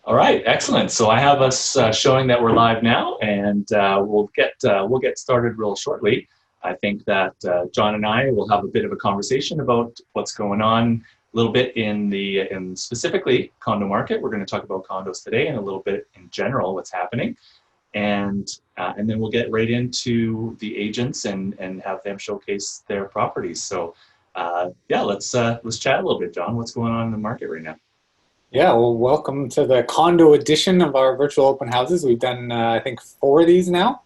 All right, excellent. So I have us showing that we're live now, and we'll get started real shortly. I think that John and I will have a bit of a conversation about what's going on a little bit in specifically condo market. We're going to talk about condos today and a little bit in general what's happening, and then we'll get right into the agents and have them showcase their properties. So yeah, let's chat a little bit, John. What's going on in the market right now? Yeah, well, welcome to the condo edition of our virtual open houses. We've done, I think, 4 of these now.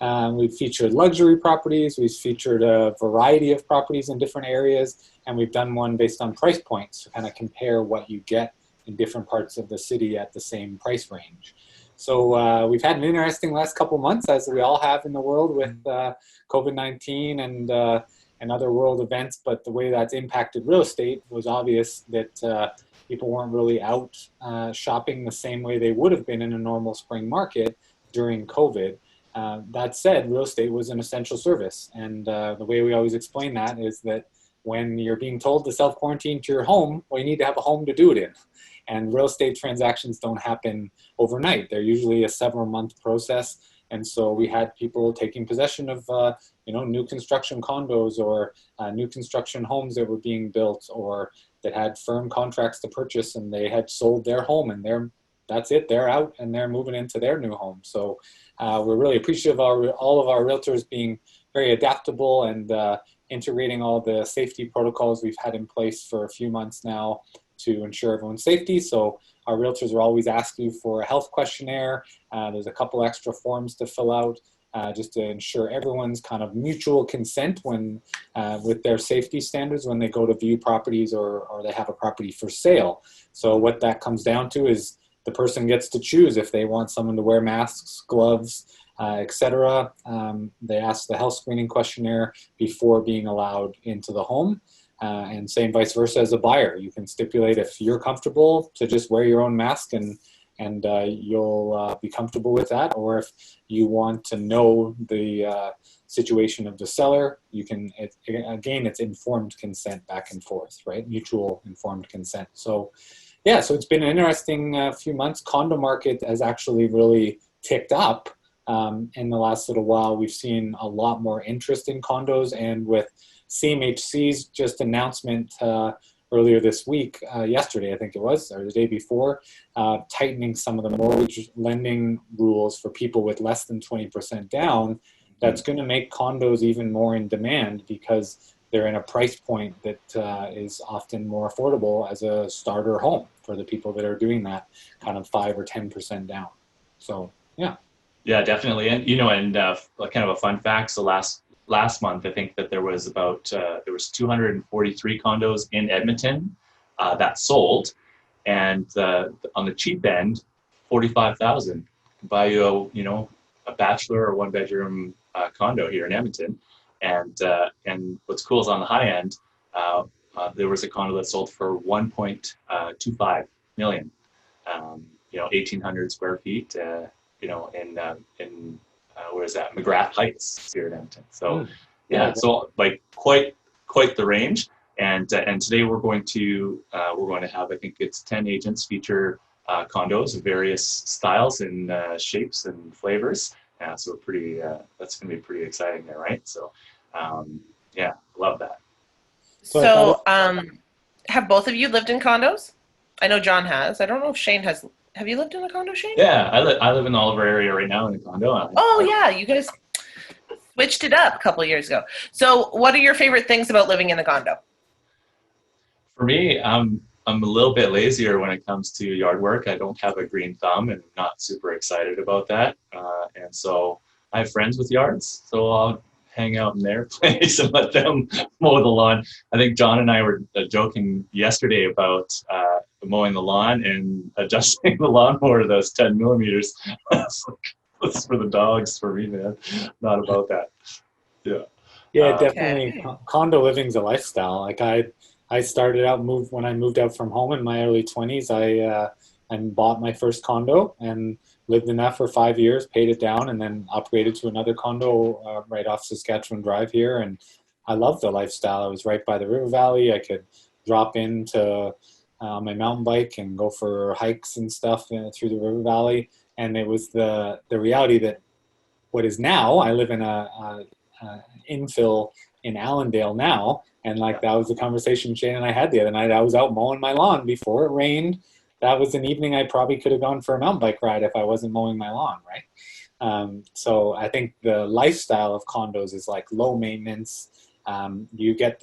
We've featured luxury properties, we've featured a variety of properties in different areas, and we've done one based on price points to kind of compare what you get in different parts of the city at the same price range. So we've had an interesting last couple months, as we all have in the world with COVID-19 and other world events, but the way that's impacted real estate was obvious that people weren't really out shopping the same way they would have been in a normal spring market during COVID. That said, real estate was an essential service. And the way we always explain that is that when you're being told to self-quarantine to your home, well, you need to have a home to do it in. And real estate transactions don't happen overnight. They're usually a several-month process. And so we had people taking possession of new construction condos or new construction homes that were being built or that had firm contracts to purchase, and they had sold their home, and that's it. They're out and they're moving into their new home. So we're really appreciative of all of our realtors being very adaptable and integrating all the safety protocols we've had in place for a few months now to ensure everyone's safety. So our realtors will always ask you for a health questionnaire. There's a couple extra forms to fill out just to ensure everyone's kind of mutual consent when with their safety standards when they go to view properties or they have a property for sale. So what that comes down to is the person gets to choose if they want someone to wear masks, gloves, etc. They ask the health screening questionnaire before being allowed into the home. And same vice versa as a buyer. You can stipulate if you're comfortable to just wear your own mask and you'll be comfortable with that, or if you want to know the situation of the seller, you can, again, it's informed consent back and forth, right? Mutual informed consent. So yeah, so it's been an interesting few months. Condo market has actually really ticked up in the last little while. We've seen a lot more interest in condos, and with CMHC's just announcement earlier this week, yesterday I think it was, or the day before, tightening some of the mortgage lending rules for people with less than 20% down, that's going to make condos even more in demand because they're in a price point that is often more affordable as a starter home for the people that are doing that kind of 5 or 10% down. So yeah. Yeah, definitely. And kind of a fun fact, so last month I think that there was 243 condos in Edmonton that sold, and on the cheap end, 45,000 can buy you a bachelor or 1-bedroom condo here in Edmonton. And what's cool is on the high end, there was a condo that sold for 1.25 million. 1,800 square feet. In where is that? McGrath Heights here in Edmonton. So yeah, so like quite the range. And today we're going to have, I think it's 10 agents feature condos of various styles and shapes and flavors. So we're pretty. That's going to be pretty exciting there, right? So yeah, love that. So have both of you lived in condos? I know John has. I don't know if Shane has. Have you lived in a condo, Shane? Yeah, I live in the Oliver area right now in a condo. Oh yeah, you guys switched it up a couple of years ago. So what are your favorite things about living in a condo? For me, I'm a little bit lazier when it comes to yard work. I don't have a green thumb and I'm not super excited about that. And so I have friends with yards, so I'll hang out in their place and let them mow the lawn. I think John and I were joking yesterday about mowing the lawn and adjusting the lawnmower to those 10 millimeters. That's for the dogs, for me, man. Not about that. Yeah. Yeah, definitely. Okay. Condo living's a lifestyle. Like I started out when I moved out from home in my early 20s. I bought my first condo and lived in that for 5 years, paid it down, and then upgraded to another condo right off Saskatchewan Drive here. And I loved the lifestyle. I was right by the river valley. I could drop into on my mountain bike and go for hikes and stuff through the river valley. And it was the reality that what is now, I live in a infill in Allendale now, and like that was the conversation Shane and I had the other night. I was out mowing my lawn before it rained. That was an evening I probably could have gone for a mountain bike ride if I wasn't mowing my lawn, right? So I think the lifestyle of condos is like low maintenance. You get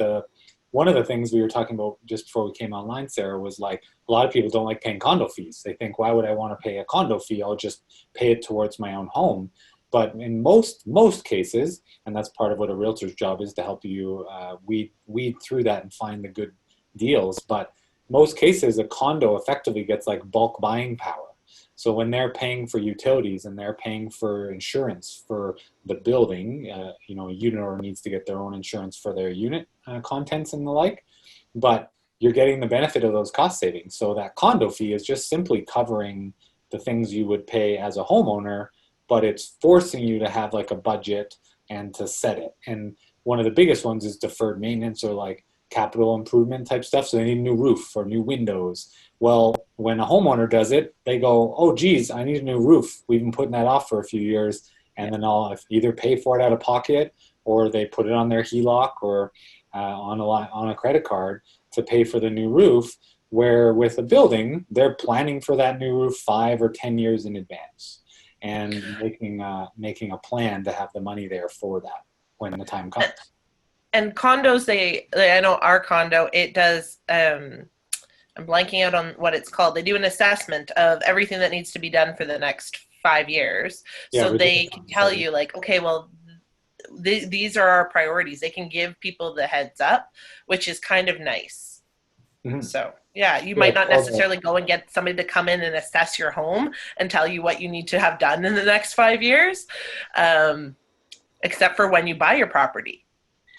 one of the things we were talking about just before we came online, Sarah, was like a lot of people don't like paying condo fees. They think, why would I want to pay a condo fee? I'll just pay it towards my own home. But in most cases, and that's part of what a realtor's job is, to help you weed through that and find the good deals. But most cases, a condo effectively gets like bulk buying power. So when they're paying for utilities and they're paying for insurance for the building, a unit owner needs to get their own insurance for their unit contents and the like. But you're getting the benefit of those cost savings. So that condo fee is just simply covering the things you would pay as a homeowner, but it's forcing you to have like a budget and to set it. And one of the biggest ones is deferred maintenance or like capital improvement type stuff. So they need a new roof or new windows. Well, when a homeowner does it, they go, oh, geez, I need a new roof. We've been putting that off for a few years. And then I'll either pay for it out of pocket, or they put it on their HELOC or on a credit card to pay for the new roof. Where with a building, they're planning for that new roof 5 or 10 years in advance and making a plan to have the money there for that when the time comes. And condos, I know our condo, it does, I'm blanking out on what it's called. They do an assessment of everything that needs to be done for the next 5 years. Yeah, so they can tell you like, okay, well, these are our priorities. They can give people the heads up, which is kind of nice. Mm-hmm. So yeah, you might not necessarily go and get somebody to come in and assess your home and tell you what you need to have done in the next 5 years, except for when you buy your property.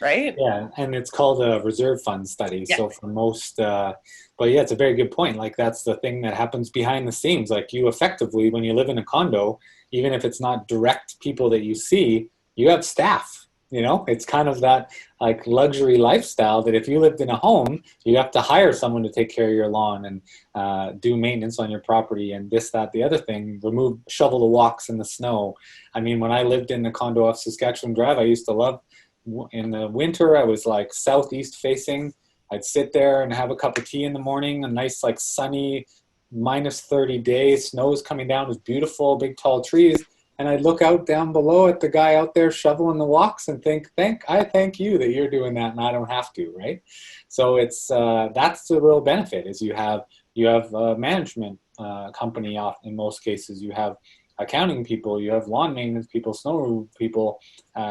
Right? Yeah, and it's called a reserve fund study. Yeah. So for most, but yeah, it's a very good point. Like that's the thing that happens behind the scenes. Like you effectively, when you live in a condo, even if it's not direct people that you see, you have staff. It's kind of that like luxury lifestyle that if you lived in a home, you have to hire someone to take care of your lawn and do maintenance on your property and this, that, the other thing, shovel the walks in the snow. I mean, when I lived in the condo off Saskatchewan Drive, I used to love. In the winter, I was like southeast facing. I'd sit there and have a cup of tea in the morning, a nice like sunny -30 day, snow's coming down, it was beautiful, big tall trees. And I'd look out down below at the guy out there shoveling the walks and think, I thank you that you're doing that and I don't have to, right? So it's that's the real benefit is you have a management company off in most cases. You have accounting people, you have lawn maintenance people, snow removal people,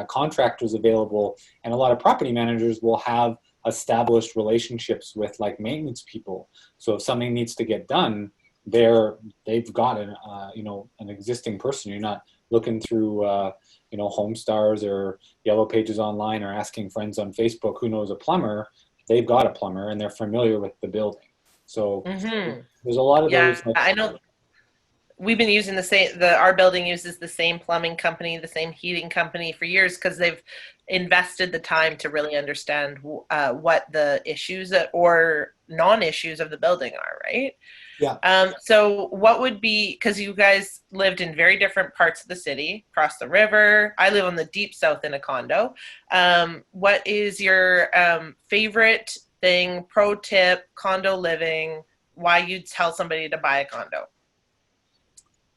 contractors available, and a lot of property managers will have established relationships with like maintenance people. So if something needs to get done, they've got an existing person. You're not looking through Homestars or Yellow Pages online or asking friends on Facebook who knows a plumber. They've got a plumber and they're familiar with the building. So there's a lot of those. I know. We've been using our building uses the same plumbing company, the same heating company for years because they've invested the time to really understand what the issues or non-issues of the building are, right? Yeah. So what would be, because you guys lived in very different parts of the city, across the river. I live on the deep south in a condo. What is your favorite thing, pro tip, condo living, why you'd tell somebody to buy a condo?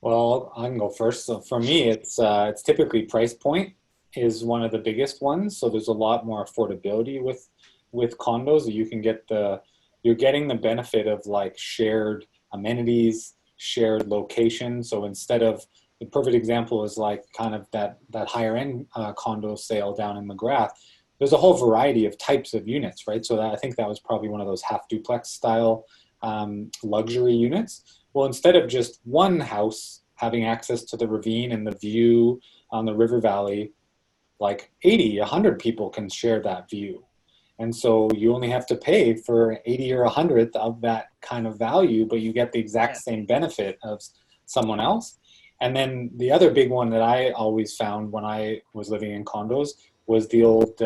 Well, I can go first. So for me, it's typically price point is one of the biggest ones. So there's a lot more affordability with condos. You can you're getting the benefit of like shared amenities, shared location. So instead of the perfect example is like kind of that higher end condo sale down in McGrath. There's a whole variety of types of units, right? So I think that was probably one of those half duplex style luxury units. Well, instead of just one house having access to the ravine and the view on the river valley, like 80, 100 people can share that view. And so you only have to pay for 80 or 100th of that kind of value, but you get the exact same benefit of someone else. And then the other big one that I always found when I was living in condos was the old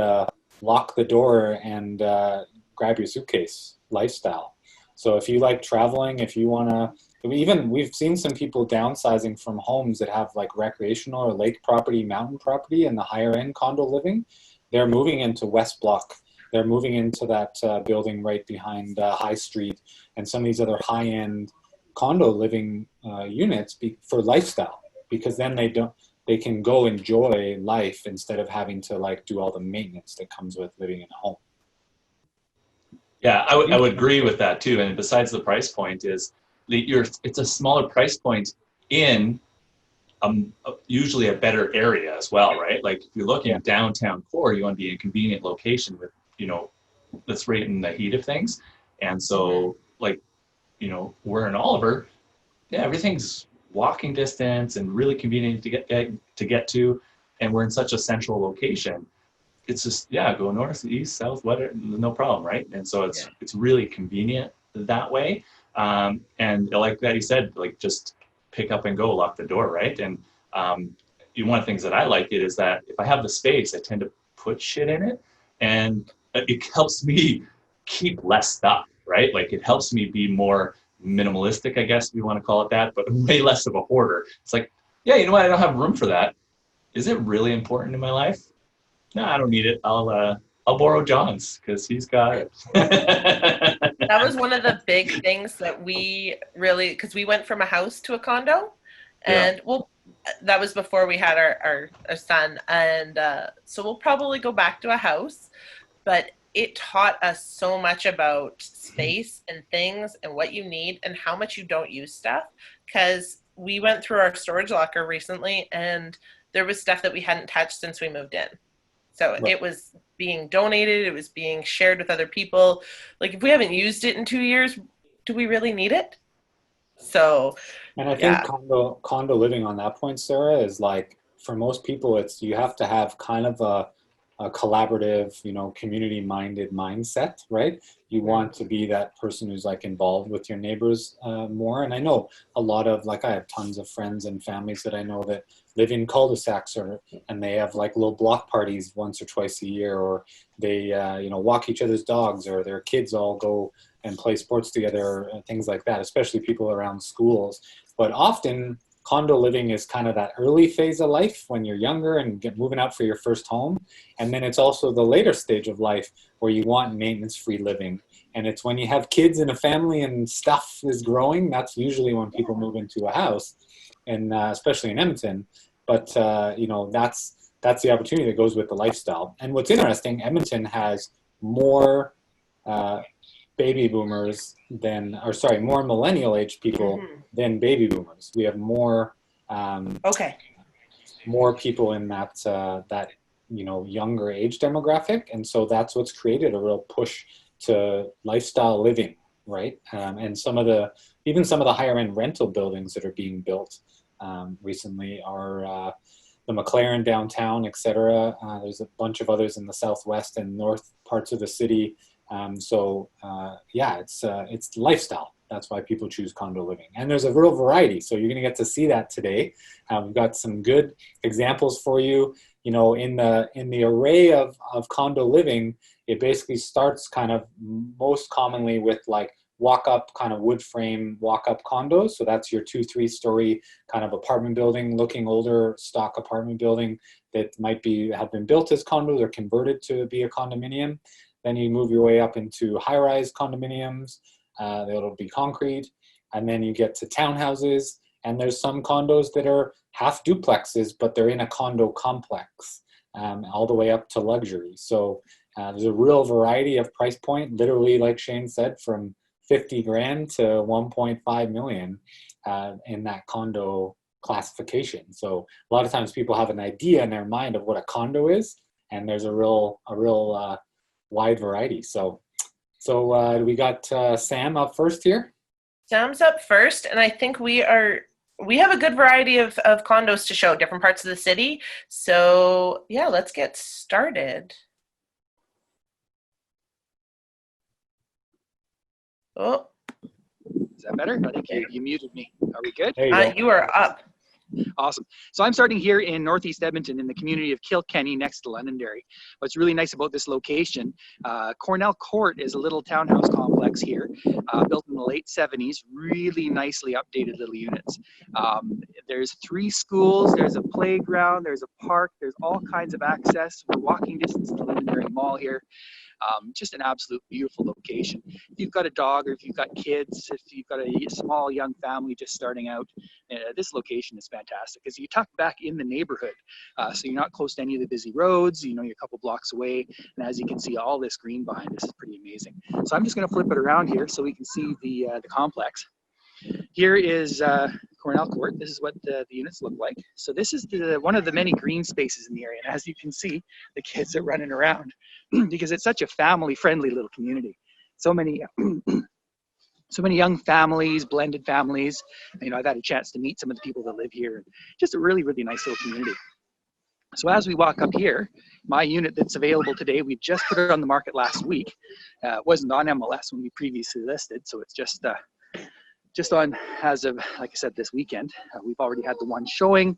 lock the door and grab your suitcase lifestyle. So if you like traveling, if you want to, we've seen some people downsizing from homes that have like recreational or lake property, mountain property, and the higher end condo living. They're moving into West Block. They're moving into that building right behind High Street and some of these other high end condo living units for lifestyle, because then they can go enjoy life instead of having to like do all the maintenance that comes with living in a home. Yeah, I would agree with that too. And besides the price point is it's a smaller price point in usually a better area as well, right? Like if you're looking at downtown core, you want to be in a convenient location with, that's right in the heat of things. And so like, we're in Oliver, yeah, everything's walking distance and really convenient to get to. And we're in such a central location. It's just, go north, east, south, whatever, no problem, right? And so it's really convenient that way. And like that you said, like just pick up and go, lock the door, right? And one of the things that I like it is that if I have the space, I tend to put shit in it, and it helps me keep less stuff, right? Like it helps me be more minimalistic, I guess if you want to call it that, but way less of a hoarder. It's like, yeah, you know what? I don't have room for that. Is it really important in my life? No, I don't need it. I'll borrow John's because he's got it. That was one of the big things that we really, because we went from a house to a condo, and that was before we had our son, and so we'll probably go back to a house, but it taught us so much about space and things and what you need and how much you don't use stuff, because we went through our storage locker recently and there was stuff that we hadn't touched since we moved in. So it was being donated, it was being shared with other people. Like if we haven't used it in 2 years, do we really need it? So, and I think condo living on that point, Sarah, is like for most people, you have to have kind of a collaborative, community-minded mindset, right? You want to be that person who's like involved with your neighbors more. And I know a lot of, like I have tons of friends and families that I know that live in cul-de-sacs and they have like little block parties once or twice a year, or they, walk each other's dogs, or their kids all go and play sports together and things like that, especially people around schools. But often condo living is kind of that early phase of life when you're younger and moving out for your first home. And then it's also the later stage of life where you want maintenance-free living. And it's when you have kids and a family and stuff is growing, that's usually when people move into a house, and especially in Edmonton. But, that's the opportunity that goes with the lifestyle. And what's interesting, Edmonton has more baby boomers more millennial age people than baby boomers. We have more more people in that younger age demographic, and so that's what's created a real push to lifestyle living, right? And some of the higher end rental buildings that are being built recently are the McLaren downtown, etc. There's a bunch of others in the southwest and north parts of the city. It's lifestyle. That's why people choose condo living. And there's a real variety. So you're going to get to see that today. We've got some good examples for you. In the array of condo living, it basically starts kind of most commonly with like walk-up kind of wood frame walk-up condos. So that's your 2-3 story kind of apartment building, looking older stock apartment building that have been built as condos or converted to be a condominium. Then you move your way up into high-rise condominiums. It'll be concrete. And then you get to townhouses. And there's some condos that are half duplexes, but they're in a condo complex, all the way up to luxury. So there's a real variety of price point, literally, like Shane said, from 50 grand to 1.5 million in that condo classification. So a lot of times people have an idea in their mind of what a condo is, and there's a real wide variety. So we got Sam up first here. Sam's up first, and I think we have a good variety of condos to show, different parts of the city. So yeah, let's get started. Oh. Is that better? I think you muted me. Are we good? You are up. Awesome. So I'm starting here in Northeast Edmonton in the community of Kilkenny next to Londonderry. What's really nice about this location, Cornell Court is a little townhouse complex here, built in the late 70s, really nicely updated little units. There's 3 schools, there's a playground, there's a park, there's all kinds of access. We're walking distance to the Londonderry Mall here. Just an absolute beautiful location. If you've got a dog or if you've got kids, if you've got a small young family just starting out, this location is fantastic because you tuck back in the neighborhood. So you're not close to any of the busy roads, you know, you're a couple blocks away. And as you can see, all this green behind us is pretty amazing. So I'm just going to flip it around here so we can see the complex. Here is Cornell Court. This is what the units look like. So this is one of the many green spaces in the area. And as you can see, the kids are running around because it's such a family-friendly little community. So many young families, blended families. You know, I've had a chance to meet some of the people that live here. Just a really, really nice little community. So as we walk up here, my unit that's available today, we just put it on the market last week. It wasn't on MLS when we previously listed, so it's just on as of, like I said, this weekend. We've already had the one showing.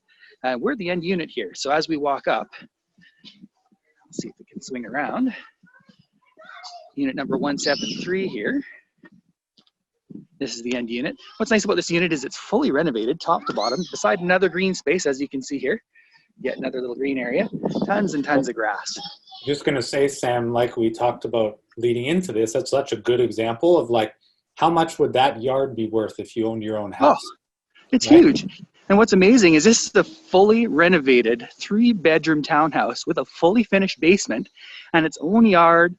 We're the end unit here. So as we walk up, let's see if we can swing around. Unit number 173 here. This is the end unit. What's nice about this unit is it's fully renovated, top to bottom, beside another green space, as you can see here. Yet another little green area. Tons and tons of grass. Just going to say, Sam, like we talked about leading into this, that's such a good example of like, how much would that yard be worth if you owned your own house? Oh, it's right? huge. And what's amazing is this is the fully renovated 3-bedroom townhouse with a fully finished basement and its own yard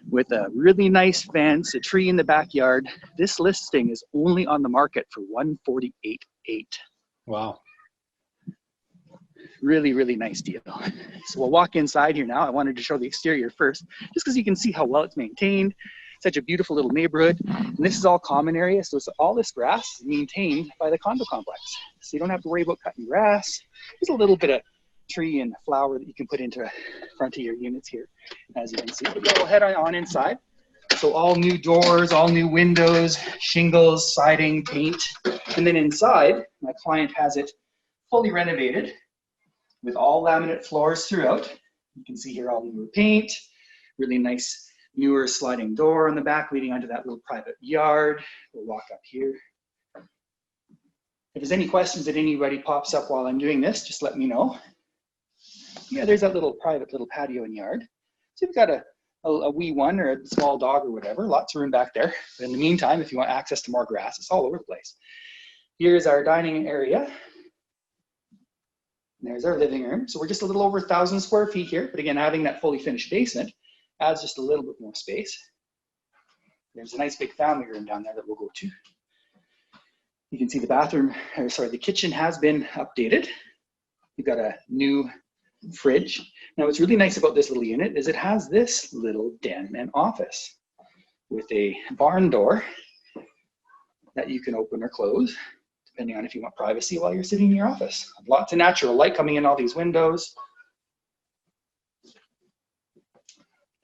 with a really nice fence, a tree in the backyard. This listing is only on the market for $148,800. Wow. Really, really nice deal. So we'll walk inside here now. I wanted to show the exterior first, just because you can see how well it's maintained. Such a beautiful little neighborhood. And this is all common area, so all this grass is maintained by the condo complex. So you don't have to worry about cutting grass. There's a little bit of tree and flower that you can put into front of your units here, as you can see. But we'll head on inside. So all new doors, all new windows, shingles, siding, paint. And then inside, my client has it fully renovated with all laminate floors throughout. You can see here all the new paint, really nice newer sliding door on the back leading onto that little private yard. We'll walk up here. If there's any questions that anybody pops up while I'm doing this, just let me know. Yeah, there's that little private little patio and yard. So you've got a wee one or a small dog or whatever, lots of room back there. But in the meantime, if you want access to more grass, it's all over the place. Here's our dining area. There's our living room. So we're just a little over 1,000 square feet here, but again, having that fully finished basement adds just a little bit more space. There's a nice big family room down there that we'll go to. You can see the bathroom, or sorry, the kitchen has been updated. You've got a new fridge. Now what's really nice about this little unit is it has this little den and office with a barn door that you can open or close, depending on if you want privacy while you're sitting in your office. Lots of natural light coming in all these windows.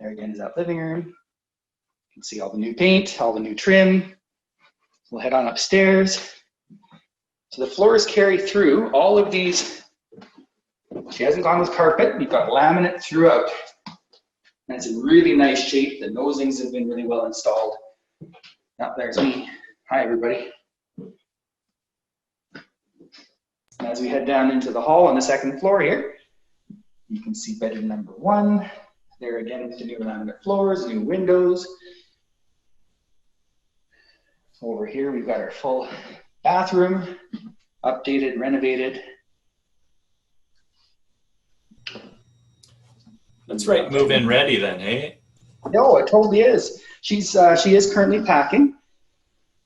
There again is that living room. You can see all the new paint, all the new trim. We'll head on upstairs. So the floors carry through all of these. She hasn't gone with carpet. You've got laminate throughout. That's in really nice shape. The nosings have been really well installed. Now there's me. Hi, everybody. As we head down into the hall on the second floor here, you can see bedroom number 1. There again with the new laminate floors, new windows. Over here we've got our full bathroom, updated, renovated. That's right, move-in ready then, hey? No, it totally is. She is currently packing.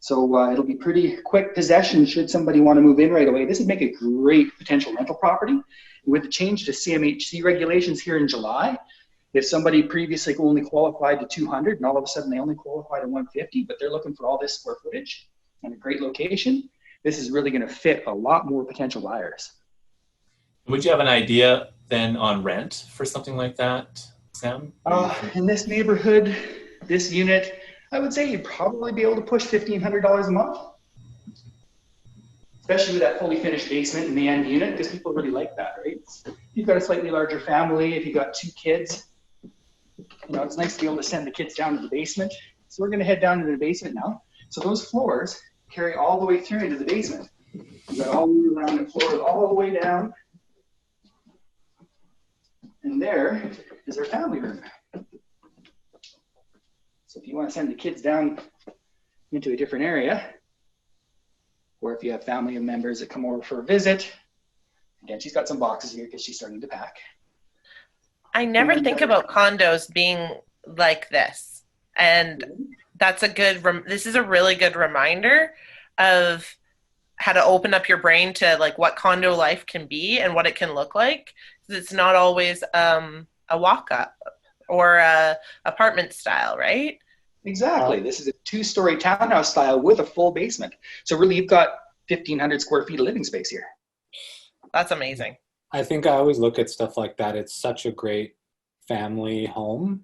So it'll be pretty quick possession should somebody want to move in right away. This would make a great potential rental property. With the change to CMHC regulations here in July, if somebody previously only qualified to 200 and all of a sudden they only qualify to 150, but they're looking for all this square footage and a great location, this is really going to fit a lot more potential buyers. Would you have an idea then on rent for something like that, Sam? In this neighborhood, this unit, I would say you'd probably be able to push $1,500 a month. especially with that fully finished basement in the end unit, because people really like that, right? If you've got a slightly larger family, if you've got 2 kids, you know, it's nice to be able to send the kids down to the basement. So we're going to head down to the basement now. So those floors carry all the way through into the basement. You've got all the way around the floor, all the way down. And there is our family room. So if you want to send the kids down into a different area, or if you have family members that come over for a visit, again, she's got some boxes here because she's starting to pack. I never think about condos being like this. And that's a good, this is a really good reminder of how to open up your brain to like what condo life can be and what it can look like. It's not always a walk-up or a apartment style, right? Exactly. This is a 2-story townhouse style with a full basement. So really, you've got 1,500 square feet of living space here. That's amazing. I think I always look at stuff like that. It's such a great family home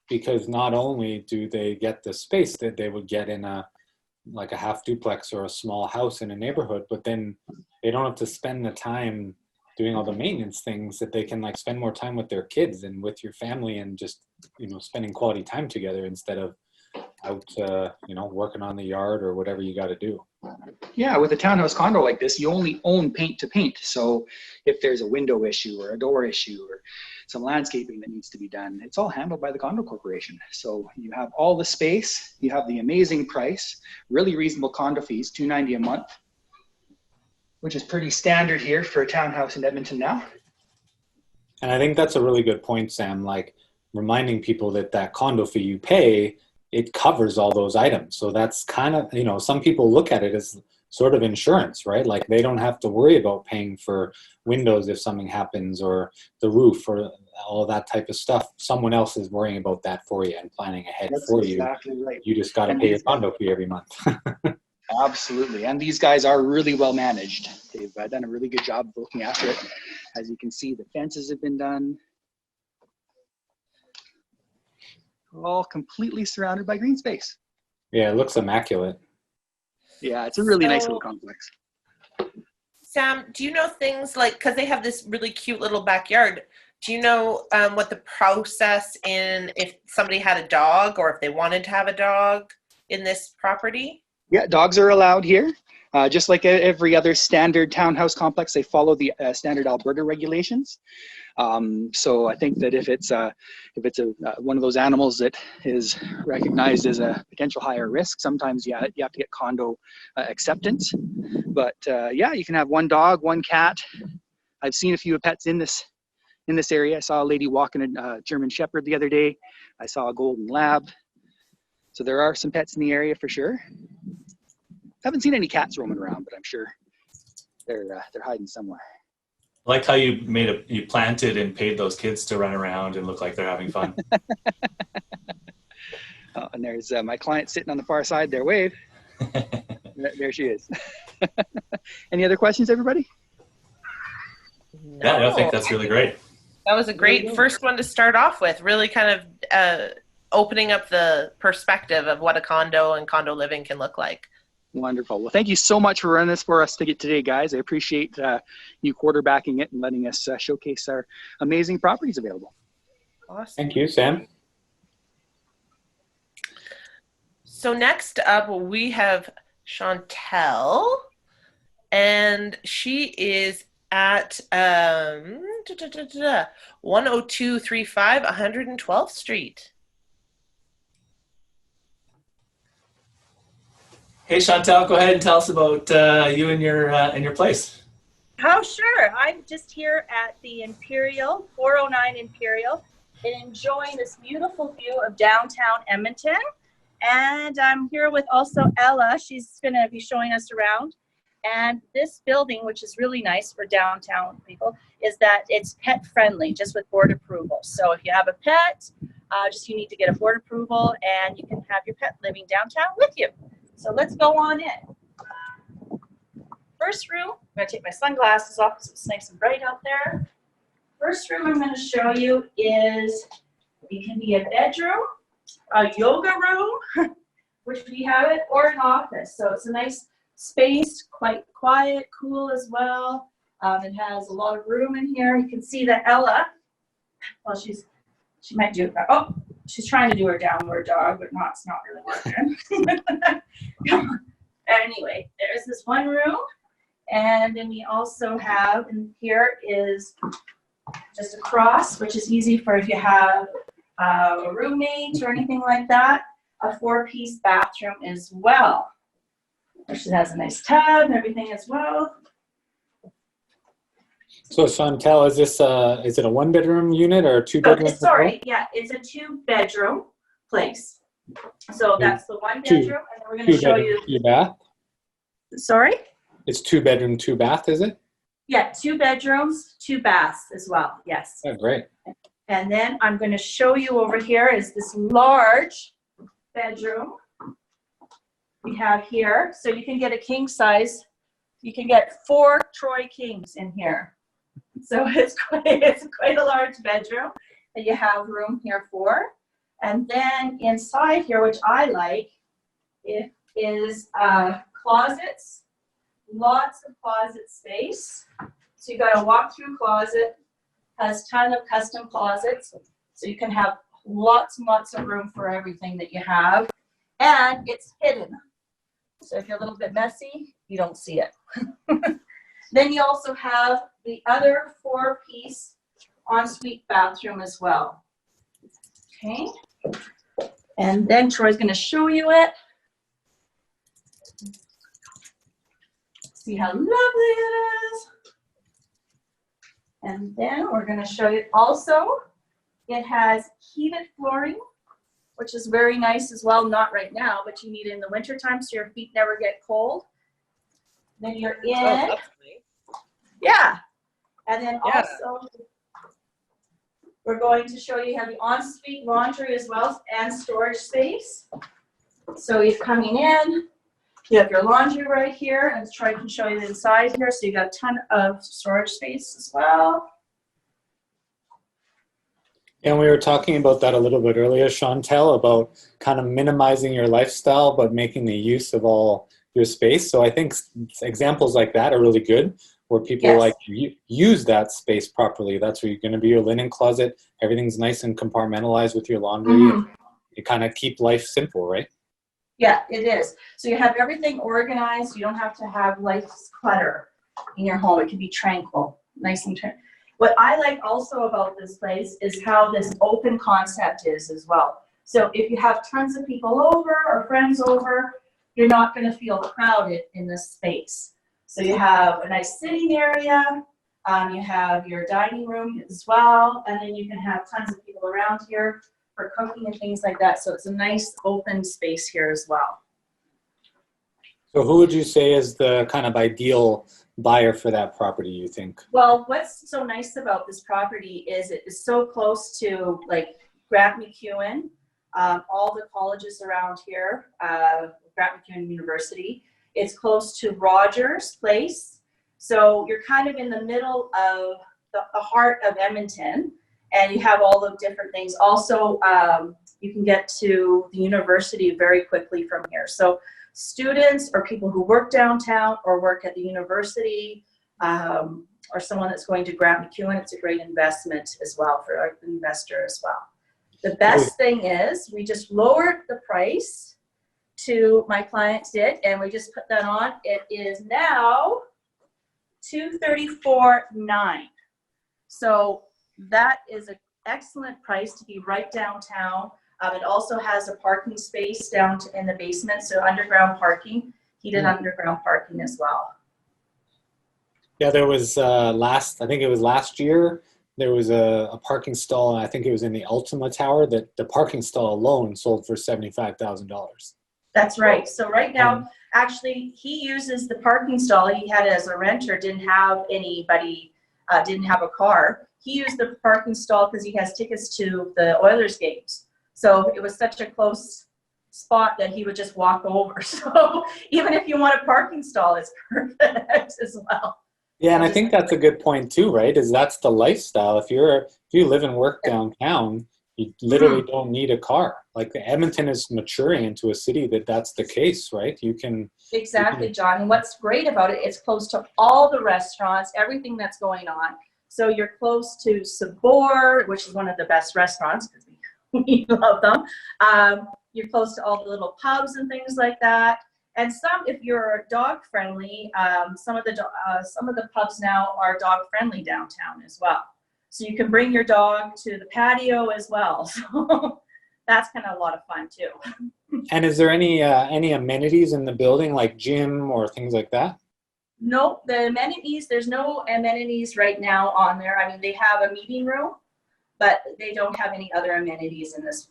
because not only do they get the space that they would get in a half duplex or a small house in a neighborhood, but then they don't have to spend the time doing all the maintenance things, that they can like spend more time with their kids and with your family and just, you know, spending quality time together instead of out, you know, working on the yard or whatever you got to do. Yeah, with a townhouse condo like this, you only own paint to paint. So if there's a window issue or a door issue or some landscaping that needs to be done, it's all handled by the condo corporation. So you have all the space, you have the amazing price, really reasonable condo fees, $290 a month, which is pretty standard here for a townhouse in Edmonton now. And I think that's a really good point, Sam, like reminding people that that condo fee you pay, it covers all those items. So that's kind of, you know, some people look at it as sort of insurance, right? Like they don't have to worry about paying for windows if something happens or the roof or all that type of stuff. Someone else is worrying about that for you and planning ahead for you. That's exactly right. You just got to pay your condo fee every month. Absolutely. And these guys are really well managed. They've done a really good job of looking after it. As you can see, the fences have been done. All completely surrounded by green space. Yeah, it looks immaculate. Yeah, it's a really nice little complex. Sam, do you know things like, because they have this really cute little backyard, do you know what the process in if somebody had a dog or if they wanted to have a dog in this property? Yeah, dogs are allowed here. Just like every other standard townhouse complex, they follow the standard Alberta regulations. So I think that if it's one of those animals that is recognized as a potential higher risk, sometimes you have to get condo acceptance. But yeah, you can have 1 dog, 1 cat. I've seen a few pets in this area. I saw a lady walking a German Shepherd the other day. I saw a golden lab. So there are some pets in the area for sure. Haven't seen any cats roaming around, but I'm sure they're hiding somewhere. I like how you planted and paid those kids to run around and look like they're having fun. And there's my client sitting on the far side there. Wave. There she is. Any other questions, everybody? Yeah, I think that's really great. That was a great first one to start off with, really kind of opening up the perspective of what a condo and condo living can look like. Wonderful. Well, thank you so much for running this for us today, guys. I appreciate you quarterbacking it and letting us showcase our amazing properties available. Awesome. Thank you, Sam. So next up, we have Chantel, and she is at 10235 112th Street. Hey, Chantal, go ahead and tell us about you and your place. Oh, sure. I'm just here at the Imperial, 409 Imperial, and enjoying this beautiful view of downtown Edmonton. And I'm here with also Ella. She's going to be showing us around. And this building, which is really nice for downtown people, is that it's pet friendly, just with board approval. So if you have a pet, you need to get a board approval, and you can have your pet living downtown with you. So let's go on in. First room, I'm going to take my sunglasses off because it's nice and bright out there. First room I'm going to show you is, it can be a bedroom, a yoga room, which we have it, or an office. So it's a nice space, quite quiet, cool as well. It has a lot of room in here. You can see that Ella, well, she might do it. Oh, she's trying to do her downward dog, but it's not really working. Anyway, there's this one room. And then we also have, and here is just a cross, which is easy for if you have a roommate or anything like that. A 4-piece bathroom as well. Which has a nice tub and everything as well. So Chantel, is this is it a 1-bedroom unit or a 2-bedroom? Sorry, yeah, it's a 2-bedroom place. So that's the 1 bedroom, and then we're going to show you. 2-bath. Sorry. It's 2-bedroom, 2-bath, is it? Yeah, 2 bedrooms, 2 baths as well. Yes. Oh, great. And then I'm going to show you over here is this large bedroom we have here. So you can get a king size. You can get 4 Troy Kings in here. So it's quite a large bedroom that you have room here for. And then inside here, which I like, it is closets. Lots of closet space. So you got a walk-through closet, has a ton of custom closets. So you can have lots and lots of room for everything that you have. And it's hidden. So if you're a little bit messy, you don't see it. Then you also have the other 4-piece ensuite bathroom as well. Okay. And then Troy's going to show you it. See how lovely it is. And then we're going to show you also, it has heated flooring, which is very nice as well. Not right now, but you need it in the wintertime so your feet never get cold. Then you're in. Oh, that's nice. Yeah. And then also, we're going to show you have the ensuite laundry as well and storage space. So you're coming in. You have your laundry right here, and Troy can show you the inside here. So you got a ton of storage space as well. And we were talking about that a little bit earlier, Chantel, about kind of minimizing your lifestyle, but making the use of all your space. So I think examples like that are really good, where people like use that space properly. That's where you're going to be your linen closet. Everything's nice and compartmentalized with your laundry. Mm-hmm. You kind of keep life simple, right? Yeah, it is. So you have everything organized. You don't have to have life's clutter in your home. It can be tranquil, nice and tranquil. What I like also about this place is how this open concept is as well. So if you have tons of people over or friends over, you're not going to feel crowded in this space. So you have a nice sitting area. You have your dining room as well. And then you can have tons of people around here for cooking and things like that. So it's a nice open space here as well. So who would you say is the kind of ideal buyer for that property, you think? Well, what's so nice about this property is it is so close to like Grant MacEwan, all the colleges around here, Grant MacEwan University. It's close to Rogers Place. So you're kind of in the middle of the heart of Edmonton. And you have all the different things. Also, you can get to the university very quickly from here. So students or people who work downtown or work at the university or someone that's going to Grant MacEwan, it's a great investment as well for an investor as well. The best thing is we just lowered the price to my client did, and we just put that on. It is now $234,900. So that is an excellent price to be right downtown. It also has a parking space down in the basement, so underground parking, heated underground parking as well. Yeah, there was I think it was last year, there was a parking stall, and I think it was in the Ultima Tower, that the parking stall alone sold for $75,000. That's right. So right now, actually, he uses the parking stall. He had it as a renter, didn't have anybody, didn't have a car. He used the parking stall because he has tickets to the Oilers games. So it was such a close spot that he would just walk over. So even if you want a parking stall, it's perfect as well. Yeah, and I think that's a good point too, right? Is that's the lifestyle. If you live and work downtown, you literally don't need a car. Like Edmonton is maturing into a city that's the case, right? You can Exactly, John. And what's great about it, it's close to all the restaurants, everything that's going on. So you're close to Sabor, which is one of the best restaurants because we love them. You're close to all the little pubs and things like that. And some, if you're dog friendly, some of the pubs now are dog friendly downtown as well. So you can bring your dog to the patio as well. So that's kind of a lot of fun too. And is there any amenities in the building, like gym or things like that? No, the amenities, there's no amenities right now on there. I mean, they have a meeting room, but they don't have any other amenities in this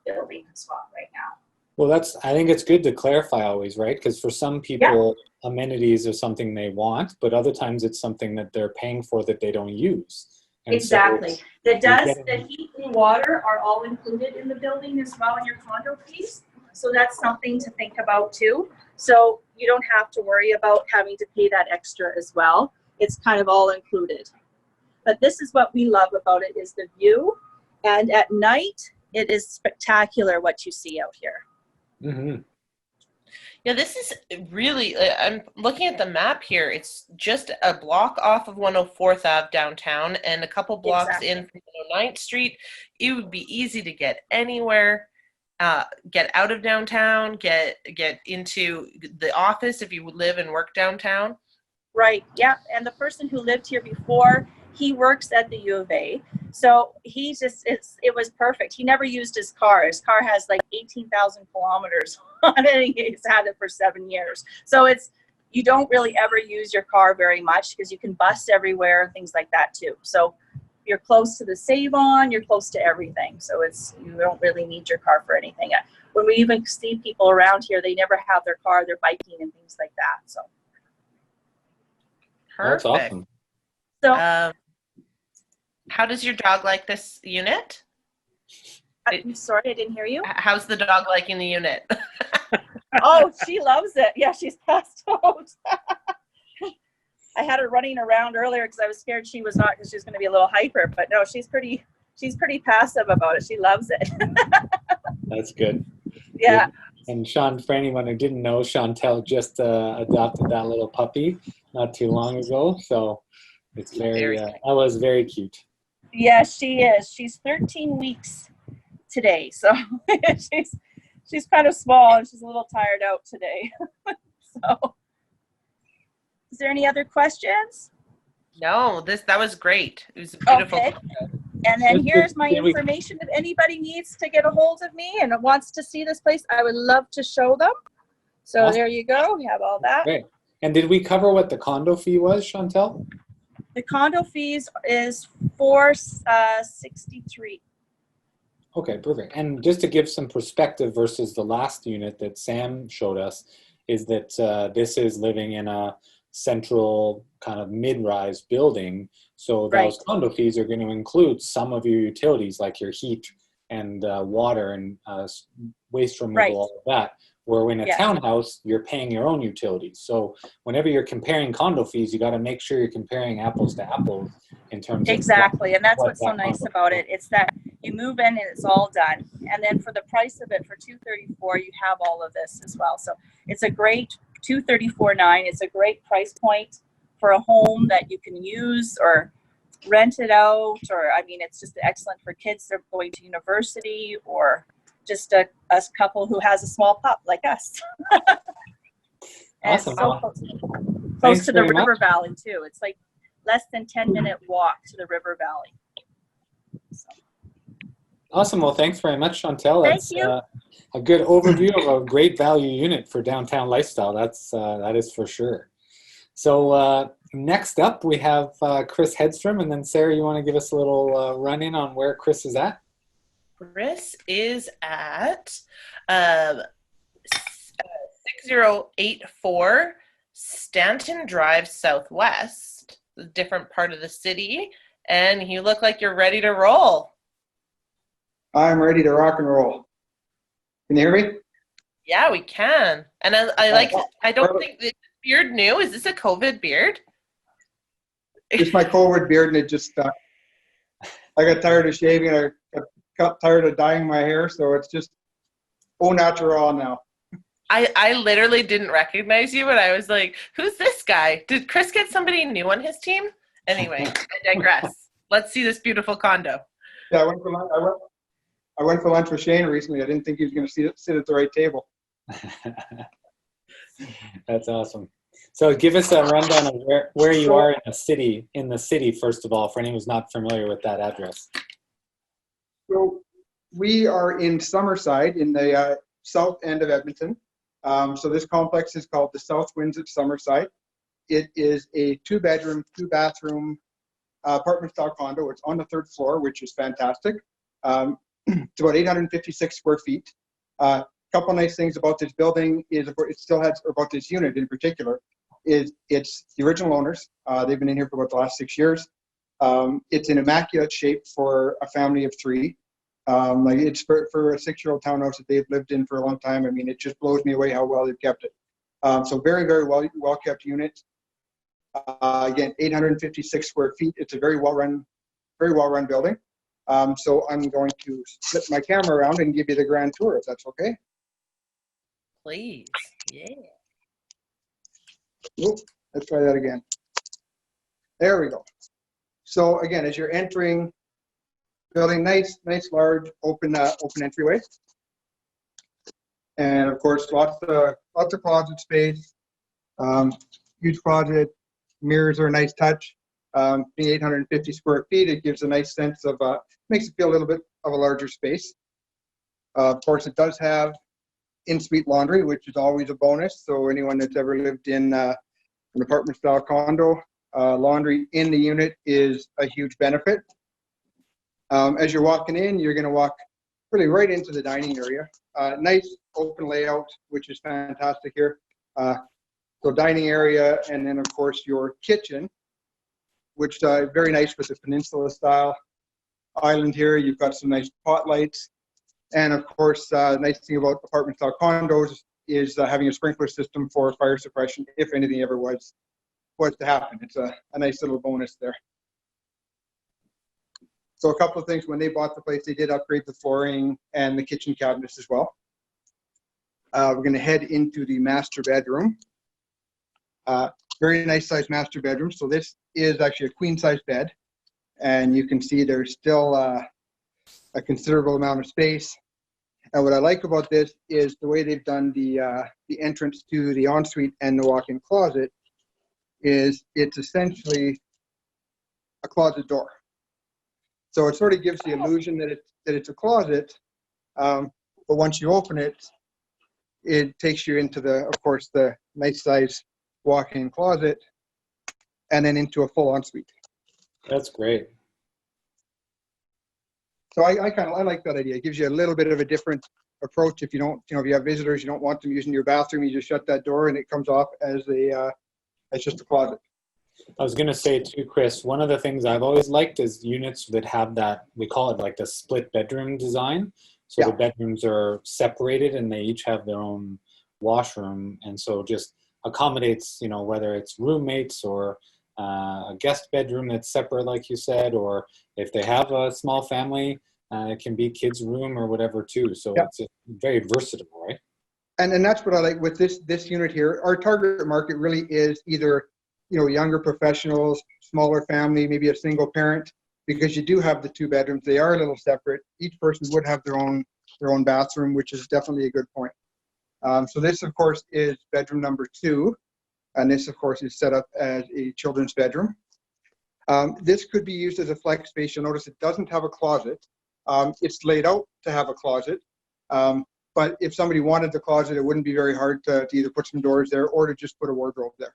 building spot right now. Well, I think it's good to clarify always, right? Because for some people, amenities are something they want, but other times it's something that they're paying for that they don't use. And exactly. So the heat and water are all included in the building as well in your condo fees. So that's something to think about too. So you don't have to worry about having to pay that extra as well. It's kind of all included. But this is what we love about it is the view. And at night, it is spectacular what you see out here. Mm-hmm. Yeah, this is really, I'm looking at the map here. It's just a block off of 104th Ave downtown and a couple blocks in from 9th Street. It would be easy to get anywhere, get out of downtown, get into the office if you live and work downtown. Right, yeah, and the person who lived here before, he works at the U of A. So he just, it was perfect. He never used his car. His car has like 18,000 kilometers on it. He's had it for 7 years. So you don't really ever use your car very much because you can bus everywhere and things like that too. So you're close to the Save-On, you're close to everything. So you don't really need your car for anything. When we even see people around here, they never have their car, they're biking and things like that. So. Perfect. That's awesome. So. How does your dog like this unit? I'm sorry, I didn't hear you. How's the dog liking the unit? Oh, she loves it. Yeah, she's passed out. I had her running around earlier because I was scared she was not because she was going to be a little hyper. But no, she's pretty passive about it. She loves it. That's good. Yeah. And Sean, for anyone who didn't know, Chantel just adopted that little puppy not too long ago. So it's that was very cute. Yeah, she is. She's 13 weeks today. So she's kind of small and she's a little tired out today. So is there any other questions? No, that was great. It was beautiful. Okay. And then here's my information. If anybody needs to get a hold of me and wants to see this place, I would love to show them. So awesome. There you go. We have all that. Great. And did we cover what the condo fee was, Chantel? The condo fees is $463. Okay, perfect. And just to give some perspective versus the last unit that Sam showed us, is that this is living in a central kind of mid-rise building. So those condo fees are going to include some of your utilities like your heat and water and waste removal, all of that. Where in a townhouse, you're paying your own utilities. So whenever you're comparing condo fees, you got to make sure you're comparing apples to apples in terms of exactly. And that's what's so nice about it. It's that you move in and it's all done. And then for the price of it, for $234, you have all of this as well. So it's a great $234.9. It's a great price point for a home that you can use or rent it out. Or I mean, it's just excellent for kids that are going to university or just a couple who has a small pup like us. And awesome. So close to the river valley too. It's like less than 10-minute walk to the river valley. So. Awesome. Well, thanks very much, Chantel. Thank you. A good overview of a great value unit for downtown lifestyle. That is for sure. So next up, we have Chris Hedstrom, and then Sarah, you want to give us a little run-in on where Chris is at? Chris is at 6084 Stanton Drive Southwest, a different part of the city, and you look like you're ready to roll. I'm ready to rock and roll. Can you hear me? Yeah, we can. And I don't think this beard new. Is this a COVID beard? It's my COVID beard, and it just I got tired of shaving, and I got tired of dyeing my hair, so it's just au natural now. I literally didn't recognize you, and I was like, who's this guy? Did Chris get somebody new on his team? Anyway, I digress. Let's see this beautiful condo. Yeah, I went for lunch. I went for lunch with Shane recently. I didn't think he was going to sit at the right table. That's awesome. So give us a rundown of where you are in the city, first of all, for anyone who's not familiar with that address. So we are in Summerside in the south end of Edmonton. So this complex is called the South Winds at Summerside. It is a 2-bedroom, 2-bathroom apartment-style condo. It's on the 3rd floor, which is fantastic. It's about 856 square feet. A couple nice things about this building is it still has, about this unit in particular, is it's the original owners. They've been in here for about the last 6 years. It's in immaculate shape for a family of 3. Like it's for a 6-year-old townhouse that they've lived in for a long time. I mean, it just blows me away how well they've kept it. So very, very well kept unit. Again, 856 square feet. It's a very well run building. So I'm going to flip my camera around and give you the grand tour, if that's okay. Please, yeah. Oop, let's try that again. There we go. So again, as you're entering, building nice, large, open entryway, and of course, lots of closet space. Huge closet. Mirrors are a nice touch. Being 850 square feet, it gives a nice sense of, makes it feel a little bit of a larger space. Of course, it does have in-suite laundry, which is always a bonus. So anyone that's ever lived in an apartment-style condo, laundry in the unit is a huge benefit. As you're walking in, you're going to walk really right into the dining area. Nice open layout, which is fantastic here. So dining area, and then of course your kitchen, which is very nice with the peninsula style island here. You've got some nice pot lights. And of course, nice thing about apartment style condos is having a sprinkler system for fire suppression if anything ever was to happen. It's a nice little bonus there. So a couple of things, when they bought the place, they did upgrade the flooring and the kitchen cabinets as well. We're going to head into the master bedroom. Very nice sized master bedroom. So this is actually a queen size bed, and you can see there's still a considerable amount of space. And what I like about this is the way they've done the entrance to the ensuite and the walk-in closet is it's essentially a closet door. So it sort of gives the illusion that it's a closet, but once you open it, it takes you into of course, the nice size walk-in closet, and then into a full ensuite. That's great. So I like that idea. It gives you a little bit of a different approach. If you don't, if you have visitors, you don't want them using your bathroom, you just shut that door and it comes off as just a closet. I was going to say too, Chris, one of the things I've always liked is units that have that, we call it like the split bedroom design. So the bedrooms are separated and they each have their own washroom. And so just accommodates, whether it's roommates or a guest bedroom that's separate, like you said, or if they have a small family, it can be kids' room or whatever too. So it's very versatile, right? And that's what I like with this unit here. Our target market really is either, younger professionals, smaller family, maybe a single parent, because you do have the 2 bedrooms. They are a little separate. Each person would have their own bathroom, which is definitely a good point. So this, of course, is bedroom number 2. And this, of course, is set up as a children's bedroom. This could be used as a flex space. You'll notice it doesn't have a closet. It's laid out to have a closet. But if somebody wanted the closet, it wouldn't be very hard to either put some doors there or to just put a wardrobe there.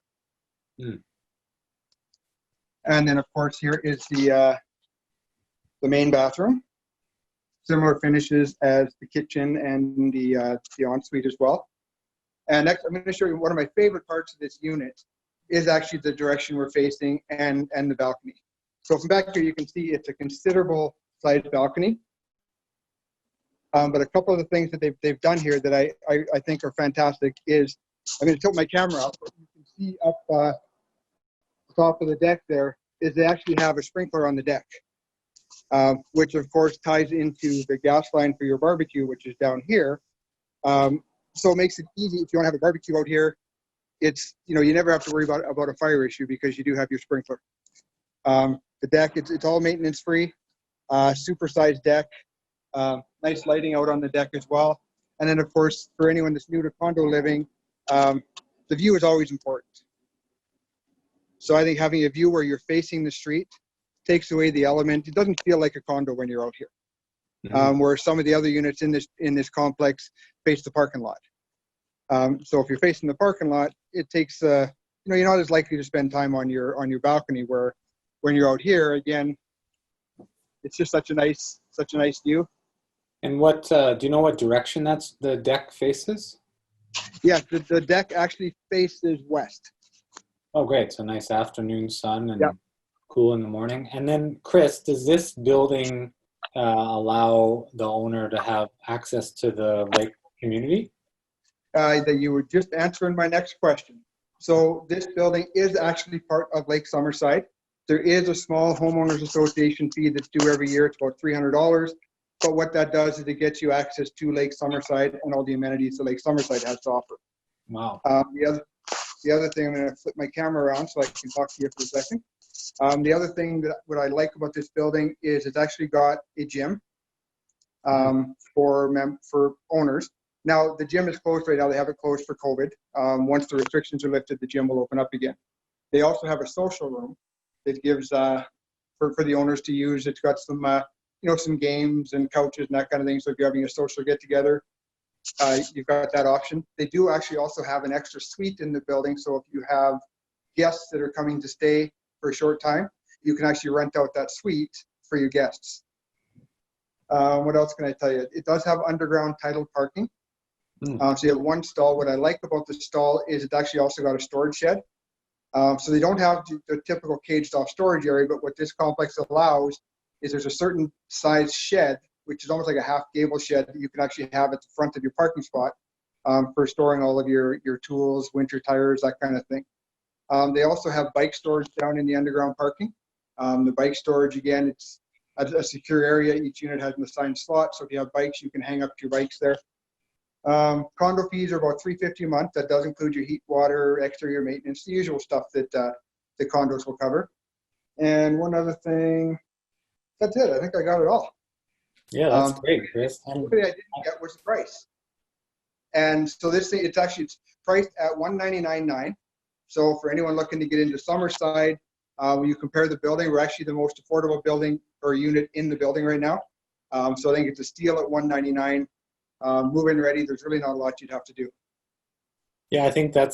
And then, of course, here is the main bathroom. Similar finishes as the kitchen and the ensuite as well. And next, I'm going to show you one of my favorite parts of this unit is actually the direction we're facing and the balcony. So from back here, you can see it's a considerable sized balcony. But a couple of the things that they've done here that I think are fantastic is, I'm going to tilt my camera up, but you can see up top of the deck there is they actually have a sprinkler on the deck. which of course ties into the gas line for your barbecue, which is down here. So it makes it easy if you want to have a barbecue out here. It's, you never have to worry about a fire issue because you do have your sprinkler. The deck, it's all maintenance free, supersized deck, nice lighting out on the deck as well. And then of course, for anyone that's new to condo living, the view is always important. So I think having a view where you're facing the street takes away the element. It doesn't feel like a condo when you're out here. Where some of the other units in this complex face the parking lot. So if you're facing the parking lot, it takes you're not as likely to spend time on your balcony. Where when you're out here, again, it's just such a nice view. And what do you know what direction the deck faces? Yeah, the deck actually faces west. Oh, great! So nice afternoon sun and cool in the morning. And then, Chris, does this building allow the owner to have access to the lake community? That you were just answering my next question. So this building is actually part of Lake Summerside. There is a small homeowners association fee that's due every year. It's about $300. But what that does is it gets you access to Lake Summerside and all the amenities that Lake Summerside has to offer. Wow. The other thing, I'm going to flip my camera around so I can talk to you for a second. The other thing what I like about this building is it's actually got a gym for owners. Now, the gym is closed right now. They have it closed for COVID. Once the restrictions are lifted, the gym will open up again. They also have a social room that gives for the owners to use. It's got some some games and couches and that kind of thing. So if you're having a social get-together, you've got that option. They do actually also have an extra suite in the building. So if you have guests that are coming to stay for a short time, you can actually rent out that suite for your guests. What else can I tell you? It does have underground tidal parking. So you have one stall. What I like about the stall is it's actually also got a storage shed. So they don't have the typical caged off storage area, but what this complex allows is there's a certain size shed, which is almost like a half gable shed that you can actually have at the front of your parking spot for storing all of your tools, winter tires, that kind of thing. They also have bike storage down in the underground parking. The bike storage, again, it's a secure area. Each unit has an assigned slot. So if you have bikes, you can hang up your bikes there. Condo fees are about $350 a month. That does include your heat, water, exterior maintenance, the usual stuff that the condos will cover. And one other thing, that's it. I think I got it all. Yeah, that's great, Chris. One thing I didn't get was the price. And so this thing, it's priced at $199.9. So for anyone looking to get into Summerside, when you compare the building, we're actually the most affordable building or unit in the building right now. So I think it's a steal at $199. Move-in ready. There's really not a lot you'd have to do. Yeah, I think that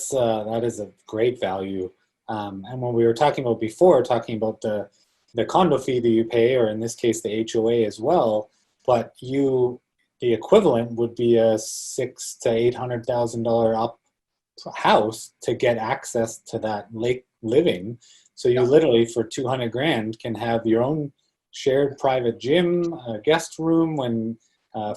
is a great value. And when we were talking about the condo fee that you pay, or in this case the HOA as well, but the equivalent would be a $600,000 to $800,000 up house to get access to that lake living. So you literally for $200,000 can have your own shared private gym, a guest room when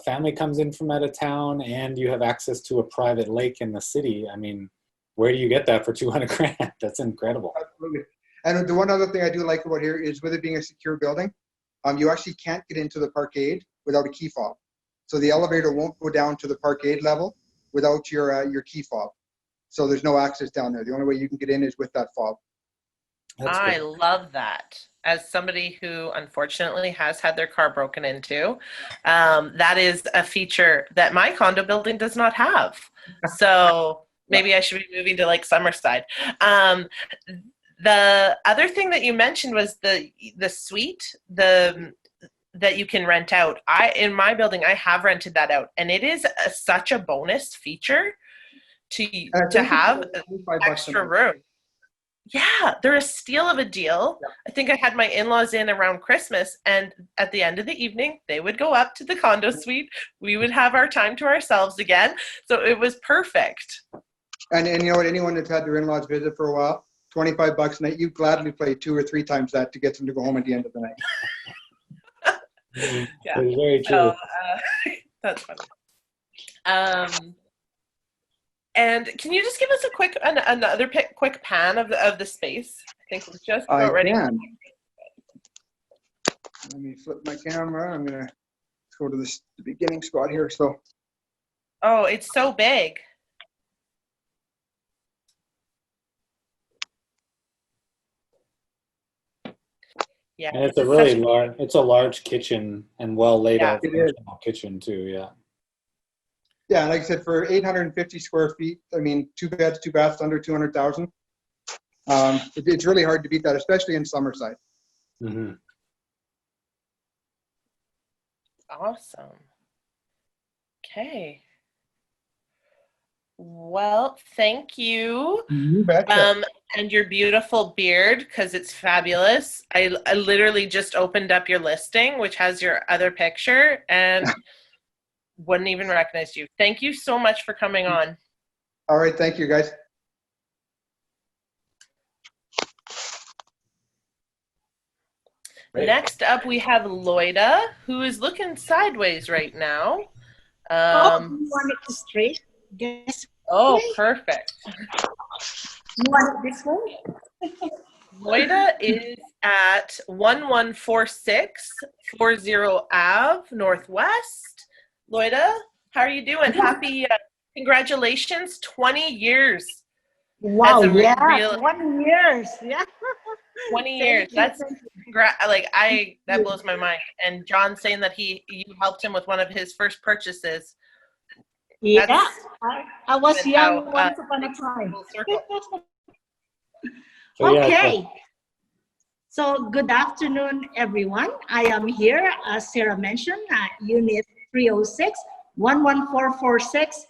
family comes in from out of town, and you have access to a private lake in the city. I mean, where do you get that for $200,000? That's incredible. Absolutely. And the one other thing I do like about here is with it being a secure building, you actually can't get into the parkade without a key fob. So the elevator won't go down to the parkade level without your key fob. So there's no access down there. The only way you can get in is with that fob. I love that. As somebody who unfortunately has had their car broken into, that is a feature that my condo building does not have. So maybe I should be moving to Lake Summerside. The other thing that you mentioned was the suite, that you can rent out. In my building, I have rented that out, and it is such a bonus feature to have extra room. Yeah, they're a steal of a deal. Yeah. I think I had my in-laws in around Christmas, and at the end of the evening, they would go up to the condo suite. We would have our time to ourselves again. So it was perfect. And you know what? Anyone that's had their in-laws visit for a while, $25 a night, you gladly play 2 or 3 times that to get them to go home at the end of the night. Yeah, very true. That's funny. And can you just give us a quick quick pan of the space? I think we're just about ready. Can. Let me flip my camera. I'm gonna go to the beginning spot here. So, Oh, it's so big. Yeah, And it's this a is such really large, it's a large kitchen and well laid Yeah. out It is. functional kitchen too, yeah. yeah, like I said, for 850 square feet, I mean, 2 beds, 2 baths, under 200,000. It's really hard to beat that, especially in Summerside. Mm-hmm. awesome. Okay. Well, thank you. You betcha. And your beautiful beard, because it's fabulous. I literally just opened up your listing, which has your other picture, and wouldn't even recognize you. Thank you so much for coming on. All right, thank you, guys. Great. Next up, we have Loida, who is looking sideways right now. You want it straight? This Oh, way? perfect. You want it this way? Loida is at 1146 40 Ave Northwest. Loida, how are you doing? Happy congratulations, 20 years. Wow, As a yeah, real- 20 years. Yeah. 20 Thank years. you, That's thank you. that blows my mind. And John saying that you helped him with one of his first purchases. Yeah, That's I was good young how, once upon a time. full circle. So, yeah, Okay. So good afternoon, everyone. I am here, as Sarah mentioned, at Unit 306, 11446,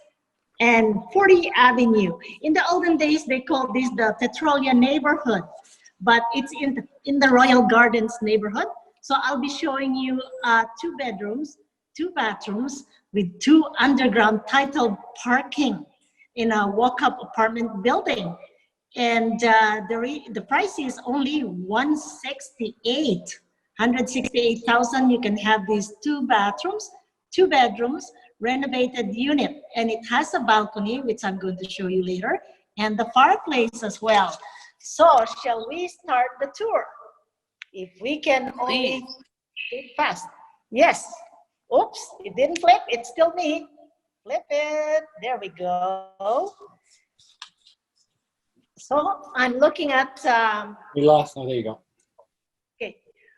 and 40 Avenue. In the olden days, they called this the Petrolia neighborhood, but it's in the Royal Gardens neighborhood. So I'll be showing you 2 bedrooms, 2 bathrooms with 2 underground titled parking in a walk-up apartment building. And the price is only 168,000. You can have these 2 bathrooms, 2 bedrooms, renovated unit, and it has a balcony, which I'm going to show you later, and the fireplace as well. So shall we start the tour? If we can only do it fast. Yes. Oops, it didn't flip. It's still me. Flip it. There we go. So I'm looking at, we lost, oh, there you go. okay,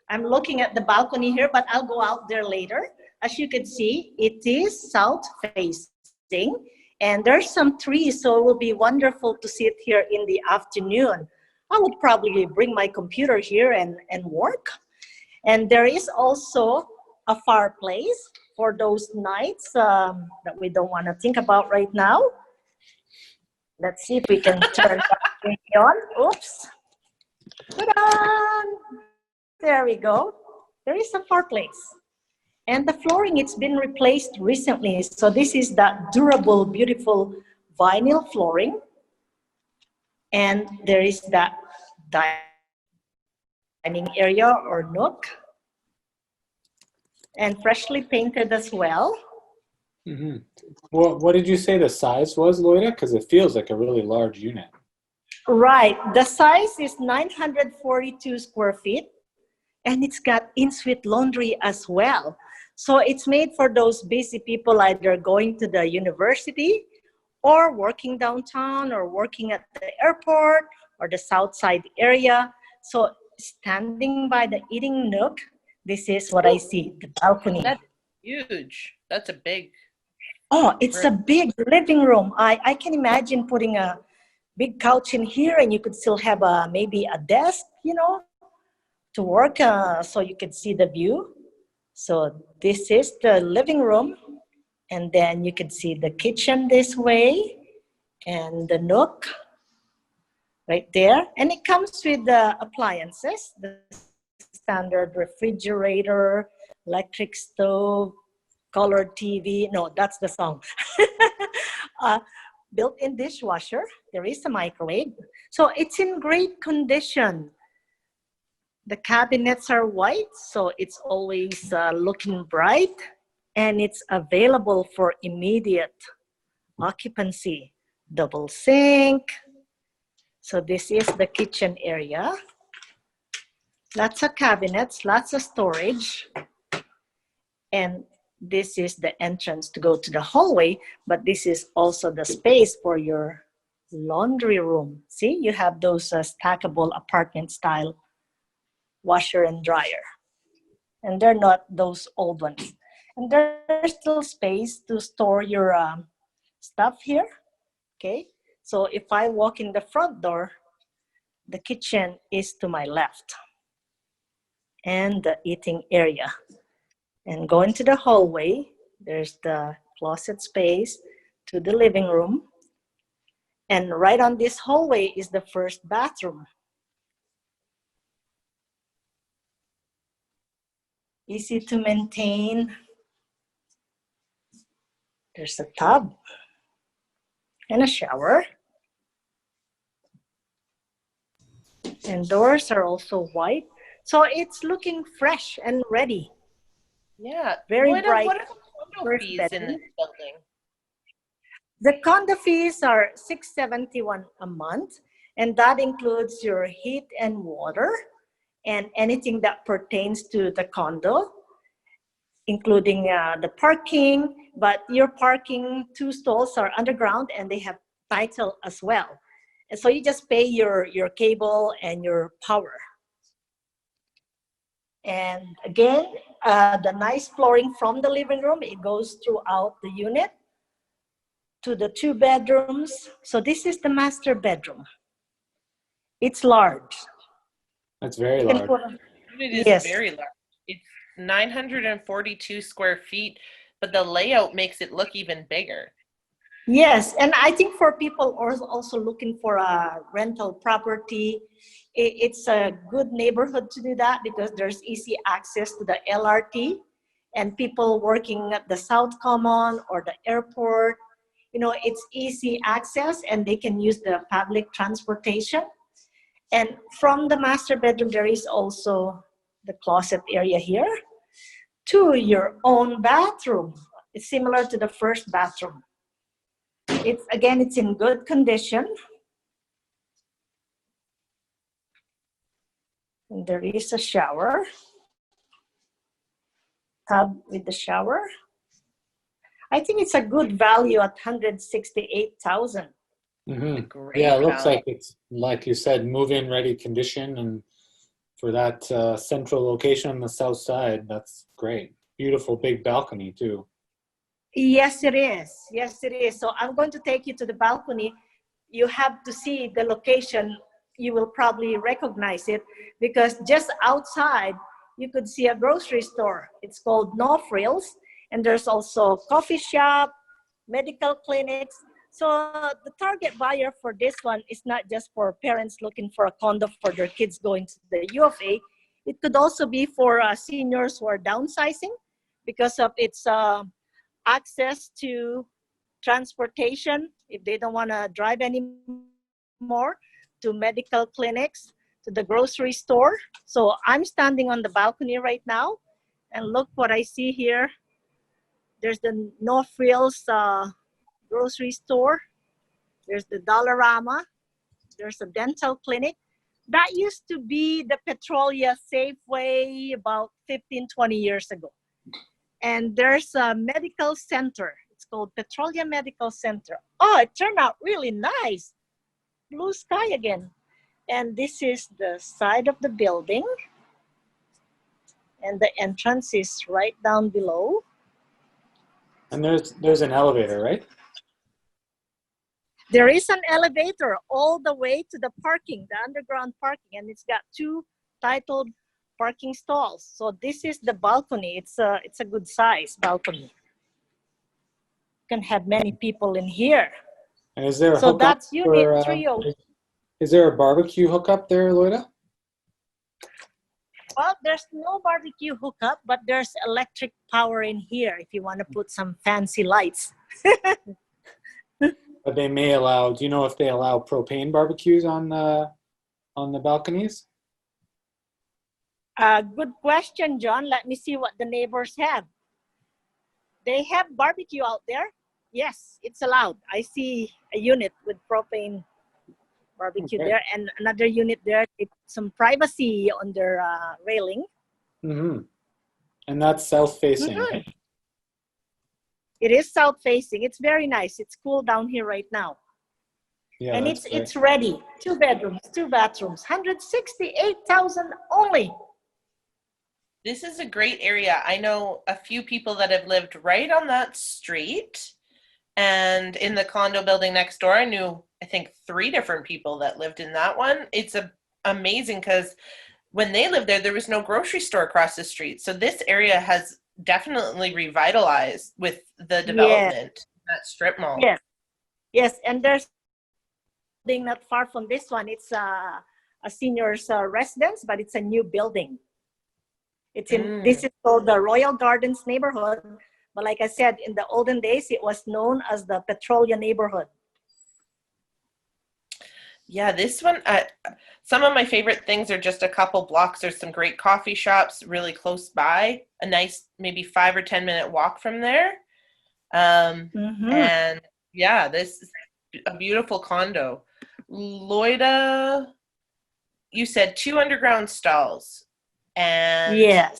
I'm looking at the balcony here, but I'll go out there later. As you can see, it is south facing, and there's some trees, so it will be wonderful to sit here in the afternoon. I would probably bring my computer here and work. And there is also a fireplace for those nights that we don't want to think about right now. Let's see if we can turn that on. Oops. Ta-da! There we go. There is a fireplace. And the flooring, it's been replaced recently. So this is that durable, beautiful vinyl flooring. And there is that dining area or nook. And freshly painted as well. Mm-hmm. Well, what did you say the size was, Loida? Because it feels like a really large unit. Right. The size is 942 square feet. And it's got in-suite laundry as well. So it's made for those busy people either going to the university or working downtown or working at the airport or the south side area. So standing by the eating nook, this is what I see, the balcony. That's huge. That's a big. Oh, it's a big living room. I can imagine putting a big couch in here and you could still have maybe a desk, to work so you could see the view. So this is the living room, and then you can see the kitchen this way and the nook right there. And it comes with the appliances, the standard refrigerator, electric stove, color TV. No, that's the song. Built-in dishwasher. There is a microwave. So it's in great condition. The cabinets are white, so it's always looking bright, and it's available for immediate occupancy. Double sink. So this is the kitchen area. Lots of cabinets, lots of storage. And this is the entrance to go to the hallway, but this is also the space for your laundry room. See, you have those stackable apartment style washer and dryer. And they're not those old ones. And there's still space to store your stuff here. Okay, so if I walk in the front door, the kitchen is to my left and the eating area. And go into the hallway, there's the closet space to the living room. And right on this hallway is the first bathroom. Easy to maintain. There's a tub and a shower. And doors are also white. So it's looking fresh and ready. Yeah. Very bright. What are the condo first fees in bedroom. this building? The condo fees are $671 a month, and that includes your heat and water and anything that pertains to the condo, including the parking. But your parking 2 stalls are underground and they have title as well. And so you just pay your cable and your power. And again, the nice flooring from the living room, it goes throughout the unit to the 2 bedrooms. So this is the master bedroom. It's large. That's very You can large. put a- It is Yes. very large. It's 942 square feet, but the layout makes it look even bigger. Yes, and I think for people also looking for a rental property, it's a good neighborhood to do that because there's easy access to the LRT and people working at the South Common or the airport. You know, it's easy access and they can use the public transportation. And from the master bedroom, there is also the closet area here to your own bathroom. It's similar to the first bathroom. It's in good condition. And there is a shower, tub with the shower. I think it's a good value at $168,000. Mm-hmm. Great Yeah, it looks value. like it's, like you said, move-in ready condition, and for that central location on the south side, that's great. Beautiful big balcony too. Yes, it is. Yes, it is. So I'm going to take you to the balcony. You have to see the location. You will probably recognize it because just outside, you could see a grocery store. It's called No Frills. And there's also coffee shop, medical clinics. So the target buyer for this one is not just for parents looking for a condo for their kids going to the U of A. It could also be for seniors who are downsizing because of its access to transportation if they don't want to drive anymore, to medical clinics, to the grocery store. So I'm standing on the balcony right now and look what I see here. There's the No Frills grocery store. There's the Dollarama. There's a dental clinic. That used to be the Petrolia Safeway about 15, 20 years ago. And there's a medical center. It's called Petrolia Medical Center. Oh, it turned out really nice. Blue sky again. And this is the side of the building. And the entrance is right down below. And there's an elevator, right? There is an elevator all the way to the parking, the underground parking, and it's got 2 titled parking stalls. So this is the balcony. It's a good size balcony. You can have many people in here. And is there a So hookup that's unit for, 301. is there a barbecue hookup there, Loida? Well, there's no barbecue hookup, but there's electric power in here if you want to put some fancy lights. But they may allow, do you know if they allow propane barbecues on the balconies? Good question, John. Let me see what the neighbors have. They have barbecue out there. Yes, it's allowed. I see a unit with propane barbecue Okay. there, and another unit there. It's some privacy on their railing. Mm-hmm. And that's south facing, Mhm. right? It is south facing. It's very nice. It's cool down here right now. Yeah, And that's great. it's ready. 2 bedrooms, 2 bathrooms, 168,000 only. This is a great area. I know a few people that have lived right on that street, and in the condo building next door, I knew, I think, 3 different people that lived in that one. It's amazing because when they lived there, there was no grocery store across the street. So this area has definitely revitalized with the development, that strip mall. Yes. Yes, and there's building not far from this one. It's a senior's residence, but it's a new building. It's in this is called the Royal Gardens neighborhood. But like I said, in the olden days, it was known as the Petrolia neighborhood. Yeah, this one, some of my favorite things are just a couple blocks. There's some great coffee shops really close by, a nice maybe 5 or 10 minute walk from there. And yeah, this is a beautiful condo. Loida, you said 2 underground stalls and Yes.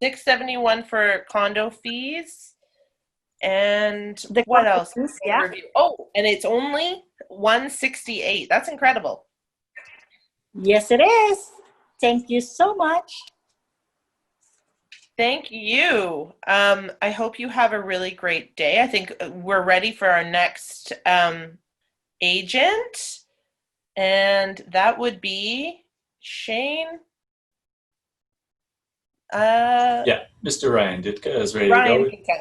$671 for condo fees. And The what condo else? fees, yeah. Oh, and it's only $168. That's incredible. Yes, it is. Thank you so much. Thank you. I hope you have a really great day. I think we're ready for our next agent, and that would be Shane. Yeah, Mr. Ryan Ditka is ready Ryan to go. Kitchen.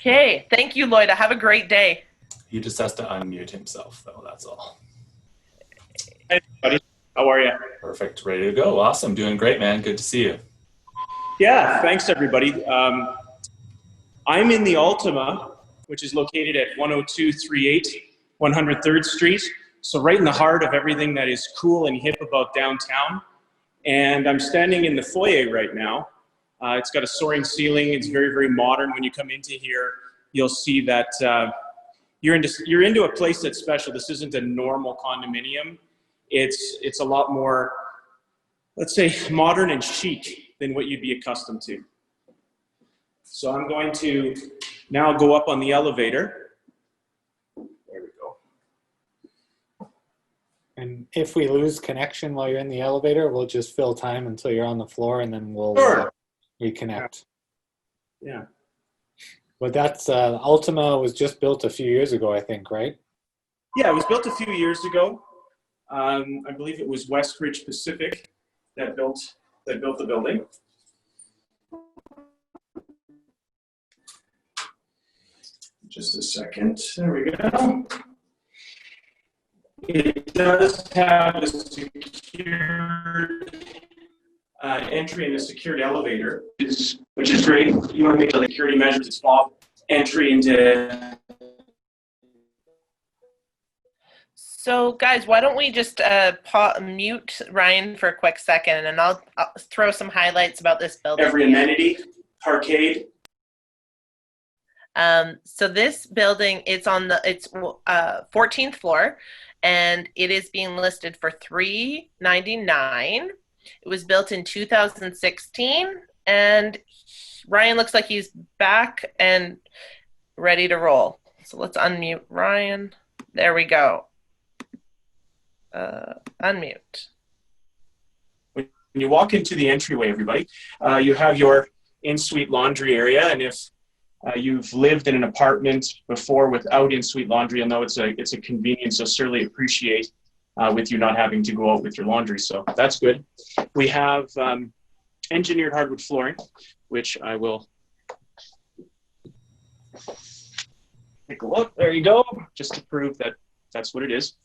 Okay, thank you, Loida. Have a great day. He just has to unmute himself, though. That's all. Hey, buddy. How are you? Perfect. Ready to go. Awesome. Doing great, man. Good to see you. Yeah, thanks, everybody. I'm in the Ultima, which is located at 10238 103rd Street. So right in the heart of everything that is cool and hip about downtown. And I'm standing in the foyer right now. It's got a soaring ceiling. It's very, very modern. When you come into here, you'll see that you're into a place that's special. This isn't a normal condominium. It's a lot more, let's say, modern and chic than what you'd be accustomed to. So I'm going to now go up on the elevator. There we go. And if we lose connection while you're in the elevator, we'll just fill time until you're on the floor, and then we'll reconnect. Yeah. But that's Ultima was just built a few years ago, I think, right? Yeah, it was built a few years ago. I believe it was Westridge Pacific that built the building. Just a second. There we go. It does have a secured entry and a secured elevator, which is great. You want to make the security measures. It's small entry into. So, guys, why don't we just mute Ryan for a quick second, and I'll throw some highlights about this building. Every amenity, parkade. So this building, it's 14th floor, and it is being listed for $399. It was built in 2016, and Ryan looks like he's back and ready to roll. So let's unmute Ryan. There we go. Unmute. When you walk into the entryway, everybody, you have your in-suite laundry area, and if you've lived in an apartment before without in-suite laundry, you'll know it's a convenience. You'll certainly appreciate with you not having to go out with your laundry. So that's good. We have engineered hardwood flooring, which I will take a look. There you go, just to prove that that's what it is.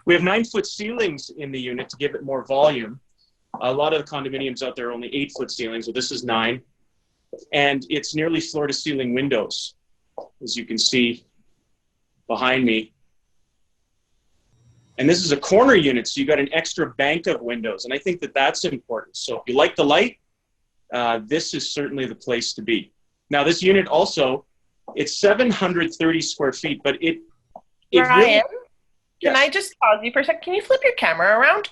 We have 9-foot ceilings in the unit to give it more volume. A lot of the condominiums out there are only 8-foot ceilings, so this is 9. And it's nearly floor-to-ceiling windows, as you can see behind me. And this is a corner unit, so you got an extra bank of windows, and I think that that's important. So if you like the light, this is certainly the place to be. Now, this unit also, it's 730 square feet, but it Ryan, really... Can Yes. I just pause you for a second? Can you flip your camera around?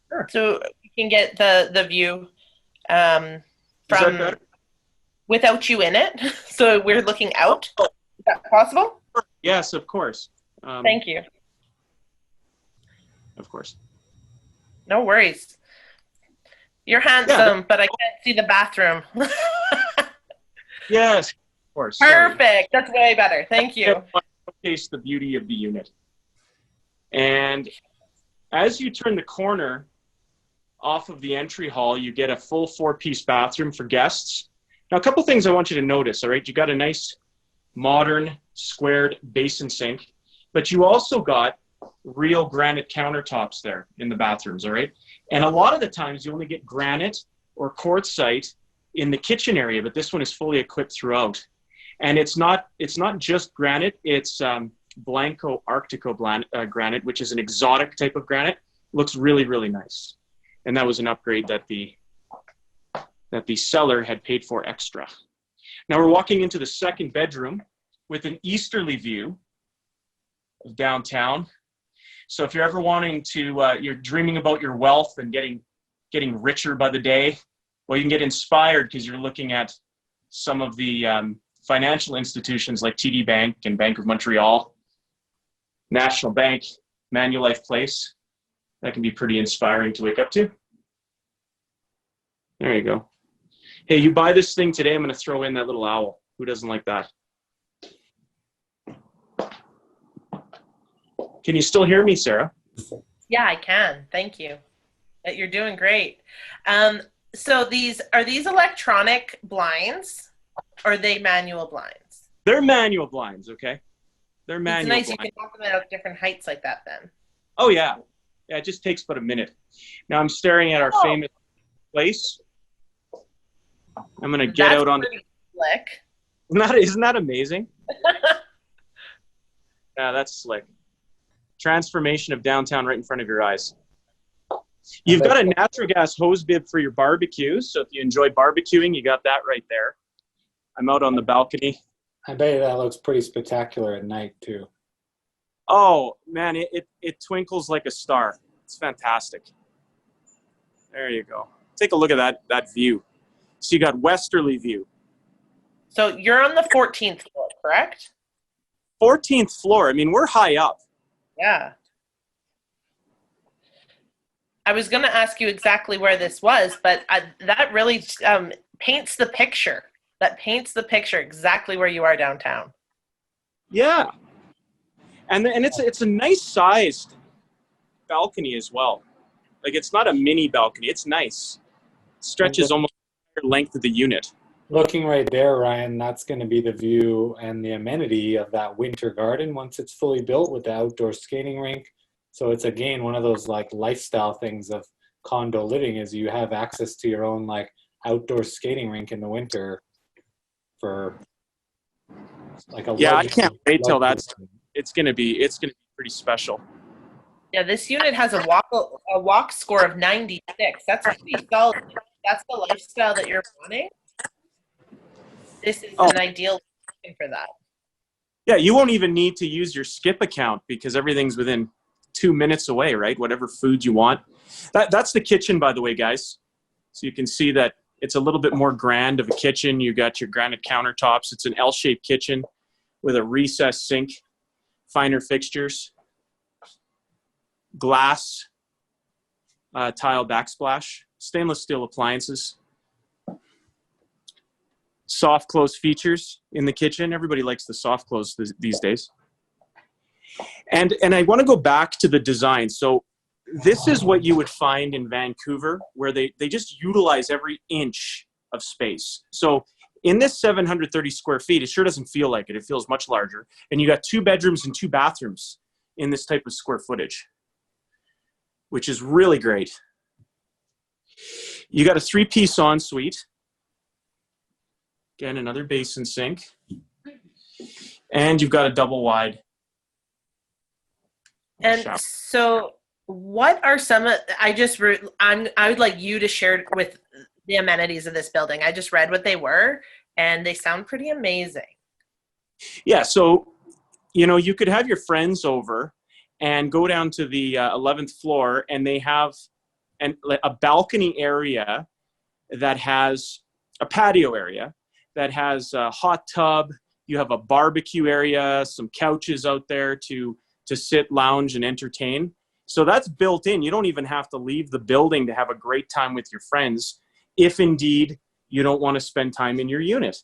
Sure. So you can get the view Is that from better? without you in it. So we're looking out. Is that possible? Yes, of course. Thank you. Of course. No worries. You're handsome, but I can't see the bathroom. Yes, of course. Sorry. Perfect. That's way better. Thank you. Showcase the beauty of the unit. And as you turn the corner off of the entry hall, you get a full 4-piece bathroom for guests. Now, a couple things I want you to notice, all right? You got a nice modern squared basin sink, but you also got real granite countertops there in the bathrooms, all right? And a lot of the times you only get granite or quartzite in the kitchen area, but this one is fully equipped throughout. And it's not just granite, it's Blanco Arctico granite, which is an exotic type of granite. Looks really, really nice. And that was an upgrade that the seller had paid for extra. Now we're walking into the second bedroom with an easterly view of downtown. So if you're ever wanting to, you're dreaming about your wealth and getting richer by the day, well, you can get inspired because you're looking at some of the financial institutions like TD Bank and Bank of Montreal, National Bank, Manulife Place. That can be pretty inspiring to wake up to. There you go. Hey, you buy this thing today, I'm going to throw in that little owl. Who doesn't like that? Can you still hear me, Sarah? Yeah, I can. Thank you. You're doing great. So are these electronic blinds or are they manual blinds? They're manual blinds, okay? They're manual It's nice blinds. you can have them at different heights like that then. Oh, yeah. Yeah, it just takes but a minute. Now I'm staring at our famous place. I'm going to get out on the... Slick. Isn't that amazing? Yeah, that's slick. Transformation of downtown right in front of your eyes. You've got a natural gas hose bib for your barbecue. So if you enjoy barbecuing, you got that right there. I'm out on the balcony. I bet you that looks pretty spectacular at night too. Oh, man, it twinkles like a star. It's fantastic. There you go. Take a look at that view. So you got westerly view. So you're on the 14th floor, correct? 14th floor. I mean, we're high up. Yeah. I was going to ask you exactly where this was, but that really paints the picture. That paints the picture exactly where you are downtown. Yeah. And it's a nice sized balcony as well. Like, it's not a mini balcony. It's nice. It stretches almost the length of the unit. Looking right there, Ryan, that's going to be the view and the amenity of that winter garden once it's fully built with the outdoor skating rink. So it's, again, one of those like lifestyle things of condo living is you have access to your own like outdoor skating rink in the winter for like a I can't wait till luxury. it's gonna be pretty special. Yeah, this unit has a walk score of 96. That's pretty solid. That's the lifestyle that you're wanting. This is an ideal for that. Yeah, you won't even need to use your Skip account because everything's within 2 minutes away, right? Whatever food you want. That's the kitchen, by the way, guys. So you can see that it's a little bit more grand of a kitchen. You got your granite countertops. It's an L-shaped kitchen with a recessed sink, finer fixtures, glass, tile backsplash, stainless steel appliances, soft close features in the kitchen. Everybody likes the soft close these days. And I want to go back to the design. So this is what you would find in Vancouver, where they just utilize every inch of space. So in this 730 square feet, it sure doesn't feel like it. It feels much larger. And you got 2 bedrooms and 2 bathrooms in this type of square footage, which is really great. You got a 3-piece ensuite. Again, another basin sink. And you've got a double wide And shower. so what are some of, I would like you to share with the amenities of this building. I just read what they were and they sound pretty amazing. Yeah, so, you know, you could have your friends over and go down to the 11th floor, and they have a balcony area that has a patio area that has a hot tub. You have a barbecue area, some couches out there to sit, lounge, and entertain. So that's built in. You don't even have to leave the building to have a great time with your friends, if indeed you don't want to spend time in your unit.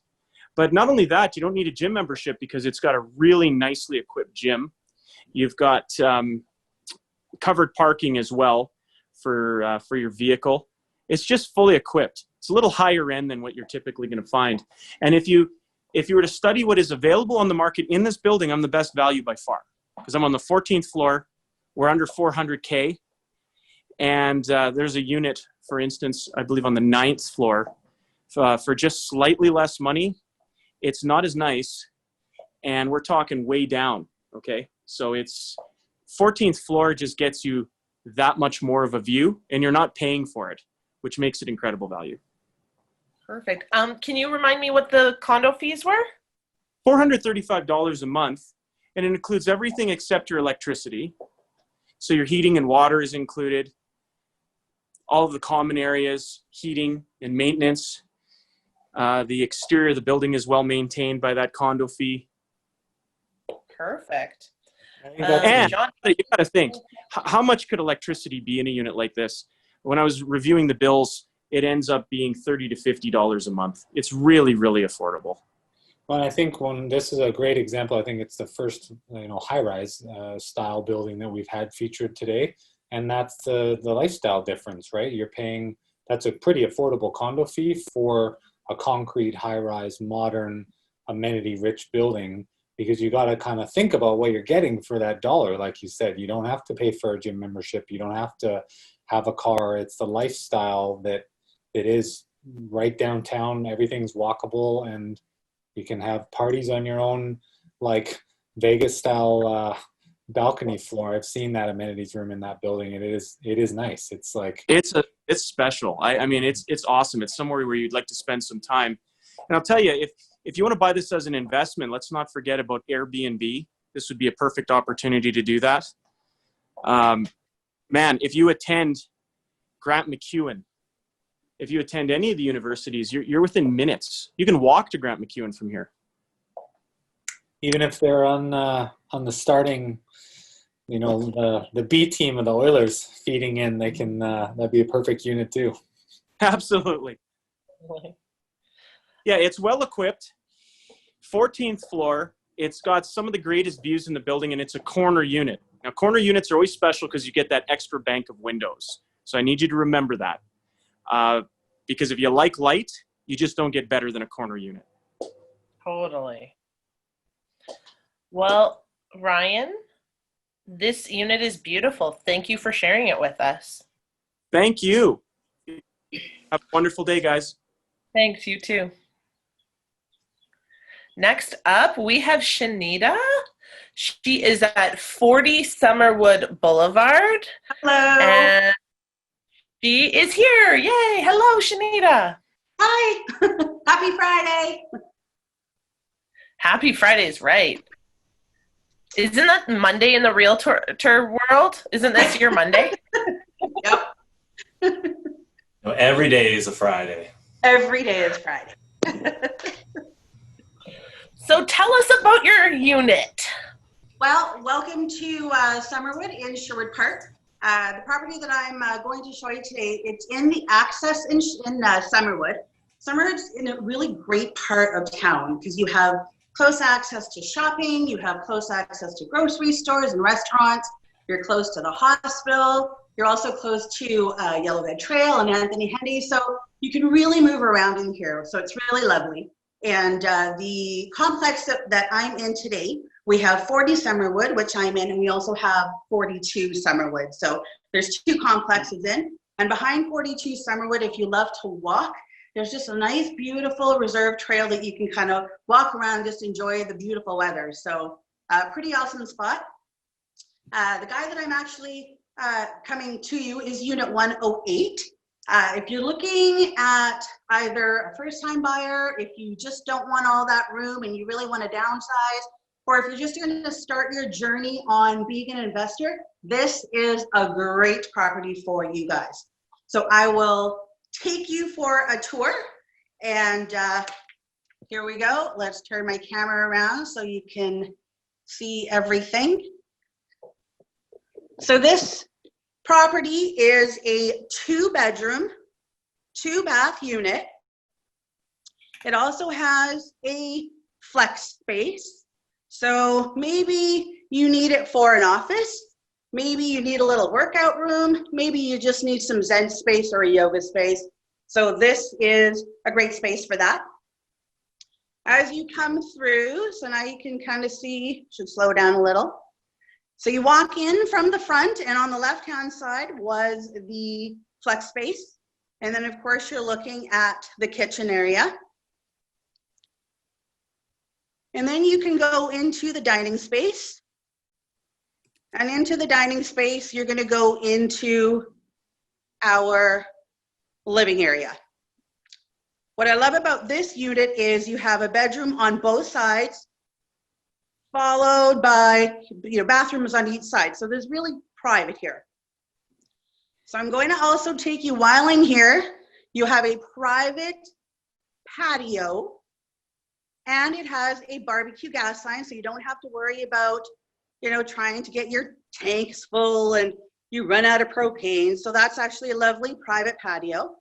But not only that, you don't need a gym membership because it's got a really nicely equipped gym. You've got covered parking as well for your vehicle. It's just fully equipped. It's a little higher end than what you're typically going to find. And if you were to study what is available on the market in this building, I'm the best value by far because I'm on the 14th floor. We're under 400K. And there's a unit, for instance, I believe on the 9th floor for just slightly less money. It's not as nice. And we're talking way down. Okay. So it's 14th floor just gets you that much more of a view and you're not paying for it, which makes it incredible value. Perfect. Can you remind me what the condo fees were? $435 a month, and it includes everything except your electricity. So your heating and water is included, all of the common areas, heating and maintenance. The exterior of the building is well maintained by that condo fee. Perfect. And John? you got to think, how much could electricity be in a unit like this? When I was reviewing the bills, it ends up being $30 to $50 a month. It's really, really affordable. Well, I think this is a great example. I think it's the first, high-rise style building that we've had featured today, and that's the lifestyle difference, right? You're paying, that's a pretty affordable condo fee for a concrete, high-rise, modern, amenity-rich building, because you got to kind of think about what you're getting for that dollar. Like you said, you don't have to pay for a gym membership. You don't have to have a car. It's the lifestyle that it is right downtown. Everything's walkable, and you can have parties on your own, like Vegas style balcony floor. I've seen that amenities room in that building, and it is nice. It's like it's special. I mean, it's awesome. It's somewhere where you'd like to spend some time. And I'll tell you, if you want to buy this as an investment, let's not forget about Airbnb. This would be a perfect opportunity to do that. Man, if you attend Grant MacEwan, if you attend any of the universities, you're within minutes. You can walk to Grant MacEwan from here. Even if they're on the starting, the B team of the Oilers feeding in, they can that'd be a perfect unit too. Absolutely. Yeah, it's well equipped. 14th floor. It's got some of the greatest views in the building, and it's a corner unit. Now, corner units are always special because you get that extra bank of windows. So I need you to remember that. Because if you like light, you just don't get better than a corner unit. Totally. Well, Ryan, this unit is beautiful. Thank you for sharing it with us. Thank you. Have a wonderful day, guys. Thanks, you too. Next up, we have Shanita. She is at 40 Summerwood Boulevard. Hello. And she is here. Yay. Hello, Shanita. Hi. Happy Friday. Happy Friday is right. Isn't that Monday in the realtor world? Isn't this your Monday? Yep. No, every day is a Friday. Every day is Friday. So tell us about your unit. Well, welcome to Summerwood in Sherwood Park. The property that I'm going to show you today, it's in the access in Summerwood. Summerwood's in a really great part of town because you have close access to shopping, you have close access to grocery stores and restaurants, you're close to the hospital, you're also close to Yellowhead Trail and Anthony Henday, so you can really move around in here, so it's really lovely. And the complex that I'm in today, we have 40 Summerwood, which I'm in, and we also have 42 Summerwood. So there's two complexes in. And behind 42 Summerwood, if you love to walk, there's just a nice, beautiful reserve trail that you can kind of walk around, just enjoy the beautiful weather. So pretty awesome spot. The guy that I'm actually coming to you is Unit 108. If you're looking at either a first-time buyer, if you just don't want all that room and you really want to downsize, or if you're just going to start your journey on being an investor, this is a great property for you guys. So I will take you for a tour, and here we go. Let's turn my camera around so you can see everything. So this property is a 2-bedroom, 2-bath unit. It also has a flex space. So maybe you need it for an office. Maybe you need a little workout room. Maybe you just need some Zen space or a yoga space. So this is a great space for that. As you come through, so now you can kind of see, should slow down a little. So you walk in from the front, and on the left-hand side was the flex space. And then of course you're looking at the kitchen area. And then you can go into the dining space. And into the dining space, you're gonna go into our living area. What I love about this unit is you have a bedroom on both sides, followed by bathrooms on each side. So there's really private here. So I'm going to also take you, while in here, you have a private patio, and it has a barbecue gas line, so you don't have to worry about trying to get your tanks full and you run out of propane. So that's actually a lovely private patio.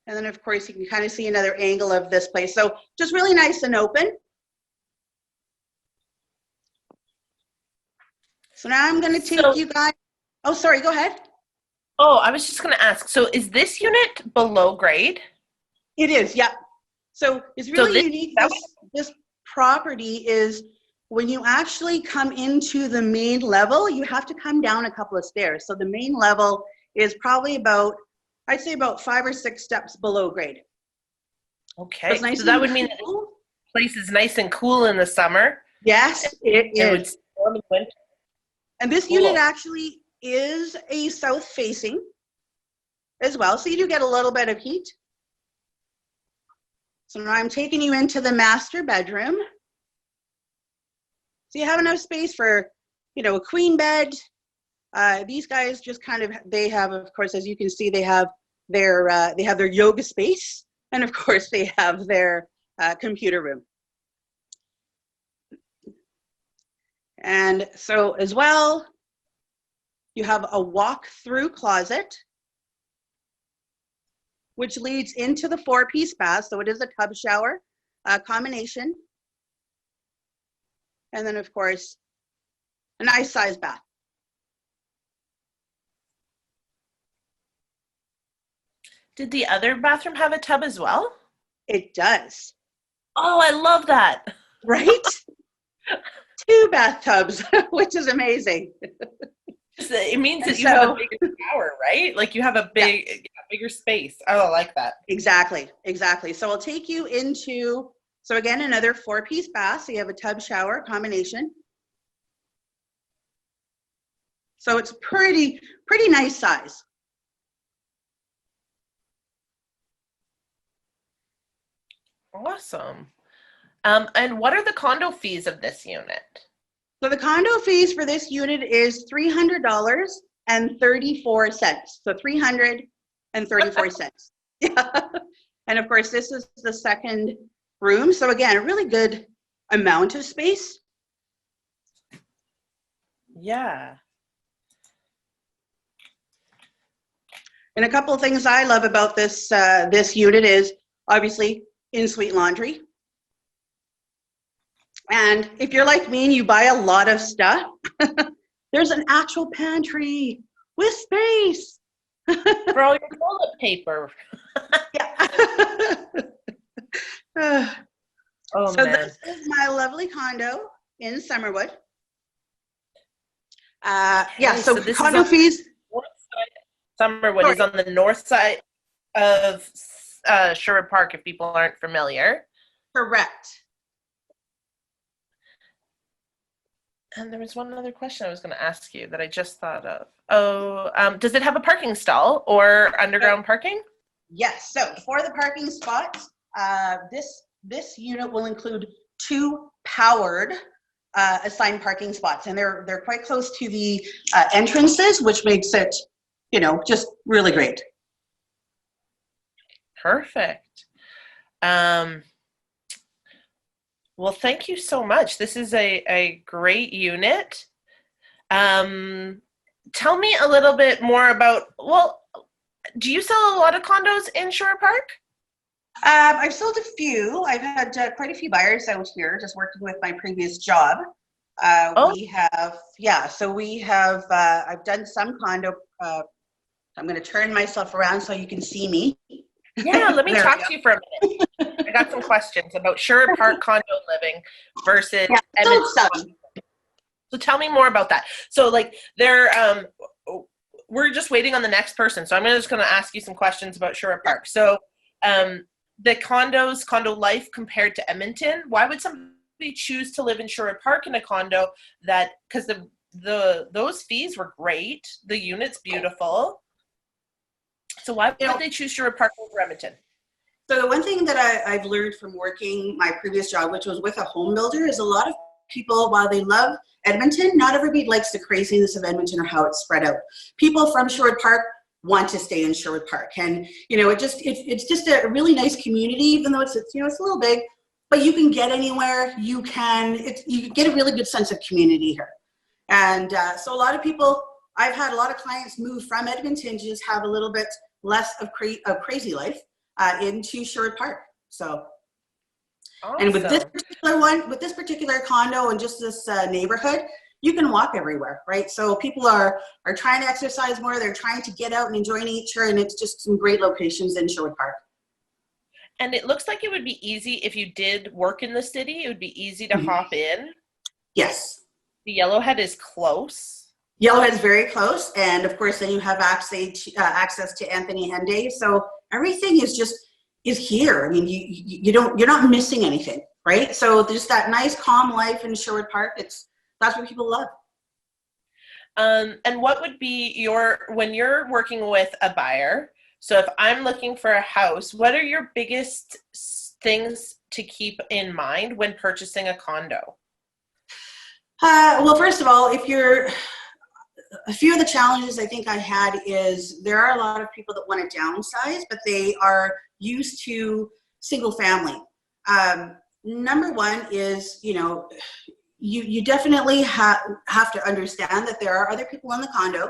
And then of course you can kind of see another angle of this place. So just really nice and open. So now I'm going to take you guys. Oh, sorry, go ahead. Oh, I was just going to ask. So is this unit below grade? It is, yeah. So it's really unique. This property is when you actually come into the main level, you have to come down a couple of stairs. So the main level is probably about, I'd say about 5 or 6 steps below grade. Okay, so that would mean that the place is nice and cool in the summer. Yes, it is. It's warm in winter. And this unit actually is a south facing as well, so you do get a little bit of heat. So now I'm taking you into the master bedroom. So you have enough space for, a queen bed. These guys just they have, of course, as you can see, they have their yoga space, and of course they have their computer room. And so as well, you have a walk-through closet, which leads into the 4-piece bath. So it is a tub shower combination. And then of course, a nice size bath. Did the other bathroom have a tub as well? It does. Oh, I love that. Right? 2 bathtubs, which is amazing. It means that you have a bigger shower, right? Like you have a bigger space. Oh, I like that. Exactly. So I'll take you into, so again, another 4-piece bath. So you have a tub shower combination. So it's pretty nice size. Awesome. And what are the condo fees of this unit? So the condo fees for this unit is $300.34. So $334. Yeah. And of course, this is the second room. So again, a really good amount of space. Yeah. And a couple of things I love about this this unit is obviously in-suite laundry. And if you're like me and you buy a lot of stuff, there's an actual pantry with space. For all your toilet paper. Yeah. Oh, so man. this is my lovely condo in Summerwood. Yeah, so this condo fees. Summerwood is on the north side of Sherwood Park, if people aren't familiar. Correct. And there was one other question I was going to ask you that I just thought of. Oh, does it have a parking stall or underground parking? Yes, so for the parking spots, This unit will include 2 powered assigned parking spots, and they're quite close to the entrances, which makes it, just really great. Perfect. Well, thank you so much. This is a great unit. Tell me a little bit more about, do you sell a lot of condos in Sherwood Park? I've sold a few. I've had quite a few buyers out here, just working with my previous job. We have, I've done some condo. I'm going to turn myself around so you can see me. Yeah, let me talk to you for a minute. I got some questions about Sherwood Park condo living versus Edmonton. So tell me more about that. So like we're just waiting on the next person. So I'm just going to ask you some questions about Sherwood Park. So the condo life compared to Edmonton, why would somebody choose to live in Sherwood Park in a condo because those fees were great. The unit's beautiful. So why would they choose Sherwood Park over Edmonton? So the one thing that I've learned from working my previous job, which was with a home builder, is a lot of people, while they love Edmonton, not everybody likes the craziness of Edmonton or how it's spread out. People from Sherwood Park want to stay in Sherwood Park, and it's just a really nice community, even though it's a little big, but you can get anywhere. You get a really good sense of community here, and so a lot of people. I've had a lot of clients move from Edmonton to just have a little bit less of crazy life into Sherwood Park. So, awesome. And with this particular condo and just this neighborhood, you can walk everywhere, right? So people are trying to exercise more. They're trying to get out and enjoy nature, and it's just some great locations in Sherwood Park. And it looks like it would be easy if you did work in the city. It would be easy to hop in. Yes. The Yellowhead is close. Yellowhead is very close, and of course, then you have access to Anthony Henday. So everything is here. I mean, you're not missing anything, right? So there's that nice, calm life in Sherwood Park. That's what people love. And what would be when you're working with a buyer? So if I'm looking for a house, what are your biggest things to keep in mind when purchasing a condo? Well, first of all, a few of the challenges I think I had is there are a lot of people that want to downsize, but they are used to single family. Number one is, you definitely have to understand that there are other people in the condo,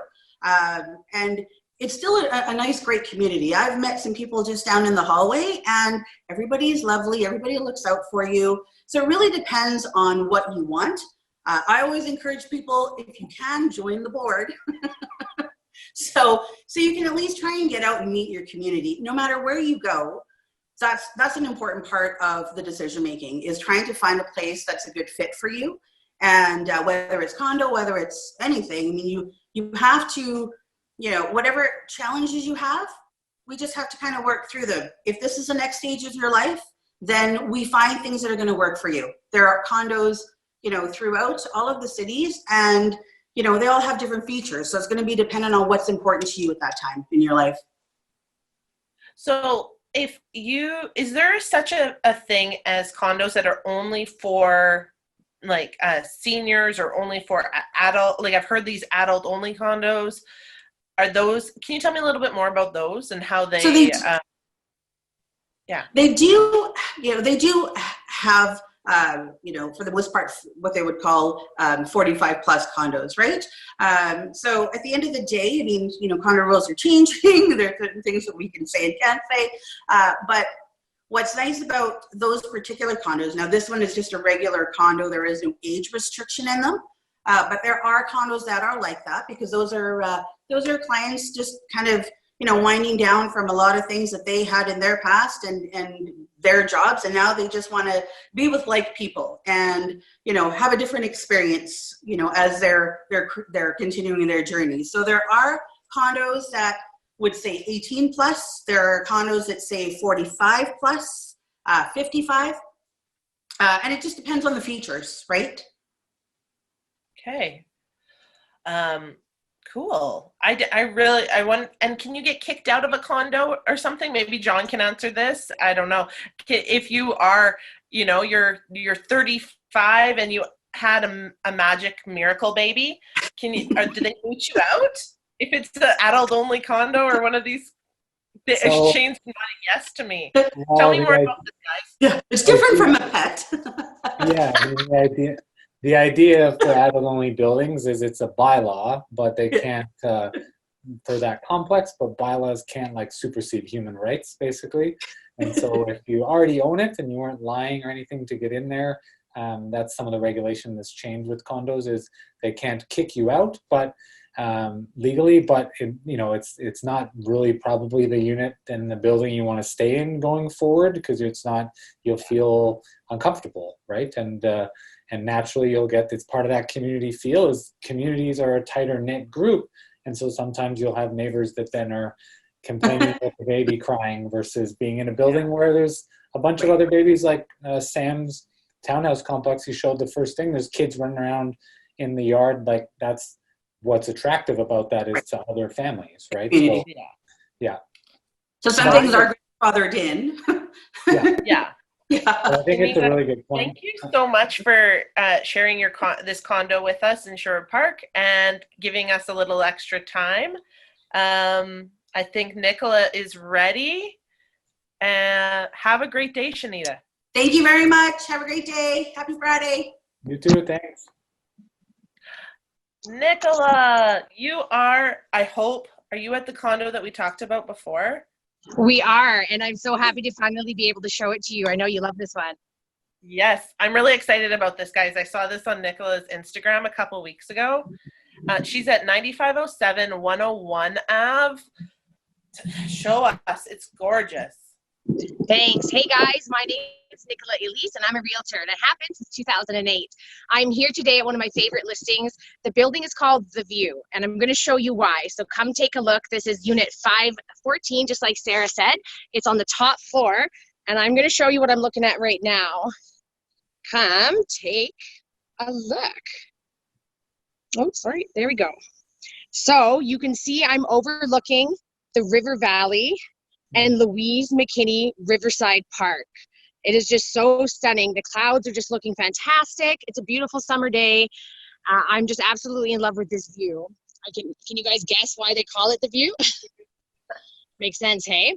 and it's still a nice, great community. I've met some people just down in the hallway, and everybody's lovely. Everybody looks out for you. So it really depends on what you want. I always encourage people, if you can, join the board. so you can at least try and get out and meet your community. No matter where you go, that's an important part of the decision making, is trying to find a place that's a good fit for you. And whether it's condo, whether it's anything, I mean, you have to, whatever challenges you have, we just have to kind of work through them. If this is the next stage of your life, then we find things that are going to work for you. There are condos throughout all of the cities, and they all have different features. So it's going to be dependent on what's important to you at that time in your life. So is there such a thing as condos that are only for like seniors or only for adult? Like I've heard these adult only condos. Are those? Can you tell me a little bit more about those and how they? So they do. They do have. For the most part, what they would call 45 plus condos, right? So at the end of the day, I mean, condo rules are changing. There are certain things that we can say and can't say. But what's nice about those particular condos, now this one is just a regular condo. There is no age restriction in them. But there are condos that are like that, because those are clients just kind of, winding down from a lot of things that they had in their past and their jobs, and now they just want to be with like people and have a different experience as they're continuing their journey. So there are condos that would say 18 plus. There are condos that say 45 plus, 55, and it just depends on the features, right? Okay. Cool. I want, and can you get kicked out of a condo or something? Maybe John can answer this. I don't know. If you are, you know, you're 35 and you had a magic miracle baby, can you, or do they boot you out? If it's an adult only condo or one of these, So- Shane's nodding yes to me. Well, Tell me more about this, guys. Yeah, it's different from a pet. Yeah, I mean, the idea for adult-only buildings is it's a bylaw, but they can't, for that complex, but bylaws can't like supersede human rights, basically. And so if you already own it and you weren't lying or anything to get in there, that's some of the regulation that's changed with condos is they can't kick you out, but legally, but you know, it's not really probably the unit and the building you want to stay in going forward, because it's not, you'll feel uncomfortable, right? And naturally you'll get, it's part of that community feel, is communities are a tighter knit group, and so sometimes you'll have neighbors that then are complaining about the baby crying versus being in a building where there's a bunch of other babies, like Sam's townhouse complex. He showed the first thing, there's kids running around in the yard, like that's what's attractive about that, is to other families, right? So, yeah. So some things are grandfathered in. Yeah. Yeah. Yeah. But I think it's a really good point. Thank you so much for sharing your this condo with us in Sherwood Park and giving us a little extra time. I think Nicola is ready. Have a great day, Shanita. Thank you very much. Have a great day. Happy Friday. You too, thanks. Nicola, you are, I hope, are you at the condo that we talked about before? We are, and I'm so happy to finally be able to show it to you. I know you love this one. Yes, I'm really excited about this, guys. I saw this on Nicola's Instagram a couple weeks ago. She's at 9507 101 Ave. Show us. It's gorgeous. Thanks. Hey guys, my name is Nicola Elise and I'm a realtor, and it happened since 2008. I'm here today at one of my favorite listings. The building is called The View, and I'm going to show you why. So come take a look. This is unit 514, just like Sarah said. It's on the top floor, and I'm going to show you what I'm looking at right now. Come take a look. Oh, sorry. There we go. So you can see I'm overlooking the River Valley and Louise McKinney Riverside Park. It is just so stunning. The clouds are just looking fantastic. It's a beautiful summer day. I'm just absolutely in love with this view. Can you guys guess why they call it The View? Makes sense, hey?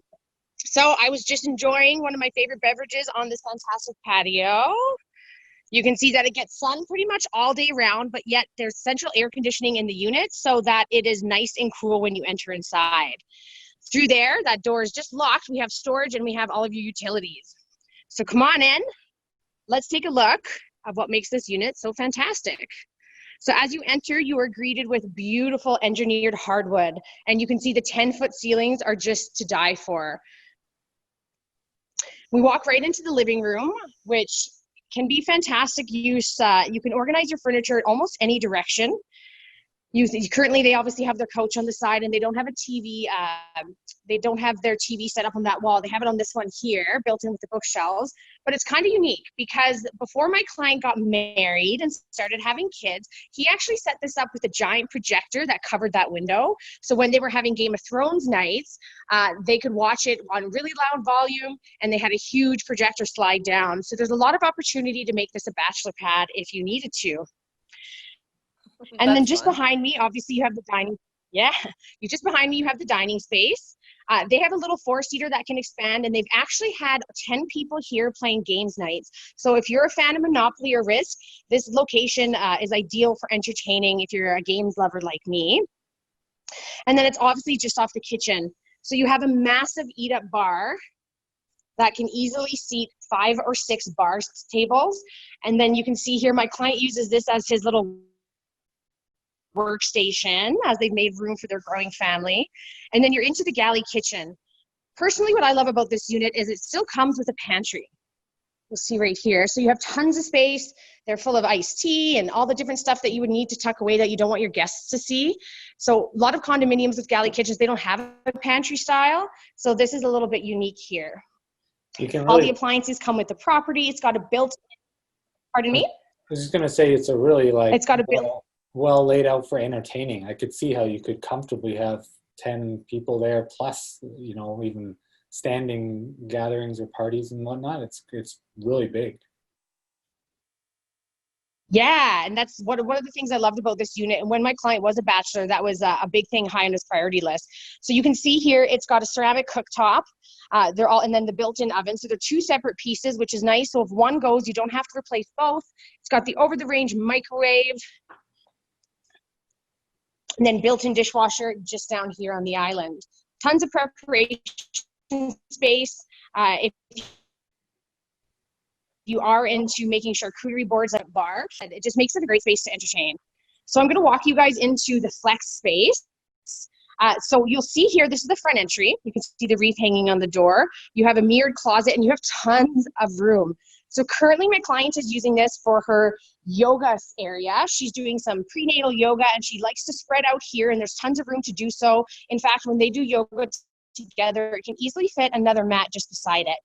So I was just enjoying one of my favorite beverages on this fantastic patio. You can see that it gets sun pretty much all day round, but yet there's central air conditioning in the unit so that it is nice and cool when you enter inside. Through there, that door is just locked. We have storage and we have all of your utilities. So come on in. Let's take a look of what makes this unit so fantastic. So as you enter, you are greeted with beautiful engineered hardwood, and you can see the 10-foot ceilings are just to die for. We walk right into the living room, which can be fantastic use. You can organize your furniture in almost any direction. Currently, they obviously have their couch on the side, and they don't have a TV. They don't have their TV set up on that wall. They have it on this one here, built in with the bookshelves. But it's kind of unique because before my client got married and started having kids, he actually set this up with a giant projector that covered that window. So when they were having Game of Thrones nights, they could watch it on really loud volume, and they had a huge projector slide down. So there's a lot of opportunity to make this a bachelor pad if you needed to. And then just behind me, obviously you have the dining. Yeah, just behind me you have the dining space. They have a little 4-seater that can expand, and they've actually had 10 people here playing games nights. So if you're a fan of Monopoly or Risk, this location is ideal for entertaining if you're a games lover like me. And then it's obviously just off the kitchen. So you have a massive eat-up bar that can easily seat 5 or 6 bar tables. And then you can see here my client uses this as his little workstation as they've made room for their growing family. And then you're into the Galley Kitchen. Personally, what I love about this unit is it still comes with a pantry. You'll see right here. So you have tons of space. They're full of iced tea and all the different stuff that you would need to tuck away that you don't want your guests to see. So a lot of condominiums with Galley Kitchens, they don't have a pantry style. So this is a little bit unique here. All the appliances come with the property. It's got a built-in, pardon me? I was just going to say it's a really like, it's got a built well laid out for entertaining. I could see how you could comfortably have 10 people there, plus, you know, even standing gatherings or parties and whatnot. It's really big. Yeah, and that's one of the things I loved about this unit. And when my client was a bachelor, that was a big thing high on his priority list. So you can see here, it's got a ceramic cooktop. They're all, and then the built-in oven. So they're two separate pieces, which is nice. So if one goes, you don't have to replace both. It's got the over-the-range microwave, and then built-in dishwasher just down here on the island. Tons of preparation space. If you are into making charcuterie boards at a bar, it just makes it a great space to entertain. So I'm going to walk you guys into the flex space. So you'll see here, this is the front entry. You can see the wreath hanging on the door. You have a mirrored closet and you have tons of room. So currently my client is using this for her yoga area. She's doing some prenatal yoga and she likes to spread out here, and there's tons of room to do so. In fact, when they do yoga together, it can easily fit another mat just beside it.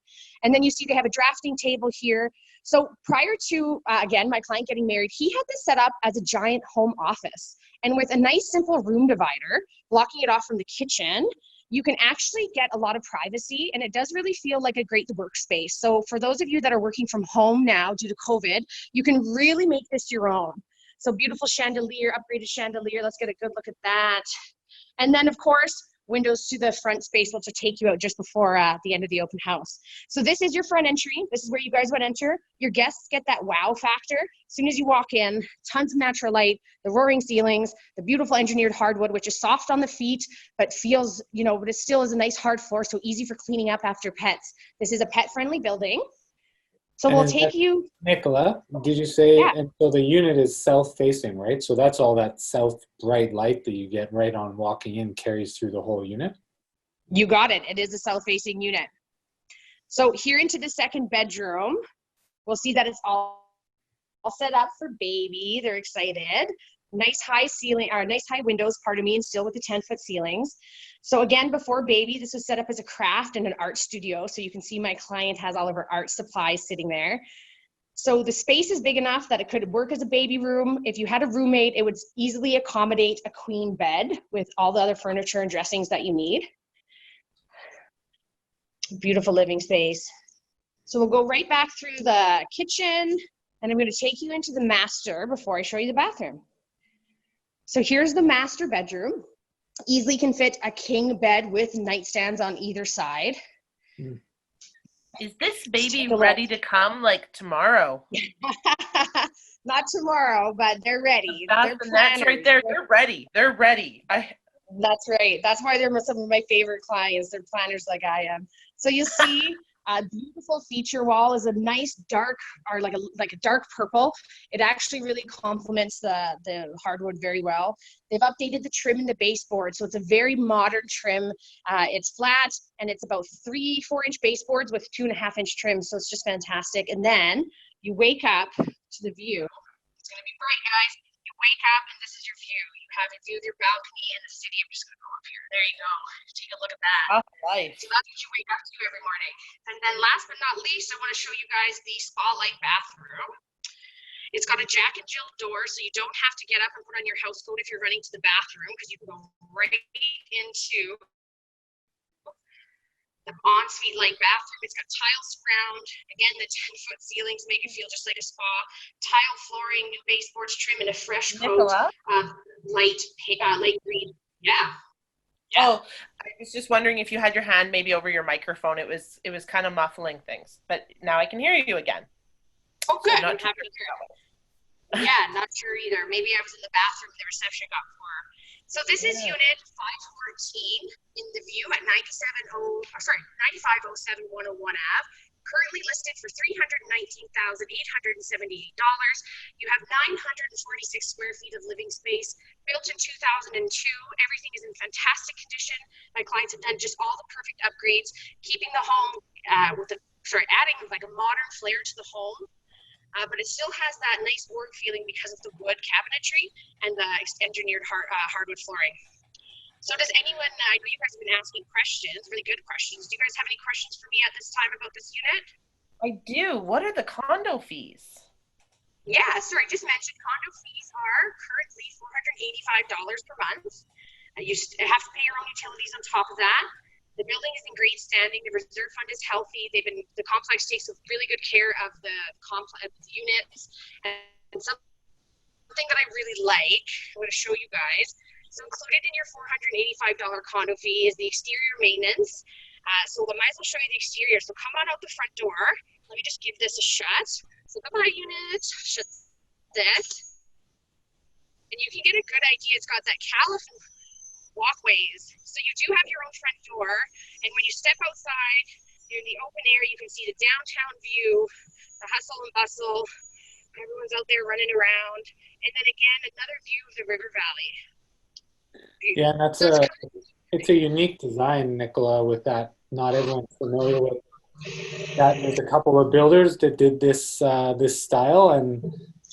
And then you see they have a drafting table here. So prior to, again, my client getting married, he had this set up as a giant home office. And with a nice simple room divider, blocking it off from the kitchen, you can actually get a lot of privacy, and it does really feel like a great workspace. So for those of you that are working from home now due to COVID, you can really make this your own. So beautiful chandelier, upgraded chandelier. Let's get a good look at that. And then of course, windows to the front space, which will take you out just before the end of the open house. So this is your front entry. This is where you guys would enter. Your guests get that wow factor. As soon as you walk in, tons of natural light, the roaring ceilings, the beautiful engineered hardwood, which is soft on the feet, but feels, you know, but it still is a nice hard floor, so easy for cleaning up after pets. This is a pet-friendly building. So we'll take you. Nicola, did you say, Yeah. and so the unit is south-facing, right? So that's all that south bright light that you get right on walking in carries through the whole unit? You got it. It is a south-facing unit. So here into the second bedroom, we'll see that it's all set up for baby. They're excited. Nice high ceiling, or nice high windows, pardon me, and still with the 10-foot ceilings. So again, before baby, this was set up as a craft and an art studio. So you can see my client has all of her art supplies sitting there. So the space is big enough that it could work as a baby room. If you had a roommate, it would easily accommodate a queen bed with all the other furniture and dressings that you need. Beautiful living space. So we'll go right back through the kitchen, and I'm going to take you into the master before I show you the bathroom. So here's the master bedroom. Easily can fit a king bed with nightstands on either side. Is this baby ready to come like tomorrow? Not tomorrow, but they're ready. That's right there. They're ready. They're ready. That's right. That's why they're some of my favorite clients. They're planners like I am. So you see, a beautiful feature wall is a nice dark, or like a dark purple. It actually really complements the hardwood very well. They've updated the trim in the baseboard, so it's a very modern trim. It's flat, and it's about 3-4-inch baseboards with 2.5-inch trim, so it's just fantastic. And then you wake up to the view. It's going to be bright, guys. You wake up, and this is your view. You have a view of your balcony and the city. I'm just going to go up here. There you go. Take a look at that. Oh, life. So that's what you wake up to every morning. And then last but not least, I want to show you guys the spa-like bathroom. It's got a Jack and Jill door, so you don't have to get up and put on your house coat if you're running to the bathroom, because you can go right into the ensuite-like bathroom. It's got tiles surround. Again, the 10-foot ceilings make it feel just like a spa. Tile flooring, new baseboards, trim, and a fresh coat of light green. Yeah. Oh, I was just wondering if you had your hand maybe over your microphone. It was kind of muffling things, but now I can hear you again. Oh, good. So I'm happy to hear it. Yeah, not sure either. Maybe I was in the bathroom. The reception got poor. So this is unit 514 in the view at 9507 101 Ave. Currently listed for $319,878. You have 946 square feet of living space, built in 2002. Everything is in fantastic condition. My clients have done just all the perfect upgrades, keeping the home adding like a modern flair to the home. But it still has that nice work feeling because of the wood cabinetry and the engineered hardwood flooring. So does anyone, I know you guys have been asking questions, really good questions. Do you guys have any questions for me at this time about this unit? I do. What are the condo fees? Yeah, sorry, just mentioned condo fees are currently $485 per month. You have to pay your own utilities on top of that. The building is in great standing. The reserve fund is healthy. The complex takes really good care of the complex units. And something that I really like, I'm going to show you guys. So included in your $485 condo fee is the exterior maintenance. So I might as well show you the exterior. So come on out the front door. Let me just give this a shut. So come on, unit, shut that. And you can get a good idea. It's got that California walkways. So you do have your own front door. And when you step outside, you're in the open air, you can see the downtown view, the hustle and bustle. Everyone's out there running around. And then again, another view of the river valley. Yeah, and it's a unique design, Nicola, with that. Not everyone's familiar with that. There's a couple of builders that did this style, and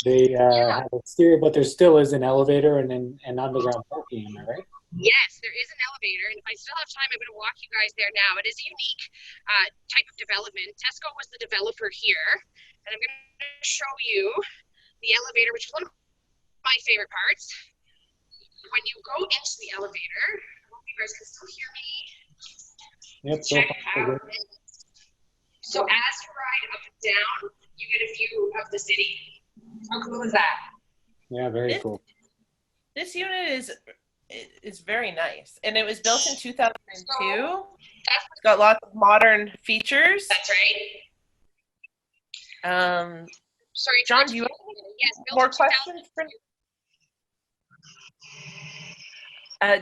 they have exterior, but there still is an elevator and underground parking. Am I right? Yes, there is an elevator, and if I still have time, I'm going to walk you guys there now. It is a unique type of development. Tesco was the developer here, and I'm going to show you the elevator, which is one of my favorite parts. When you go into the elevator, I hope you guys can still hear me. Yep. Check out. So as you ride up and down, you get a view of the city. How cool is that? Yeah, very cool. This unit is very nice, and it was built in 2002. It's got lots of modern features. That's right. Sorry, John, do you have more questions for?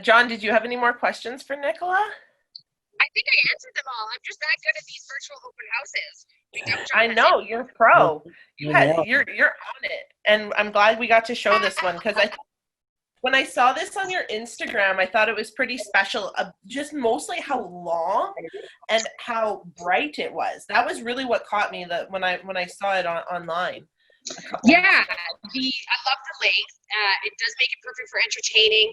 John, did you have any more questions for Nicola? I think I answered them all. I'm just that good at these virtual open houses. I know, you're a pro. You're on it, and I'm glad we got to show this one because when I saw this on your Instagram, I thought it was pretty special. Just mostly how long and how bright it was. That was really what caught me when I saw it online. Yeah, I love the length. It does make it perfect for entertaining.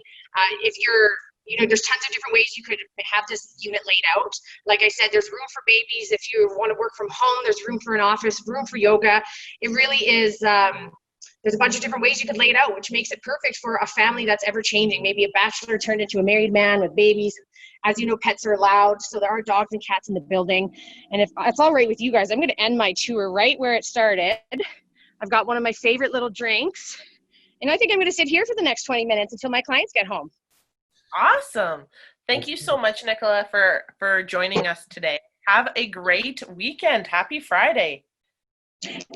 If there's tons of different ways you could have this unit laid out. Like I said, there's room for babies. If you want to work from home, there's room for an office, room for yoga. It really is, there's a bunch of different ways you could lay it out, which makes it perfect for a family that's ever changing. Maybe a bachelor turned into a married man with babies. As you know, pets are allowed, so there are dogs and cats in the building. And if it's all right with you guys, I'm going to end my tour right where it started. I've got one of my favorite little drinks, and I think I'm going to sit here for the next 20 minutes until my clients get home. Awesome. Thank you so much, Nicola, for joining us today. Have a great weekend. Happy Friday.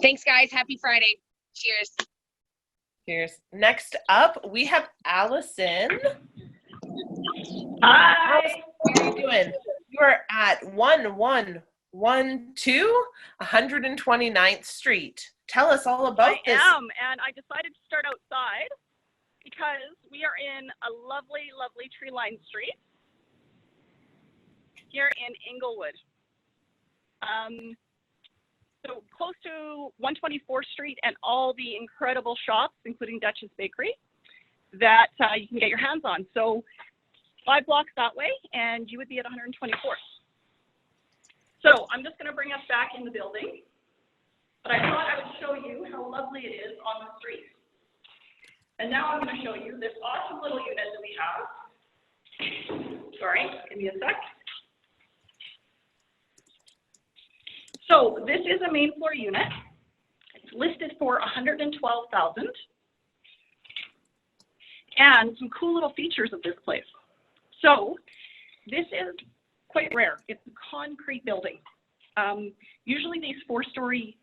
Thanks, guys. Happy Friday. Cheers. Cheers. Next up, we have Allison. Hi. Allison, how are you doing? You are at 1112 129th Street. Tell us all about this. I am, and I decided to start outside because we are in a lovely, lovely tree-lined street here in Inglewood. So close to 124th Street and all the incredible shops, including Dutch's Bakery, that you can get your hands on. So 5 blocks that way, and you would be at 124th. So I'm just going to bring us back in the building. But I thought I would show you how lovely it is on the street. And now I'm going to show you this awesome little unit that we have. Sorry, give me a sec. So this is a main floor unit. It's listed for $112,000. And some cool little features of this place. So this is quite rare. It's a concrete building. Usually these 4-story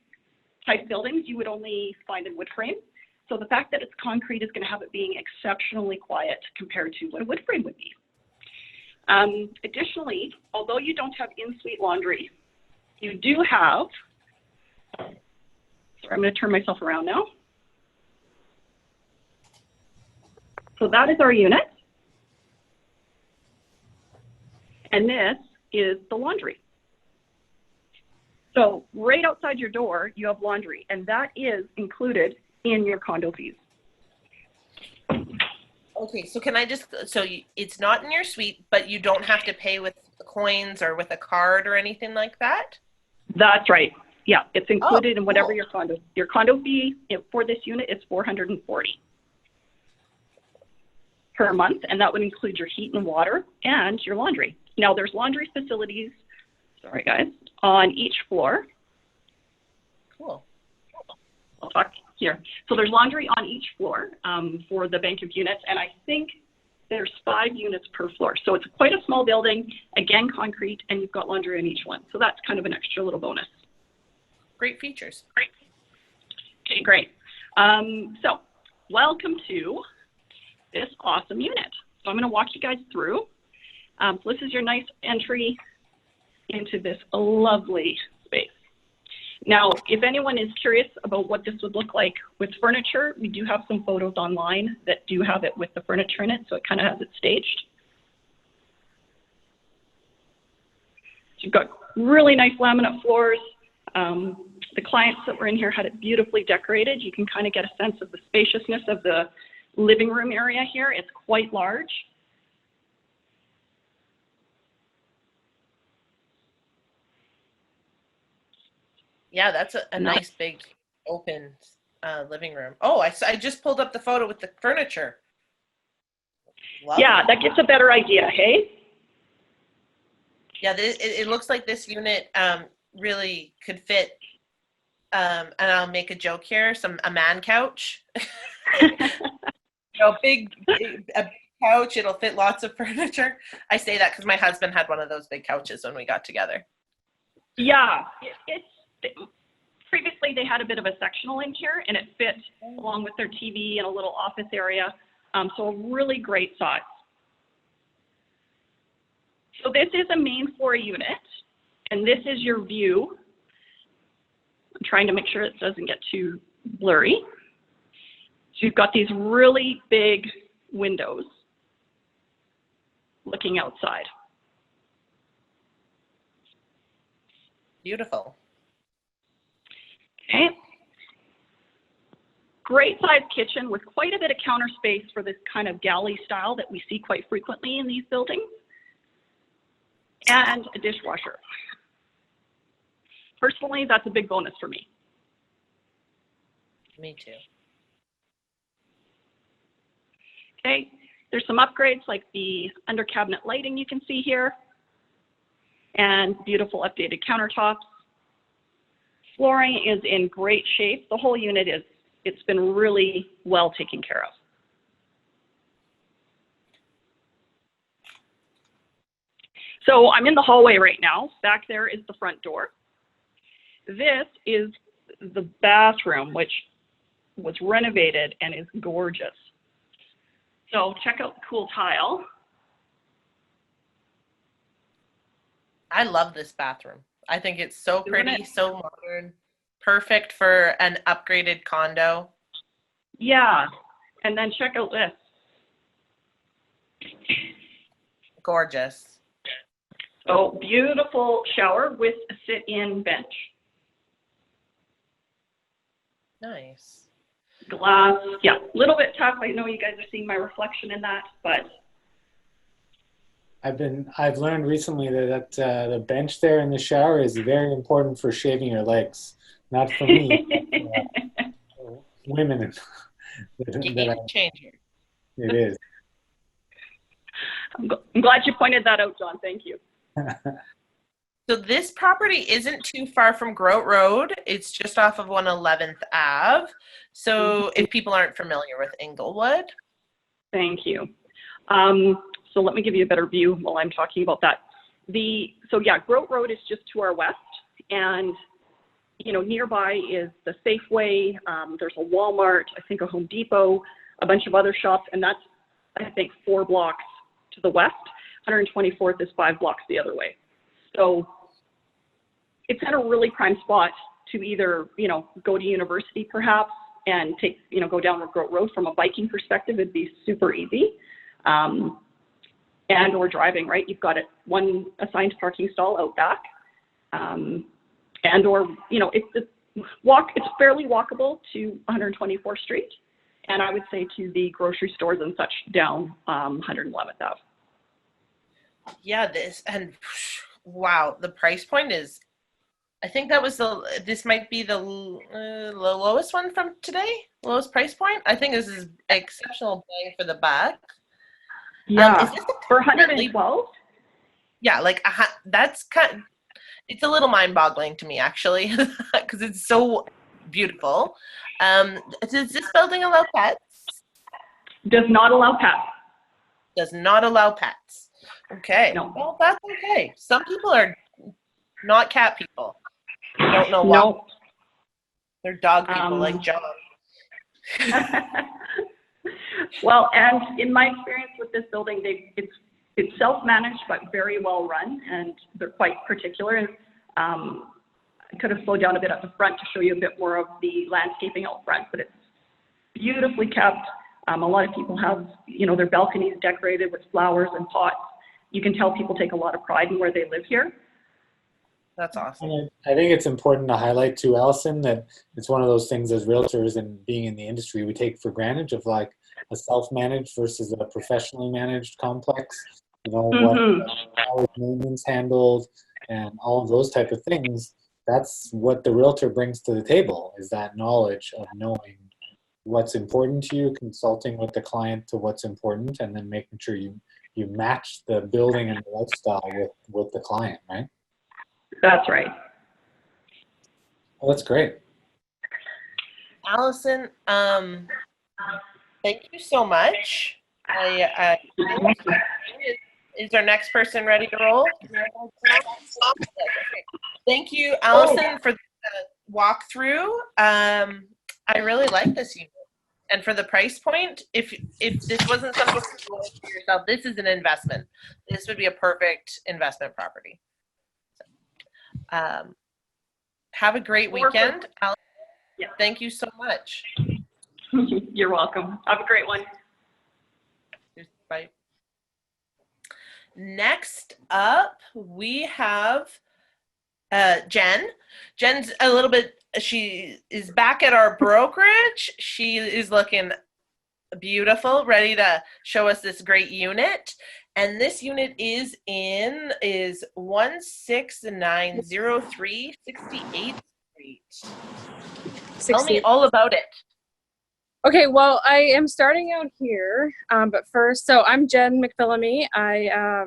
type buildings you would only find in wood frame. So the fact that it's concrete is going to have it being exceptionally quiet compared to what a wood frame would be. Additionally, although you don't have in-suite laundry, you do have, sorry, I'm going to turn myself around now. So that is our unit. And this is the laundry. So right outside your door, you have laundry, and that is included in your condo fees. Okay, so can I just, it's not in your suite, but you don't have to pay with coins or with a card or anything like that? That's right. Yeah, it's included in whatever your condo fee for this unit is $440 per month, and that would include your heat and water and your laundry. Now there's laundry facilities, sorry guys, on each floor. Cool. I'll talk here. So there's laundry on each floor for the bank of units, and I think there's 5 units per floor. So it's quite a small building, again, concrete, and you've got laundry in each one. So that's kind of an extra little bonus. Great features. Great. Okay, great. So welcome to this awesome unit. So I'm going to walk you guys through. So this is your nice entry into this lovely space. Now, if anyone is curious about what this would look like with furniture, we do have some photos online that do have it with the furniture in it, so it kind of has it staged. So you've got really nice laminate floors. The clients that were in here had it beautifully decorated. You can kind of get a sense of the spaciousness of the living room area here. It's quite large. Yeah, that's a nice big open living room. Oh, I just pulled up the photo with the furniture. Lovely. Yeah, that gets a better idea, hey? Yeah, it looks like this unit really could fit, and I'll make a joke here, a man couch. Big a couch, it'll fit lots of furniture. I say that because my husband had one of those big couches when we got together. Yeah, previously they had a bit of a sectional in here, and it fit along with their TV and a little office area. So a really great size. So this is a main floor unit, and this is your view. I'm trying to make sure it doesn't get too blurry. So you've got these really big windows looking outside. Beautiful. Okay. Great sized kitchen with quite a bit of counter space for this kind of galley style that we see quite frequently in these buildings. And a dishwasher. Personally, that's a big bonus for me. Me too. Okay, there's some upgrades like the under cabinet lighting you can see here, and beautiful updated countertops. Flooring is in great shape. The whole unit it's been really well taken care of. So I'm in the hallway right now. Back there is the front door. This is the bathroom, which was renovated and is gorgeous. So check out the cool tile. I love this bathroom. I think it's so pretty, so modern, perfect for an upgraded condo. Yeah, and then check out this. Gorgeous. So beautiful shower with a sit-in bench. Nice. Glass, yeah, a little bit tough. I know you guys are seeing my reflection in that, but I've learned recently that the bench there in the shower is very important for shaving your legs. Not for me, but, women. Game changer. It is. I'm glad you pointed that out, John. Thank you. So this property isn't too far from Grote Road. It's just off of 111th Ave. So if people aren't familiar with Inglewood. Thank you. So let me give you a better view while I'm talking about that. So yeah, Grote Road is just to our west, and nearby is the Safeway. There's a Walmart, I think a Home Depot, a bunch of other shops, and that's, I think, 4 blocks to the west. 124th is 5 blocks the other way. So it's in a really prime spot to either, go to university perhaps and take, go down the Grote Road. From a biking perspective, it'd be super easy. And or driving, right? You've got one assigned parking stall out back. And or, it's fairly walkable to 124th Street. And I would say to the grocery stores and such down 111th Ave. Yeah, and wow, the price point is I think that was this might be the lowest one from today, lowest price point. I think this is exceptional bang for the buck. Yeah, is this for 112? Yeah, like that's it's a little mind-boggling to me actually, because it's so beautiful. Does this building allow pets? Does not allow pets. Does not allow pets. Okay. No. Well, that's okay. Some people are not cat people. I don't know why. No. They're dog people like John. Well, and in my experience with this building, it's self-managed but very well run, and they're quite particular. I could have slowed down a bit at the front to show you a bit more of the landscaping out front, but it's beautifully kept. A lot of people have, their balconies decorated with flowers and pots. You can tell people take a lot of pride in where they live here. That's awesome. And I think it's important to highlight too, Allison, that it's one of those things as realtors and being in the industry we take for granted of like a self-managed versus a professionally managed complex. What maintenance handled and all of those type of things. That's what the realtor brings to the table, is that knowledge of knowing what's important to you, consulting with the client to what's important, and then making sure you match the building and the lifestyle with the client, right? That's right. Well, that's great. Allison, thank you so much. Is our next person ready to roll? Thank you, Allison, for the walkthrough. I really like this unit. And for the price point, if this wasn't something you wanted for yourself, this is an investment. This would be a perfect investment property. So, have a great weekend. Yeah. Thank you so much. You're welcome. Have a great one. Bye. Next up, we have Jen. Jen's a little bit, she is back at our brokerage. She is looking beautiful, ready to show us this great unit. And this unit is 16903 68th Street. Tell me all about it. Okay, well, I am starting out here, but first, so I'm Jen McPhillamy. I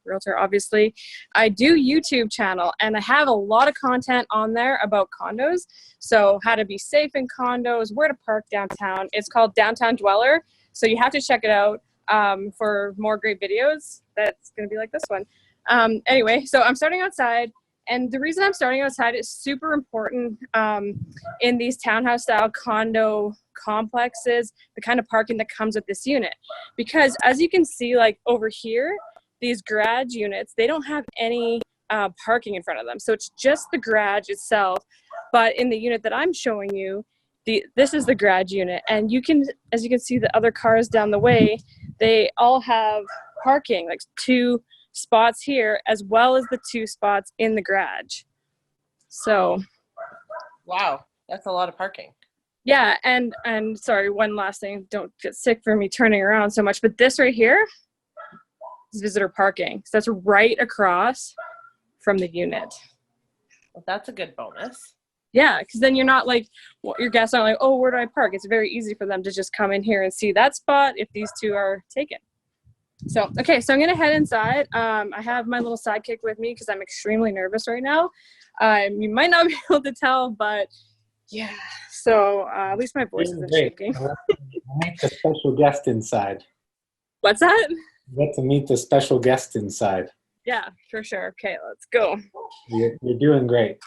realtor, obviously. I do YouTube channel, and I have a lot of content on there about condos. So how to be safe in condos, where to park downtown. It's called Downtown Dweller, so you have to check it out for more great videos. That's going to be like this one. Anyway, so I'm starting outside. And the reason I'm starting outside is super important in these townhouse style condo complexes, the kind of parking that comes with this unit. Because as you can see, like over here, these garage units, they don't have any parking in front of them. So it's just the garage itself. But in the unit that I'm showing you, this is the garage unit. And you can, as you can see, the other cars down the way, they all have parking, like 2 spots here as well as the 2 spots in the garage. So wow, that's a lot of parking. Yeah, and sorry, one last thing, don't get sick for me turning around so much, but this right here is visitor parking. So that's right across from the unit. Well, that's a good bonus. Yeah, because then you're not like, well, your guests aren't like, oh, where do I park? It's very easy for them to just come in here and see that spot if these 2 are taken. So, okay, so I'm going to head inside. I have my little sidekick with me because I'm extremely nervous right now. You might not be able to tell, but yeah. So at least my voice isn't shaking. Meet the special guest inside. What's that? You get to meet the special guest inside. Yeah, for sure. Okay, let's go. You're doing great.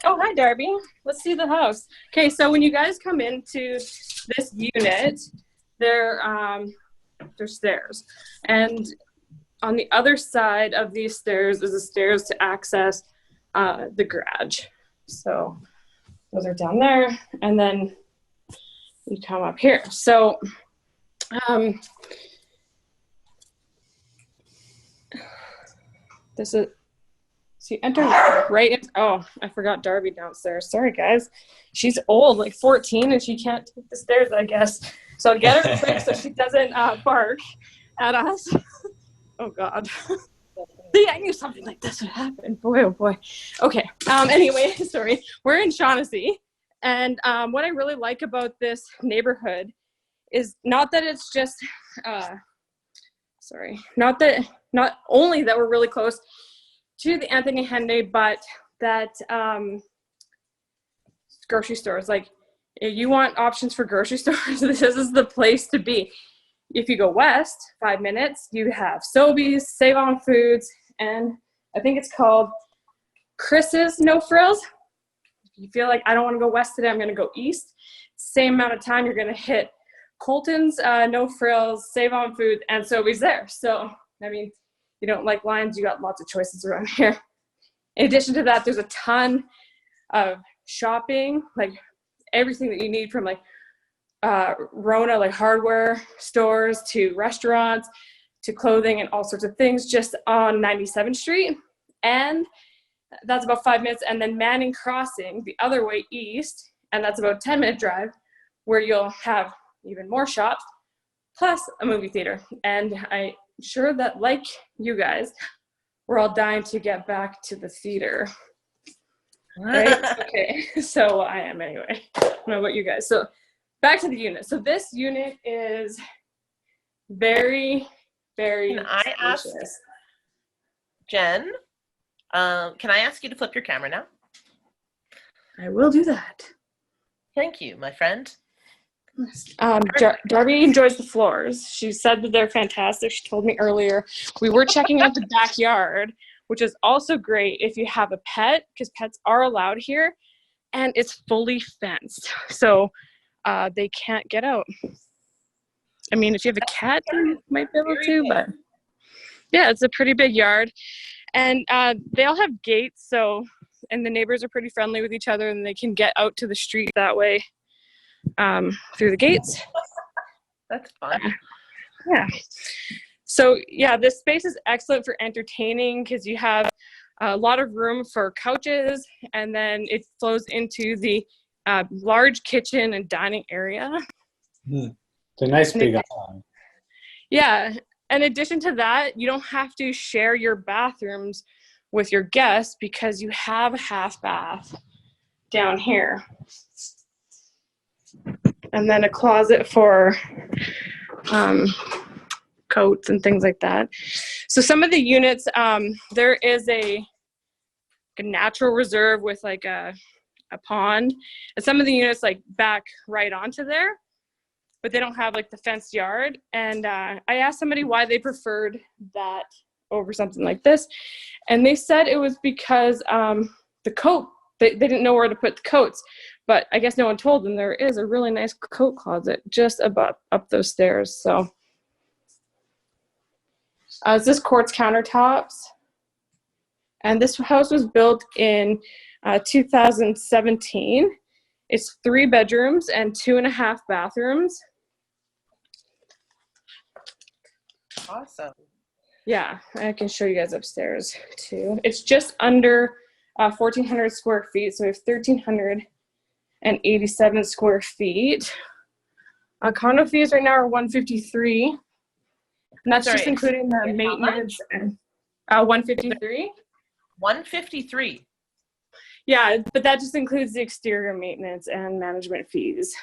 Oh, hi, Darby. Let's see the house. Okay, so when you guys come into this unit, there's stairs, and on the other side of these stairs is the stairs to access the garage. So those are down there, and then you come up here. So this is, so you enter right in. Oh, I forgot Darby downstairs. Sorry, guys. She's old, like 14, and she can't take the stairs, I guess. So I'll get her quick so she doesn't bark at us. Oh, God. See, I knew something like this would happen. Boy, oh boy. Okay. Anyway, sorry. We're in Shaughnessy, and what I really like about this neighborhood is not that it's just, not only that we're really close to the Anthony Henday, but that grocery stores. Like, if you want options for grocery stores, this is the place to be. If you go west 5 minutes, you have Sobeys, Save On Foods, and I think it's called Chris's No Frills. If you feel like I don't want to go west today, I'm going to go east. Same amount of time, you're going to hit Colton's, No Frills, Save On Foods, and Sobeys there. So, I mean, you don't like lines, you got lots of choices around here. In addition to that, there's a ton of shopping, like everything that you need from like Rona, like hardware stores, to restaurants, to clothing, and all sorts of things just on 97th Street. And that's about 5 minutes. And then Manning Crossing the other way east, and that's about a 10-minute drive, where you'll have even more shops, plus a movie theater. And I'm sure that, like you guys, we're all dying to get back to the theater. Right? Okay, so I am anyway. I don't know about you guys. So back to the unit. So this unit is very, very Can I ask, spacious. Jen, can I ask you to flip your camera now? I will do that. Thank you, my friend. Darby enjoys the floors. She said that they're fantastic. She told me earlier. We were checking out the backyard, which is also great if you have a pet, because pets are allowed here, and it's fully fenced. So they can't get out. I mean, if you have a cat, you might be able to, but yeah, it's a pretty big yard. And they all have gates, so, and the neighbors are pretty friendly with each other, and they can get out to the street that way through the gates. That's fun. Yeah. So yeah, this space is excellent for entertaining because you have a lot of room for couches, and then it flows into the large kitchen and dining area. It's a nice big island. Yeah. In addition to that, you don't have to share your bathrooms with your guests because you have a half bath down here. And then a closet for coats and things like that. So some of the units, there is a natural reserve with like a pond, and some of the units like back right onto there, but they don't have like the fenced yard. And I asked somebody why they preferred that over something like this, and they said it was because the coat, they didn't know where to put the coats, but I guess no one told them there is a really nice coat closet just up those stairs. So is this quartz countertops, and this house was built in 2017. It's 3 bedrooms and 2.5 bathrooms. Awesome. Yeah, I can show you guys upstairs too. It's just under 1,400 square feet, so we have 1,387 square feet. Condo fees right now are $153, and that's just including the maintenance. And 153. 153. Yeah, but that just includes the exterior maintenance and management fees.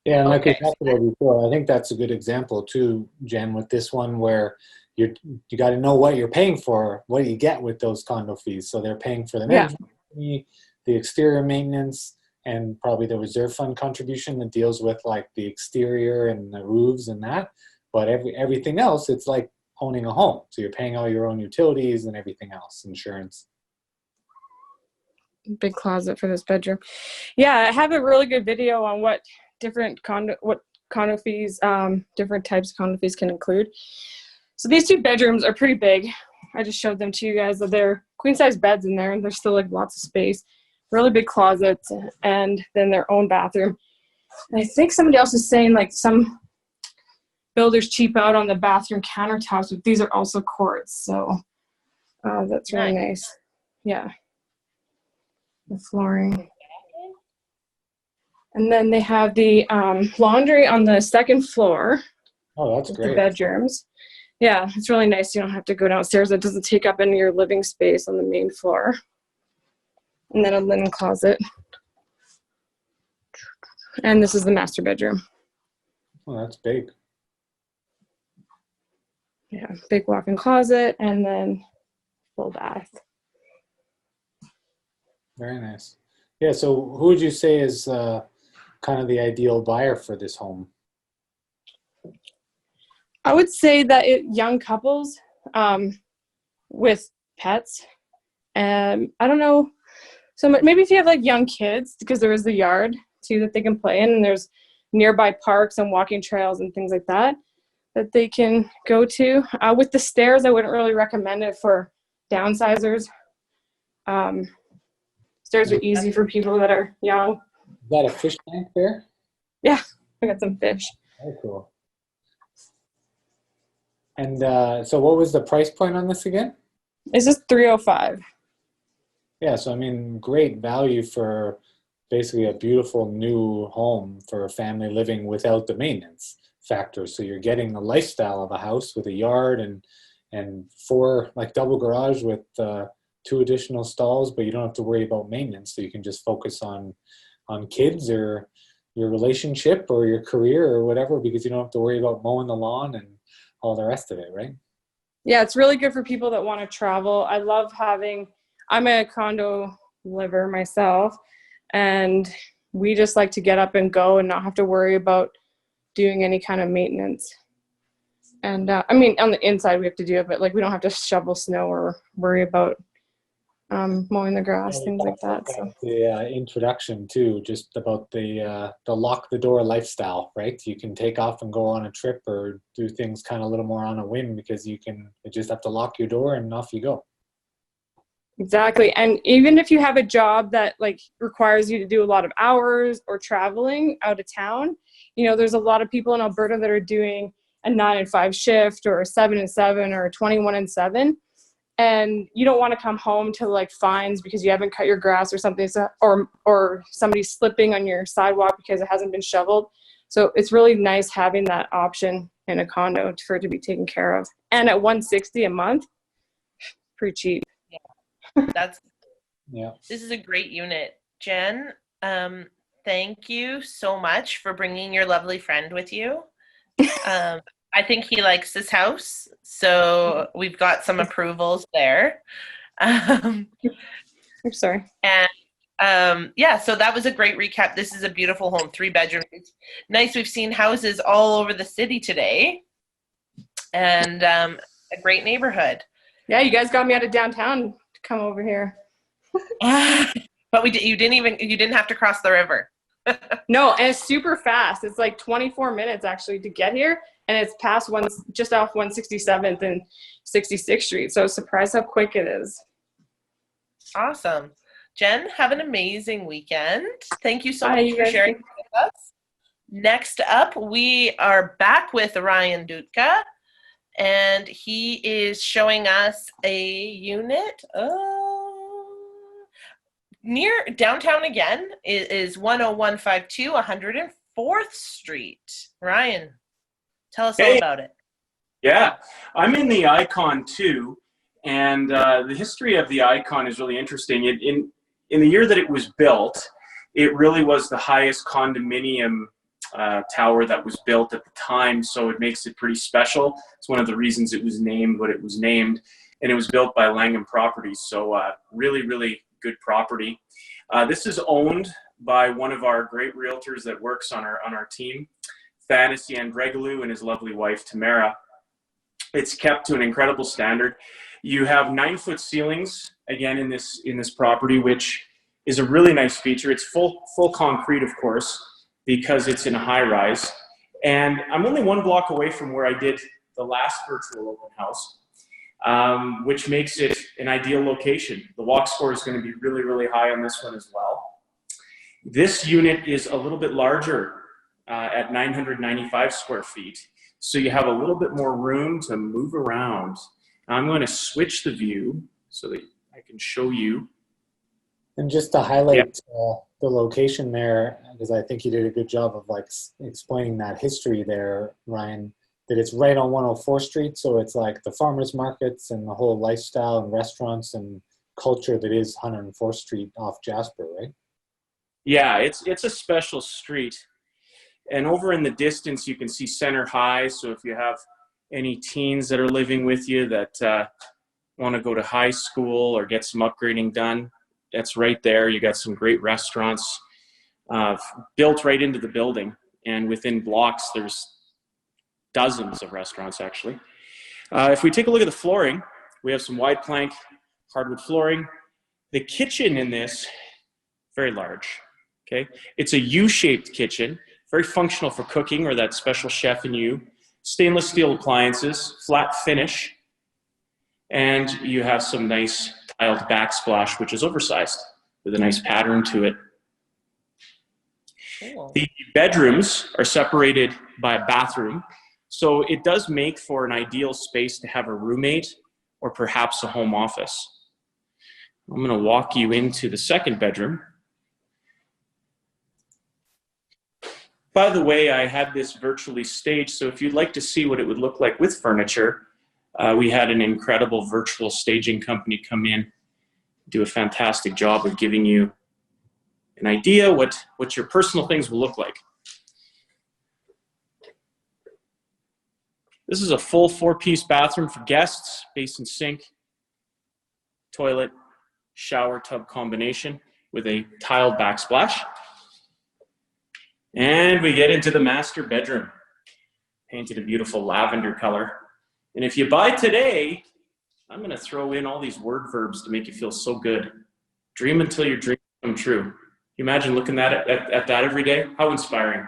Yeah, and like we talked about before, I think that's a good example too, Jen, with this one where you got to know what you're paying for, what you get with those condo fees. So they're paying for the management fee, the exterior maintenance, and probably the reserve fund contribution that deals with like the exterior and the roofs and that. But everything else, it's like owning a home. So you're paying all your own utilities and everything else, insurance. Big closet for this bedroom. Yeah, I have a really good video on what different condo fees, different types of condo fees can include. So these 2 bedrooms are pretty big. I just showed them to you guys. They're queen size beds in there, and there's still like lots of space. Really big closets, and then their own bathroom. And I think somebody else is saying like some builders cheap out on the bathroom countertops, but these are also quartz, so that's really nice. Yeah. The flooring. And then they have the laundry on the 2nd floor. Oh, that's great. The bedrooms. Yeah, it's really nice. You don't have to go downstairs. It doesn't take up any of your living space on the main floor. And then a linen closet. And this is the master bedroom. Oh, that's big. Yeah, big walk-in closet and then full bath. Very nice. Yeah, so who would you say is kind of the ideal buyer for this home? I would say that young couples with pets. And I don't know, so maybe if you have like young kids, because there is the yard too that they can play in, and there's nearby parks and walking trails and things like that they can go to. With the stairs, I wouldn't really recommend it for downsizers. Stairs are easy for people that are young. Is that a fish tank there? Yeah, I got some fish. Very cool. And so what was the price point on this again? It's just $305. Yeah, so I mean, great value for basically a beautiful new home for a family living without the maintenance factor. So you're getting the lifestyle of a house with a yard and 4 like double garage with 2 additional stalls, but you don't have to worry about maintenance. So you can just focus on kids or your relationship or your career or whatever, because you don't have to worry about mowing the lawn and all the rest of it, right? Yeah, it's really good for people that want to travel. I'm a condo liver myself, and we just like to get up and go and not have to worry about doing any kind of maintenance. And I mean, on the inside we have to do it, but like we don't have to shovel snow or worry about mowing the grass, things like that. So the introduction too, just about the lock the door lifestyle, right? You can take off and go on a trip or do things kind of a little more on a whim, because you just have to lock your door and off you go. exactly. And even if you have a job that like requires you to do a lot of hours or traveling out of town, there's a lot of people in Alberta that are doing a 9-to-5 shift or a 7-to-7 or a 21-to-7. And you don't want to come home to like fines because you haven't cut your grass or something, or somebody slipping on your sidewalk because it hasn't been shoveled. So it's really nice having that option in a condo for it to be taken care of. And at $160 a month, pretty cheap. This is a great unit. Jen, thank you so much for bringing your lovely friend with you. I think he likes this house, so we've got some approvals there. I'm sorry. And so that was a great recap. This is a beautiful home, 3 bedrooms. It's nice. We've seen houses all over the city today, and a great neighborhood. Yeah, you guys got me out of downtown to come over here. But you didn't have to cross the river. No, and it's super fast. It's like 24 minutes actually to get here, and it's past just off 167th and 66th Street. So surprised how quick it is. Awesome. Jen, have an amazing weekend. Thank you so much for sharing with us. Next up, we are back with Ryan Dutka, and he is showing us a unit near downtown again. Is 10152 104th Street. Ryan, tell us all about it. Yeah, I'm in the Icon too, and the history of the Icon is really interesting. In the year that it was built, it really was the highest condominium tower that was built at the time, so it makes it pretty special. It's one of the reasons it was named what it was named, and it was built by Langham Properties, so really, really good property. This is owned by one of our great realtors that works on our team, Fantasy Andregalou, and his lovely wife, Tamara. It's kept to an incredible standard. You have 9-foot ceilings, again, in this property, which is a really nice feature. It's full concrete, of course, because it's in a high-rise. And I'm only 1 block away from where I did the last virtual open house, which makes it an ideal location. The walk score is going to be really, really high on this one as well. This unit is a little bit larger at 995 square feet. So you have a little bit more room to move around. Now I'm going to switch the view so that I can show you. And just to highlight the location there, because I think you did a good job of like explaining that history there, Ryan. that it's right on 104th Street, so it's like the farmers markets and the whole lifestyle and restaurants and culture that is 104th Street off Jasper, right? Yeah, it's a special street. And over in the distance, you can see Center High. So if you have any teens that are living with you that want to go to high school or get some upgrading done, that's right there. You got some great restaurants built right into the building. And within blocks, there's dozens of restaurants, actually. If we take a look at the flooring, we have some wide plank hardwood flooring. The kitchen in this, very large. Okay, it's a U-shaped kitchen, very functional for cooking or that special chef in you. Stainless steel appliances, flat finish, and you have some nice tiled backsplash, which is oversized with a nice pattern to it. Cool. The bedrooms are separated by a bathroom, so it does make for an ideal space to have a roommate or perhaps a home office. I'm going to walk you into the second bedroom. By the way, I had this virtually staged, so if you'd like to see what it would look like with furniture, we had an incredible virtual staging company come in, do a fantastic job of giving you an idea what your personal things will look like. This is a full 4-piece bathroom for guests, basin sink, toilet, shower tub combination with a tiled backsplash. And we get into the master bedroom, painted a beautiful lavender color. And if you buy today, I'm going to throw in all these word verbs to make you feel so good. Dream until your dreams come true. Can you imagine looking at that every day? How inspiring.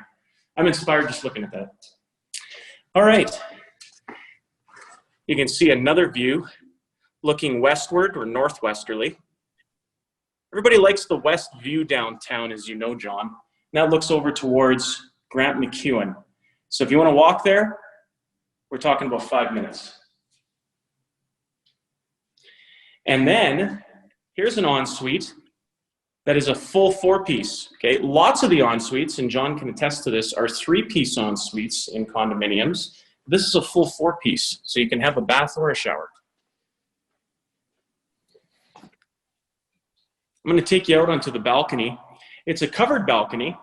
I'm inspired just looking at that. All right. You can see another view looking westward or northwesterly. Everybody likes the west view downtown, as you know, John. And that looks over towards Grant McEwen. So if you want to walk there, we're talking about 5 minutes. And then here's an ensuite that is a full 4-piece. Okay, lots of the ensuites, and John can attest to this, are 3-piece ensuites in condominiums. This is a full 4-piece, so you can have a bath or a shower. I'm going to take you out onto the balcony. It's a covered balcony,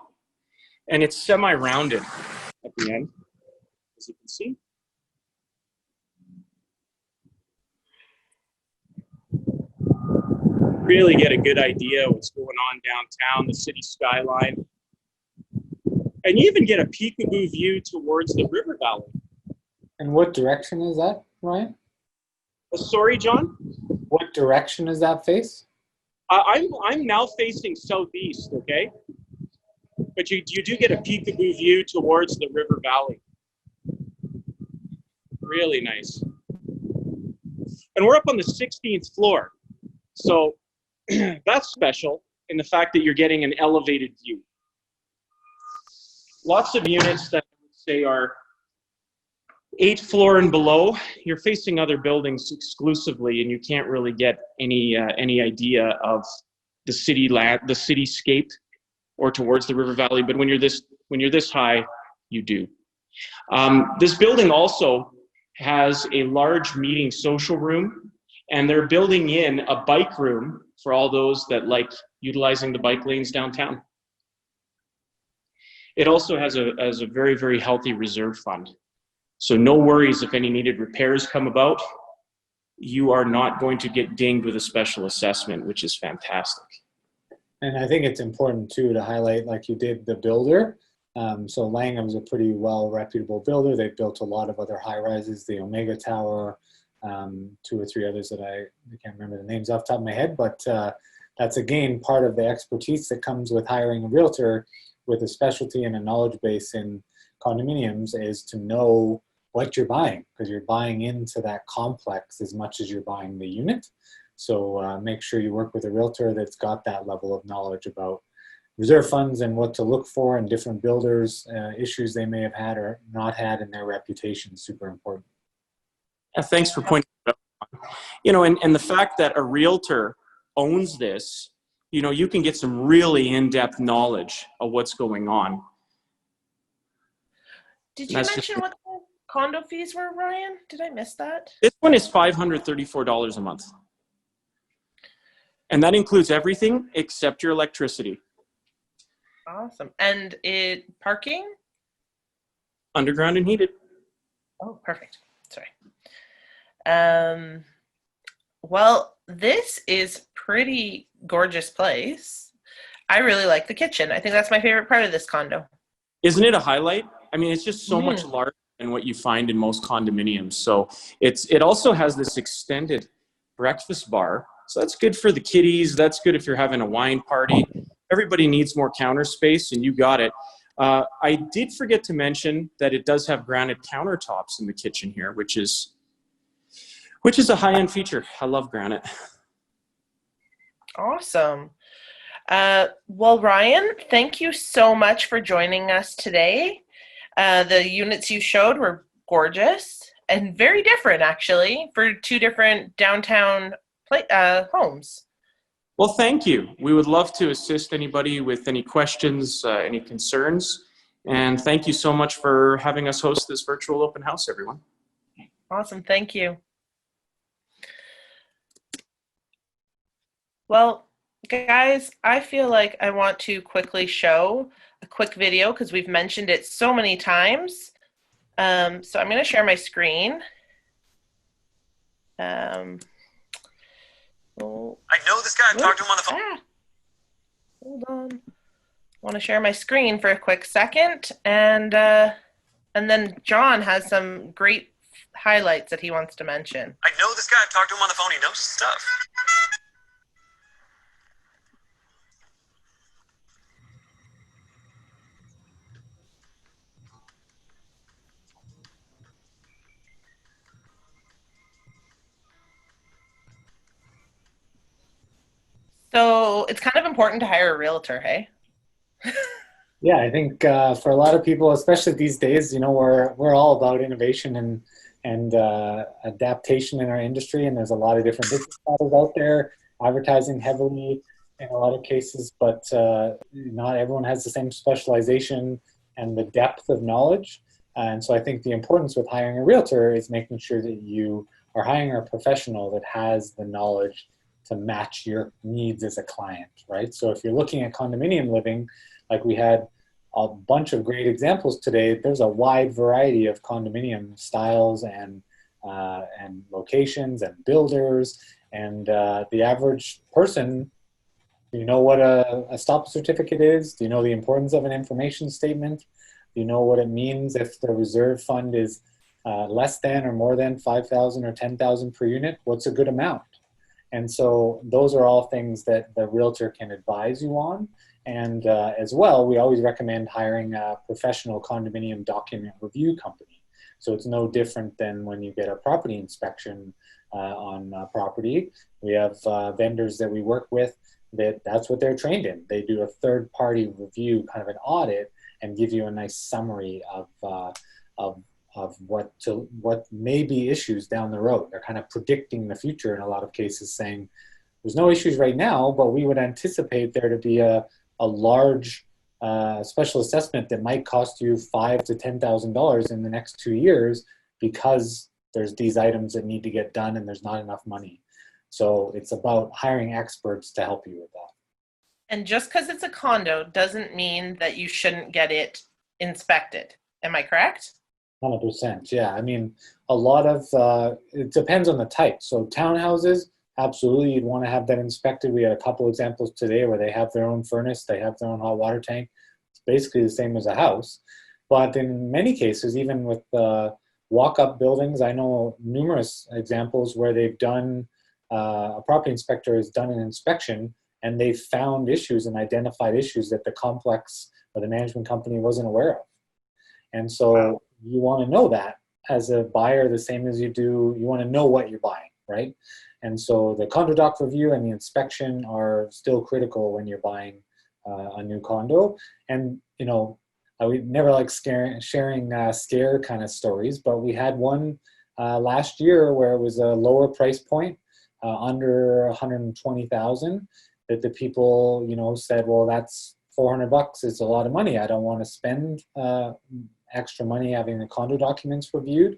and it's semi-rounded at the end, as you can see. Really get a good idea of what's going on downtown, the city skyline. And you even get a peekaboo view towards the river valley. And what direction is that, Ryan? Sorry, John? What direction is that face? I'm now facing southeast, okay? But you do get a peekaboo view towards the river valley. Really nice. And we're up on the 16th floor. So that's special in the fact that you're getting an elevated view. Lots of units that I would say are 8th floor and below. You're facing other buildings exclusively, and you can't really get any idea of the cityscape or towards the river valley. But when you're this high, you do. This building also has a large meeting social room, and they're building in a bike room for all those that like utilizing the bike lanes downtown. It also has a very, very healthy reserve fund. So no worries if any needed repairs come about. You are not going to get dinged with a special assessment, which is fantastic. And I think it's important too to highlight, like you did, the builder. So Langham's a pretty well-reputable builder. They've built a lot of other high-rises, the Omega Tower, 2 or 3 others that I can't remember the names off the top of my head, but that's again part of the expertise that comes with hiring a realtor with a specialty and a knowledge base in condominiums, is to know what you're buying, because you're buying into that complex as much as you're buying the unit. So make sure you work with a realtor that's got that level of knowledge about reserve funds and what to look for in different builders, issues they may have had or not had, and their reputation is super important. Yeah, thanks for pointing it out. You know, and the fact that a realtor owns this, you know, you can get some really in-depth knowledge of what's going on. Did you mention what condo fees were, Ryan? Did I miss that? This one is $534 a month. And that includes everything except your electricity. Awesome. And parking? Underground and heated. Oh, perfect. Sorry. Well, this is pretty gorgeous place. I really like the kitchen. I think that's my favorite part of this condo. Isn't it a highlight? I mean, it's just so much larger than what you find in most condominiums. So it also has this extended breakfast bar. So that's good for the kiddies. That's good if you're having a wine party. Everybody needs more counter space, and you got it. I did forget to mention that it does have granite countertops in the kitchen here, which is a high-end feature. I love granite. Awesome. Well, Ryan, thank you so much for joining us today. The units you showed were gorgeous and very different, actually, for two different downtown homes. Well, thank you. We would love to assist anybody with any questions, any concerns. And thank you so much for having us host this virtual open house, everyone. Awesome. Thank you. Well, guys, I feel like I want to quickly show a quick video because we've mentioned it so many times. So I'm going to share my screen. I know this guy. I talked to him on the phone. Hold on. I want to share my screen for a quick second, and then John has some great highlights that he wants to mention. I know this guy. I talked to him on the phone. He knows his stuff. So it's kind of important to hire a realtor, hey? Yeah, I think for a lot of people, especially these days, we're all about innovation and adaptation in our industry, and there's a lot of different business models out there, advertising heavily in a lot of cases, but not everyone has the same specialization and the depth of knowledge. And so I think the importance with hiring a realtor is making sure that you are hiring a professional that has the knowledge to match your needs as a client, right? So if you're looking at condominium living, like we had a bunch of great examples today, there's a wide variety of condominium styles and locations and builders, and the average person, do you know what a stop certificate is? Do you know the importance of an information statement? Do you know what it means if the reserve fund is less than or more than 5,000 or 10,000 per unit? What's a good amount? And so those are all things that the realtor can advise you on. And as well, we always recommend hiring a professional condominium document review company. So it's no different than when you get a property inspection on property. We have vendors that we work with that's what they're trained in. They do a third-party review, kind of an audit, and give you a nice summary of what may be issues down the road. They're kind of predicting the future in a lot of cases, saying there's no issues right now, but we would anticipate there to be a large special assessment that might cost you $5,000 to $10,000 in the next 2 years because there's these items that need to get done and there's not enough money. So it's about hiring experts to help you with that. And just because it's a condo doesn't mean that you shouldn't get it inspected. Am I correct? 100%, yeah. I mean, a lot of, it depends on the type. So townhouses, absolutely, you'd want to have that inspected. We had a couple examples today where they have their own furnace, they have their own hot water tank. It's basically the same as a house. But in many cases, even with walk-up buildings, I know numerous examples where they've done, a property inspector has done an inspection and they've found issues and identified issues that the complex or the management company wasn't aware of. And so you want to know that as a buyer, the same as you want to know what you're buying, right? And so the condo doc review and the inspection are still critical when you're buying a new condo. And, I would never like sharing scare kind of stories, but we had one last year where it was a lower price point, under 120,000, that the people, said, well, that's $400. It's a lot of money. I don't want to spend extra money having the condo documents reviewed,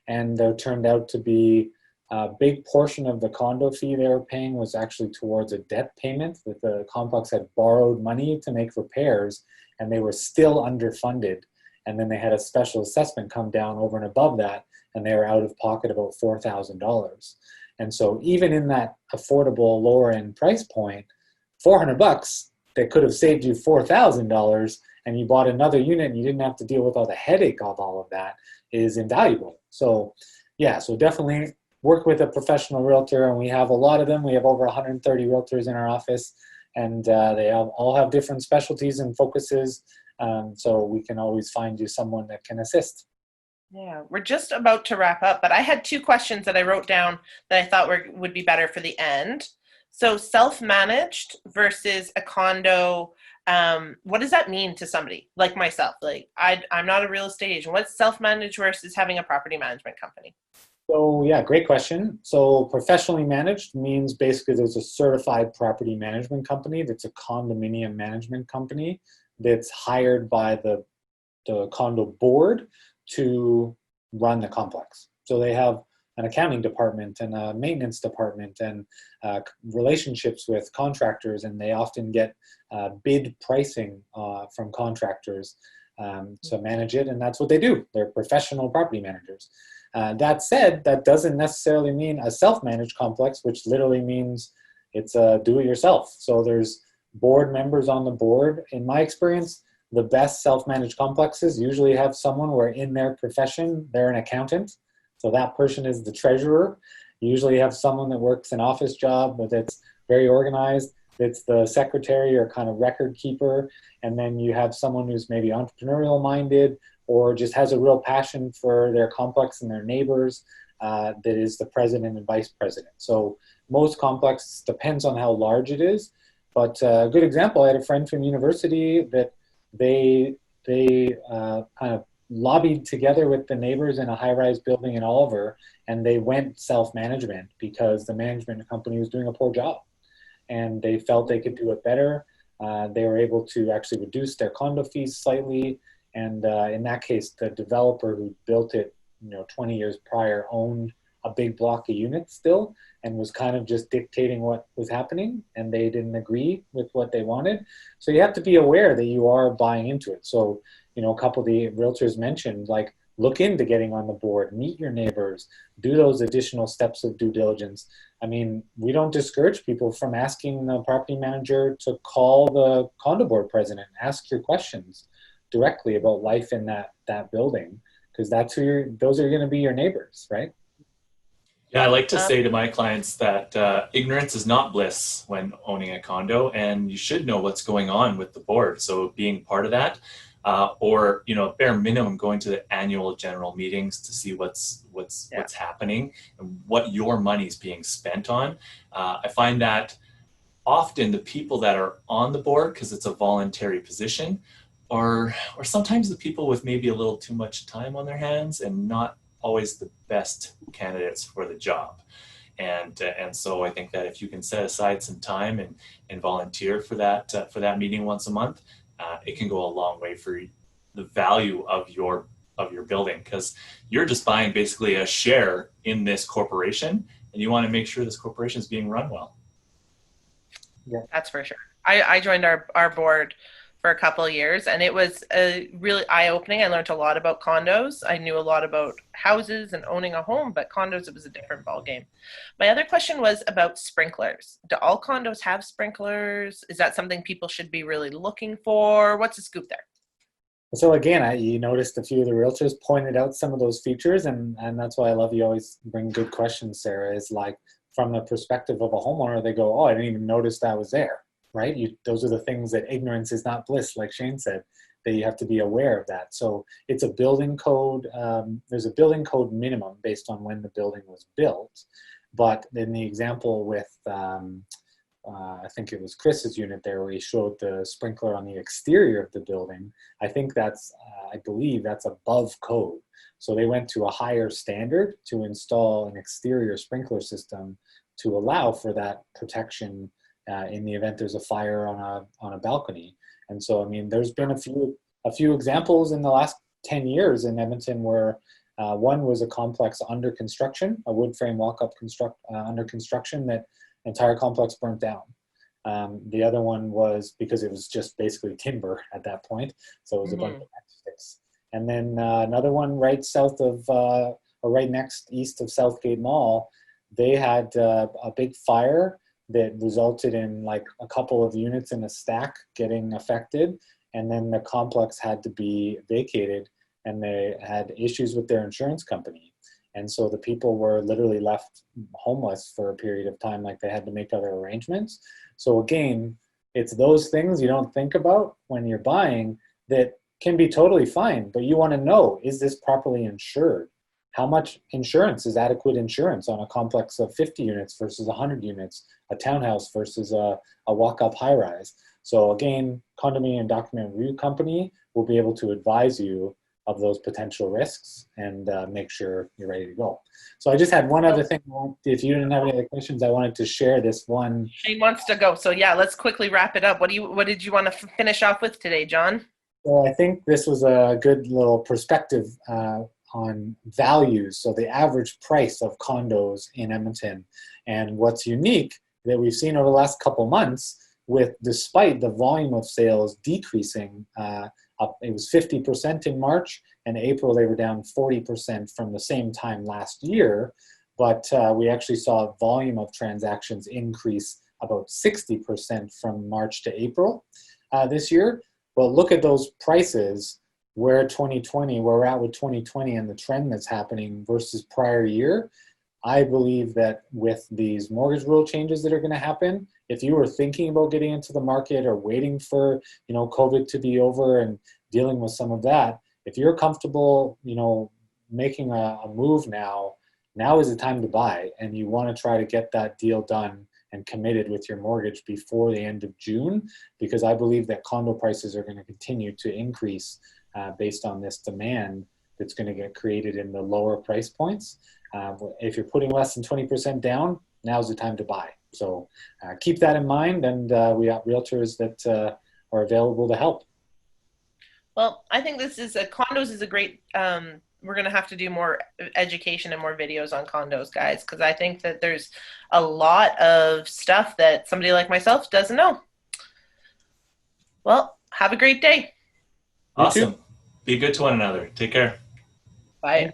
and there turned out to be a big portion of the condo fee they were paying was actually towards a debt payment, that the complex had borrowed money to make repairs, and they were still underfunded. And then they had a special assessment come down over and above that, and they were out of pocket about $4,000. And so even in that affordable lower end price point, $400 that could have saved you $4,000, and you bought another unit and you didn't have to deal with all the headache of all of that, is invaluable. So yeah, so definitely work with a professional realtor, and we have a lot of them. We have over 130 realtors in our office, and they all have different specialties and focuses. So we can always find you someone that can assist. Yeah, we're just about to wrap up, but I had two questions that I wrote down that I thought would be better for the end. So self-managed versus a condo, what does that mean to somebody like myself? Like I'm not a real estate agent. What's self-managed versus having a property management company? So yeah, great question. So professionally managed means basically there's a certified property management company that's a condominium management company that's hired by the condo board to run the complex. So they have an accounting department and a maintenance department and relationships with contractors, and they often get bid pricing from contractors to manage it, and that's what they do. They're professional property managers. That said, that doesn't necessarily mean a self-managed complex, which literally means it's a do-it-yourself. So there's board members on the board. In my experience, the best self-managed complexes usually have someone where in their profession, they're an accountant. So that person is the treasurer. You usually have someone that works an office job that's very organized. It's the secretary or kind of record keeper. And then you have someone who's maybe entrepreneurial minded or just has a real passion for their complex and their neighbors, that is the president and vice president. So most complexes, depends on how large it is. But a good example, I had a friend from university that they kind of lobbied together with the neighbors in a high-rise building in Oliver, and they went self-management because the management company was doing a poor job. And they felt they could do it better. They were able to actually reduce their condo fees slightly. And in that case, the developer who built it, 20 years prior owned a big block of units still and was kind of just dictating what was happening, and they didn't agree with what they wanted. So you have to be aware that you are buying into it. So, a couple of the realtors mentioned, like, look into getting on the board, meet your neighbors, do those additional steps of due diligence. I mean, we don't discourage people from asking the property manager to call the condo board president, ask your questions directly about life in that building, because those are going to be your neighbors, right? Yeah, I like to say to my clients that ignorance is not bliss when owning a condo, and you should know what's going on with the board. So being part of that, or bare minimum going to the annual general meetings to see what's happening and what your money's being spent on. I find that often the people that are on the board, because it's a voluntary position, or sometimes the people with maybe a little too much time on their hands and not always the best candidates for the job. And so I think that if you can set aside some time and volunteer for that meeting once a month, it can go a long way for the value of your building, because you're just buying basically a share in this corporation, and you want to make sure this corporation is being run well. Yeah, that's for sure. I joined our board for a couple of years, and it was really eye-opening. I learned a lot about condos. I knew a lot about houses and owning a home, but condos, it was a different ballgame. My other question was about sprinklers. Do all condos have sprinklers? Is that something people should be really looking for? What's the scoop there? So again, you noticed a few of the realtors pointed out some of those features, and that's why I love you always bring good questions, Sarah, is like from the perspective of a homeowner, they go, oh, I didn't even notice that was there. Right? Those are the things that ignorance is not bliss, like Shane said, that you have to be aware of that. So it's a building code. There's a building code minimum based on when the building was built. But in the example with, I think it was Chris's unit there, where he showed the sprinkler on the exterior of the building, I think I believe that's above code. So they went to a higher standard to install an exterior sprinkler system to allow for that protection in the event there's a fire on a balcony. And so, I mean, there's been a few examples in the last 10 years in Edmonton where one was a complex under construction, a wood frame walk-up under construction that entire complex burnt down. The other one was because it was just basically timber at that point, so it was a bunch of matchsticks. And then another one right south of, or right east of Southgate Mall, they had a big fire that resulted in like a couple of units in a stack getting affected, and then the complex had to be vacated, and they had issues with their insurance company. And so the people were literally left homeless for a period of time, like they had to make other arrangements. So again, it's those things you don't think about when you're buying that can be totally fine, but you want to know, is this properly insured? How much insurance is adequate insurance on a complex of 50 units versus 100 units, a townhouse versus a walk-up high-rise? So again, Condominium and Document Review Company will be able to advise you of those potential risks and make sure you're ready to go. So I just had one other thing. If you didn't have any other questions, I wanted to share this one. Shane wants to go. So yeah, let's quickly wrap it up. What did you want to finish off with today, John? Well, I think this was a good little perspective on values. So the average price of condos in Edmonton, and what's unique that we've seen over the last couple months despite the volume of sales decreasing, it was 50% in March, and April they were down 40% from the same time last year. But we actually saw volume of transactions increase about 60% from March to April this year. But look at those prices, where we're at with 2020 and the trend that's happening versus prior year. I believe that with these mortgage rule changes that are going to happen, if you were thinking about getting into the market or waiting for, COVID to be over and dealing with some of that, if you're comfortable, making a move now is the time to buy, and you want to try to get that deal done and committed with your mortgage before the end of June, because I believe that condo prices are going to continue to increase based on this demand that's going to get created in the lower price points. If you're putting less than 20% down, now's the time to buy. So keep that in mind, and we got realtors that are available to help. Well, I think condos is a great, we're going to have to do more education and more videos on condos, guys, because I think that there's a lot of stuff that somebody like myself doesn't know. Well, have a great day. Awesome. Be good to one another. Take care. Bye.